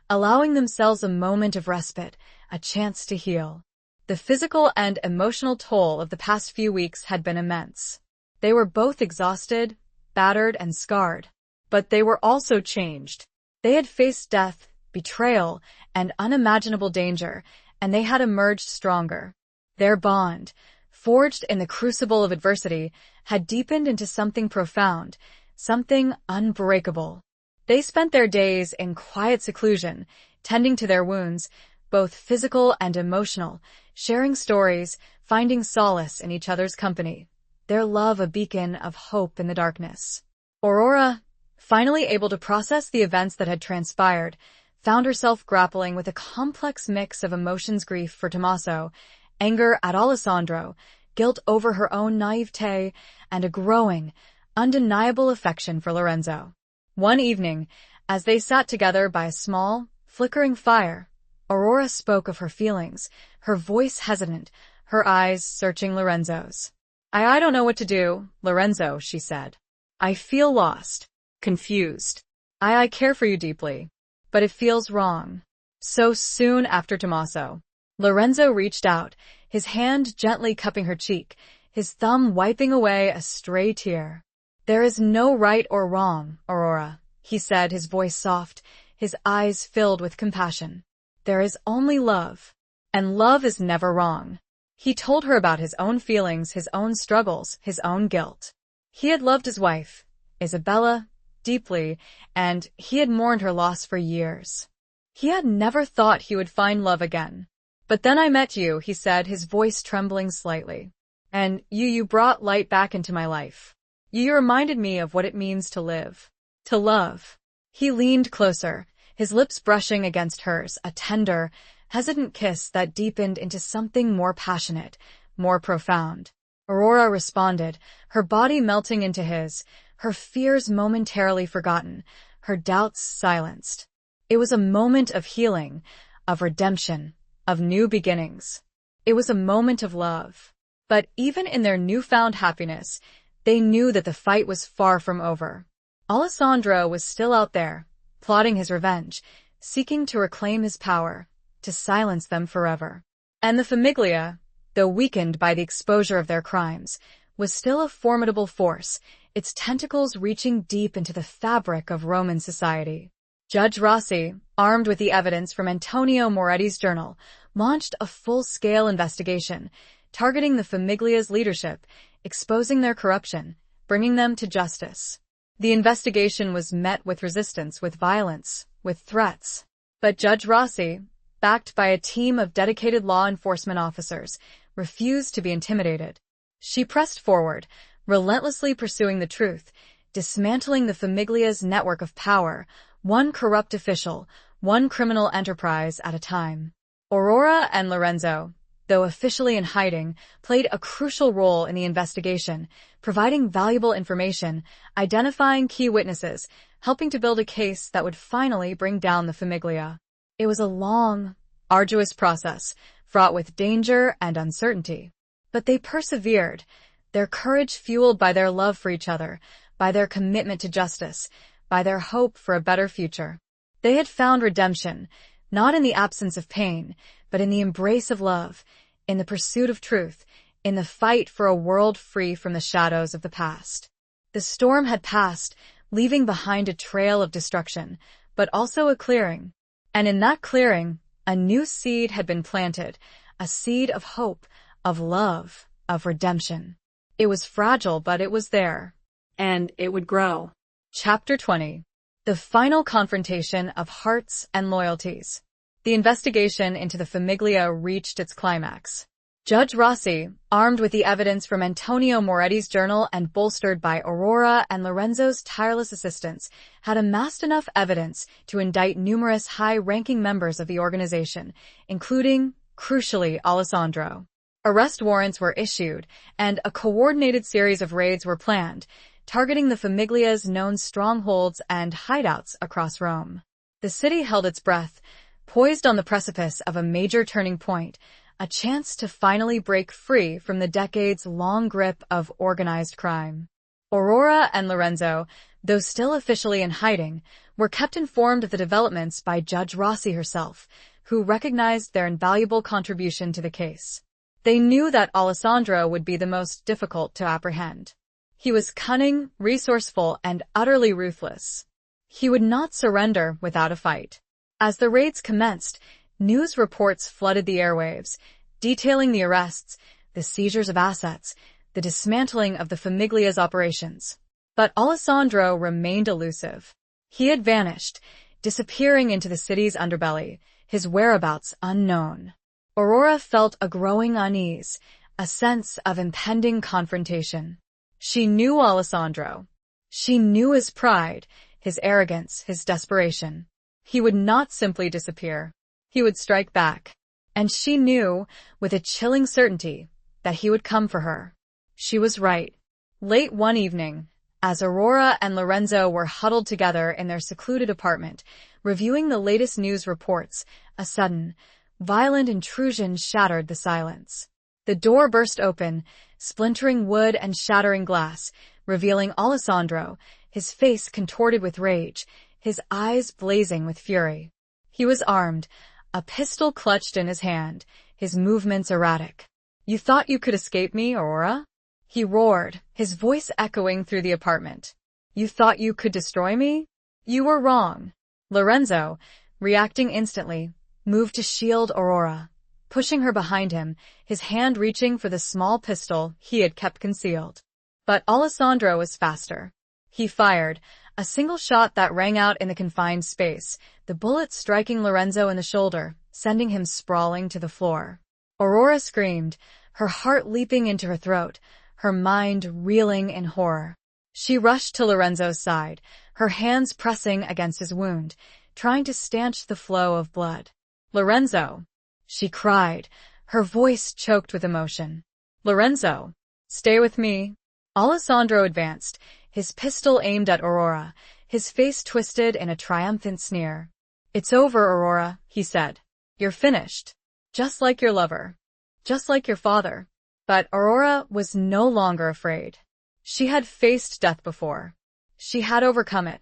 allowing themselves a moment of respite, a chance to heal. The physical and emotional toll of the past few weeks had been immense. They were both exhausted, battered, and scarred. But they were also changed. They had faced death, betrayal, and unimaginable danger, and they had emerged stronger. Their bond, forged in the crucible of adversity, had deepened into something profound, something unbreakable. They spent their days in quiet seclusion, tending to their wounds, both physical and emotional, sharing stories, finding solace in each other's company, their love a beacon of hope in the darkness. Aurora, finally able to process the events that had transpired, found herself grappling with a complex mix of emotions: grief for Tommaso, anger at Alessandro, guilt over her own naivete, and a growing, undeniable affection for Lorenzo. One evening, as they sat together by a small, flickering fire, Aurora spoke of her feelings, her voice hesitant, her eyes searching Lorenzo's. I don't know what to do, Lorenzo," she said. "I feel lost, confused. I care for you deeply, but it feels wrong." So soon after Tommaso, Lorenzo reached out, his hand gently cupping her cheek, his thumb wiping away a stray tear. "There is no right or wrong, Aurora," he said, his voice soft, his eyes filled with compassion. "There is only love, and love is never wrong." He told her about his own feelings, his own struggles, his own guilt. He had loved his wife, Isabella, deeply, and he had mourned her loss for years. He had never thought he would find love again. "But then I met you," he said, his voice trembling slightly. "And you brought light back into my life. You reminded me of what it means to live, to love." He leaned closer, his lips brushing against hers, a tender, hesitant kiss that deepened into something more passionate, more profound. Aurora responded, her body melting into his, her fears momentarily forgotten, her doubts silenced. It was a moment of healing, of redemption, of new beginnings. It was a moment of love. But even in their newfound happiness, they knew that the fight was far from over. Alessandro was still out there, plotting his revenge, seeking to reclaim his power, to silence them forever. And the Famiglia, though weakened by the exposure of their crimes, was still a formidable force, its tentacles reaching deep into the fabric of Roman society. Judge Rossi, armed with the evidence from Antonio Moretti's journal, launched a full-scale investigation, targeting the Famiglia's leadership, exposing their corruption, bringing them to justice. The investigation was met with resistance, with violence, with threats. But Judge Rossi, backed by a team of dedicated law enforcement officers, refused to be intimidated. She pressed forward, relentlessly pursuing the truth, dismantling the Famiglia's network of power, one corrupt official, one criminal enterprise at a time. Aurora and Lorenzo, though officially in hiding, played a crucial role in the investigation, providing valuable information, identifying key witnesses, helping to build a case that would finally bring down the Famiglia. It was a long, arduous process, fraught with danger and uncertainty. But they persevered, their courage fueled by their love for each other, by their commitment to justice, by their hope for a better future. They had found redemption, not in the absence of pain, but in the embrace of love, in the pursuit of truth, in the fight for a world free from the shadows of the past. The storm had passed, leaving behind a trail of destruction, but also a clearing. And in that clearing, a new seed had been planted, a seed of hope, of love, of redemption. It was fragile, but it was there. And it would grow. Chapter 20. The final confrontation of hearts and loyalties. The investigation into the Famiglia reached its climax. Judge Rossi, armed with the evidence from Antonio Moretti's journal and bolstered by Aurora and Lorenzo's tireless assistance, had amassed enough evidence to indict numerous high-ranking members of the organization, including, crucially, Alessandro. Arrest warrants were issued, and a coordinated series of raids were planned, targeting the Famiglia's known strongholds and hideouts across Rome. The city held its breath, poised on the precipice of a major turning point, a chance to finally break free from the decades-long grip of organized crime. Aurora and Lorenzo, though still officially in hiding, were kept informed of the developments by Judge Rossi herself, who recognized their invaluable contribution to the case. They knew that Alessandro would be the most difficult to apprehend. He was cunning, resourceful, and utterly ruthless. He would not surrender without a fight. As the raids commenced, news reports flooded the airwaves, detailing the arrests, the seizures of assets, the dismantling of the Famiglia's operations. But Alessandro remained elusive. He had vanished, disappearing into the city's underbelly, his whereabouts unknown. Aurora felt a growing unease, a sense of impending confrontation. She knew Alessandro. She knew his pride, his arrogance, his desperation. He would not simply disappear. He would strike back. And she knew, with a chilling certainty, that he would come for her. She was right. Late one evening, as Aurora and Lorenzo were huddled together in their secluded apartment, reviewing the latest news reports, a sudden, violent intrusion shattered the silence. The door burst open, splintering wood and shattering glass, revealing Alessandro, his face contorted with rage, his eyes blazing with fury. He was armed, a pistol clutched in his hand, his movements erratic. "You thought you could escape me, Aurora?" he roared, his voice echoing through the apartment. "You thought you could destroy me? You were wrong." Lorenzo, reacting instantly, moved to shield Aurora, pushing her behind him, his hand reaching for the small pistol he had kept concealed. But Alessandro was faster. He fired, a single shot that rang out in the confined space, the bullet striking Lorenzo in the shoulder, sending him sprawling to the floor. Aurora screamed, her heart leaping into her throat, her mind reeling in horror. She rushed to Lorenzo's side, her hands pressing against his wound, trying to stanch the flow of blood. "Lorenzo!" she cried, her voice choked with emotion. "Lorenzo! Stay with me." Alessandro advanced, his pistol aimed at Aurora, his face twisted in a triumphant sneer. "It's over, Aurora," he said. "You're finished. Just like your lover. Just like your father." But Aurora was no longer afraid. She had faced death before. She had overcome it.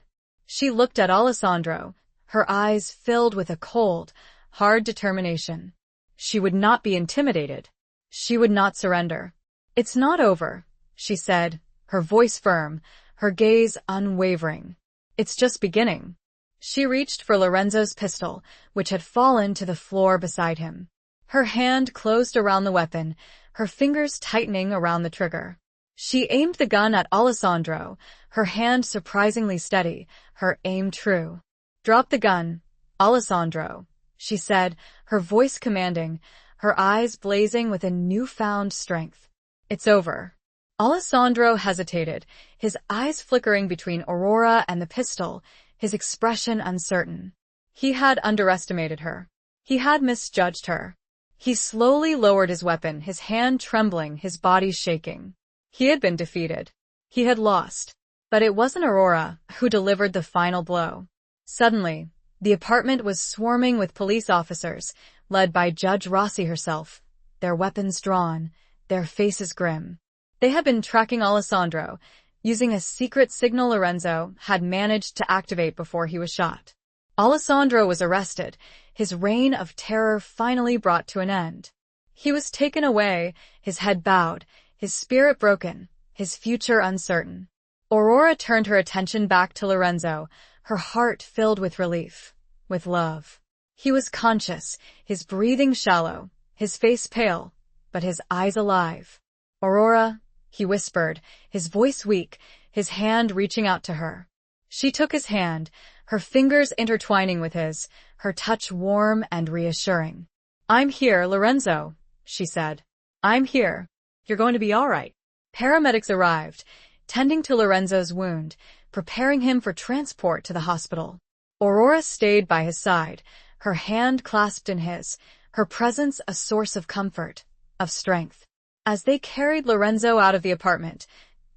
She looked at Alessandro, her eyes filled with a cold, hard determination. She would not be intimidated. She would not surrender. "It's not over," she said, her voice firm, her gaze unwavering. "It's just beginning." She reached for Lorenzo's pistol, which had fallen to the floor beside him. Her hand closed around the weapon, her fingers tightening around the trigger. She aimed the gun at Alessandro, her hand surprisingly steady, her aim true. "Drop the gun, Alessandro," she said, her voice commanding, her eyes blazing with a newfound strength. "It's over." Alessandro hesitated, his eyes flickering between Aurora and the pistol, his expression uncertain. He had underestimated her. He had misjudged her. He slowly lowered his weapon, his hand trembling, his body shaking. He had been defeated. He had lost. But it wasn't Aurora who delivered the final blow. Suddenly, the apartment was swarming with police officers, led by Judge Rossi herself, their weapons drawn, their faces grim. They had been tracking Alessandro, using a secret signal Lorenzo had managed to activate before he was shot. Alessandro was arrested, his reign of terror finally brought to an end. He was taken away, his head bowed, his spirit broken, his future uncertain. Aurora turned her attention back to Lorenzo, her heart filled with relief, with love. He was conscious, his breathing shallow, his face pale, but his eyes alive. "Aurora," he whispered, his voice weak, his hand reaching out to her. She took his hand, her fingers intertwining with his, her touch warm and reassuring. "I'm here, Lorenzo," she said. "I'm here. You're going to be all right." Paramedics arrived, tending to Lorenzo's wound, preparing him for transport to the hospital. Aurora stayed by his side, her hand clasped in his, her presence a source of comfort, of strength. As they carried Lorenzo out of the apartment,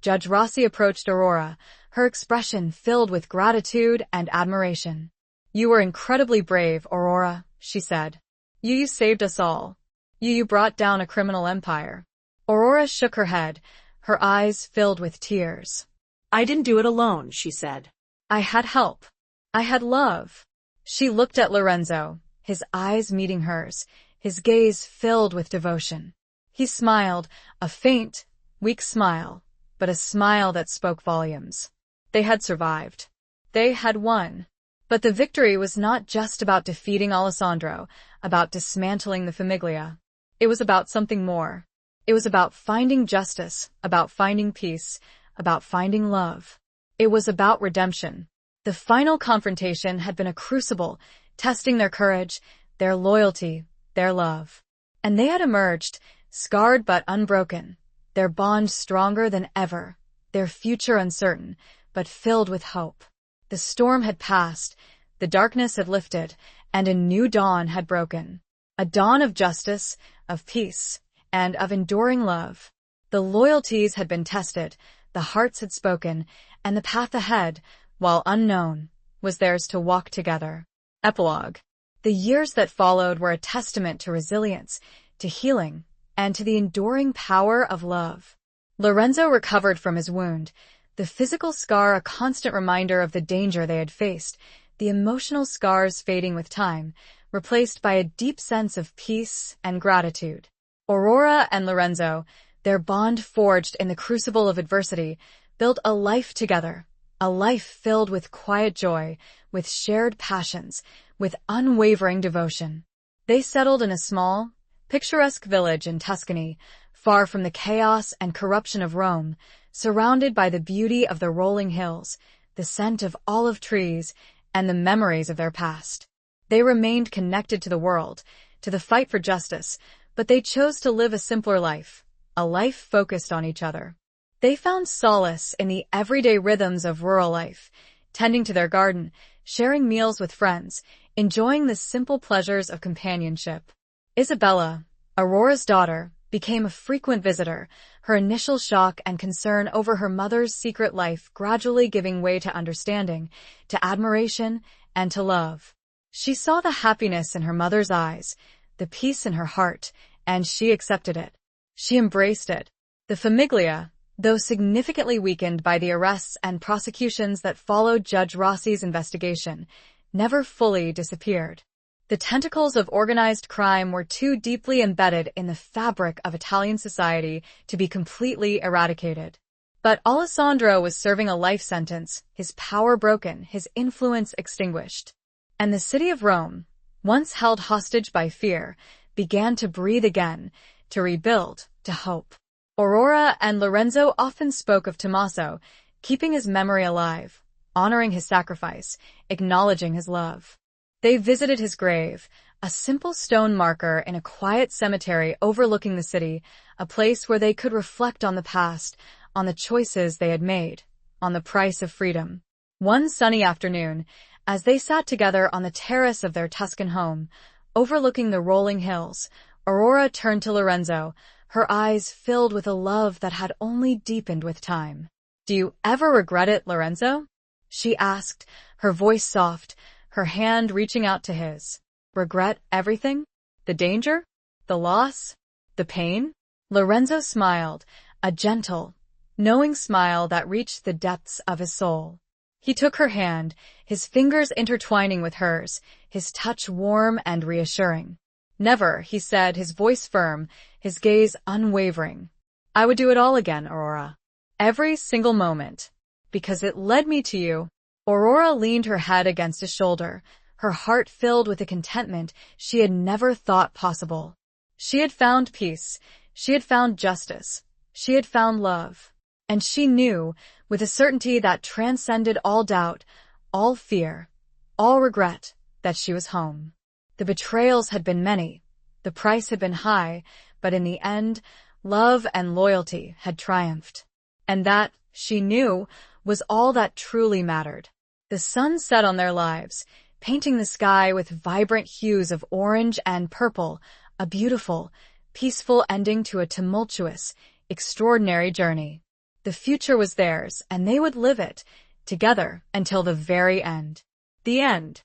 Judge Rossi approached Aurora, her expression filled with gratitude and admiration. "You were incredibly brave, Aurora," she said. You saved us all. You brought down a criminal empire." Aurora shook her head, her eyes filled with tears. "I didn't do it alone," she said. "I had help. I had love." She looked at Lorenzo, his eyes meeting hers, his gaze filled with devotion. He smiled, a faint, weak smile, but a smile that spoke volumes. They had survived. They had won. But the victory was not just about defeating Alessandro, about dismantling the Famiglia. It was about something more. It was about finding justice, about finding peace, about finding love. It was about redemption. The final confrontation had been a crucible, testing their courage, their loyalty, their love. And they had emerged, scarred but unbroken, their bond stronger than ever, their future uncertain, but filled with hope. The storm had passed, the darkness had lifted, and a new dawn had broken. A dawn of justice, of peace, and of enduring love. The loyalties had been tested, the hearts had spoken, and the path ahead, while unknown, was theirs to walk together. Epilogue. The years that followed were a testament to resilience, to healing, and to the enduring power of love. Lorenzo recovered from his wound, the physical scar a constant reminder of the danger they had faced, the emotional scars fading with time, replaced by a deep sense of peace and gratitude. Aurora and Lorenzo, their bond forged in the crucible of adversity, built a life together, a life filled with quiet joy, with shared passions, with unwavering devotion. They settled in a small, picturesque village in Tuscany, far from the chaos and corruption of Rome, surrounded by the beauty of the rolling hills, the scent of olive trees, and the memories of their past. They remained connected to the world, to the fight for justice, but they chose to live a simpler life, a life focused on each other. They found solace in the everyday rhythms of rural life, tending to their garden, sharing meals with friends, enjoying the simple pleasures of companionship. Isabella, Aurora's daughter, became a frequent visitor, her initial shock and concern over her mother's secret life gradually giving way to understanding, to admiration, and to love. She saw the happiness in her mother's eyes, the peace in her heart, and she accepted it. She embraced it. The Famiglia, though significantly weakened by the arrests and prosecutions that followed Judge Rossi's investigation, never fully disappeared. The tentacles of organized crime were too deeply embedded in the fabric of Italian society to be completely eradicated. But Alessandro was serving a life sentence, his power broken, his influence extinguished. And the city of Rome, once held hostage by fear, began to breathe again, to rebuild, to hope. Aurora and Lorenzo often spoke of Tommaso, keeping his memory alive, honoring his sacrifice, acknowledging his love. They visited his grave, a simple stone marker in a quiet cemetery overlooking the city, a place where they could reflect on the past, on the choices they had made, on the price of freedom. One sunny afternoon, as they sat together on the terrace of their Tuscan home, overlooking the rolling hills, Aurora turned to Lorenzo, her eyes filled with a love that had only deepened with time. "Do you ever regret it, Lorenzo?" she asked, her voice soft, her hand reaching out to his. "Regret everything? The danger? The loss? The pain?" Lorenzo smiled, a gentle, knowing smile that reached the depths of his soul. He took her hand, his fingers intertwining with hers, his touch warm and reassuring. "Never," he said, his voice firm, his gaze unwavering. "I would do it all again, Aurora. Every single moment. Because it led me to you." Aurora leaned her head against his shoulder, her heart filled with a contentment she had never thought possible. She had found peace, she had found justice, she had found love. And she knew, with a certainty that transcended all doubt, all fear, all regret, that she was home. The betrayals had been many, the price had been high, but in the end, love and loyalty had triumphed. And that, she knew, was all that truly mattered. The sun set on their lives, painting the sky with vibrant hues of orange and purple, a beautiful, peaceful ending to a tumultuous, extraordinary journey. The future was theirs, and they would live it, together, until the very end. The end.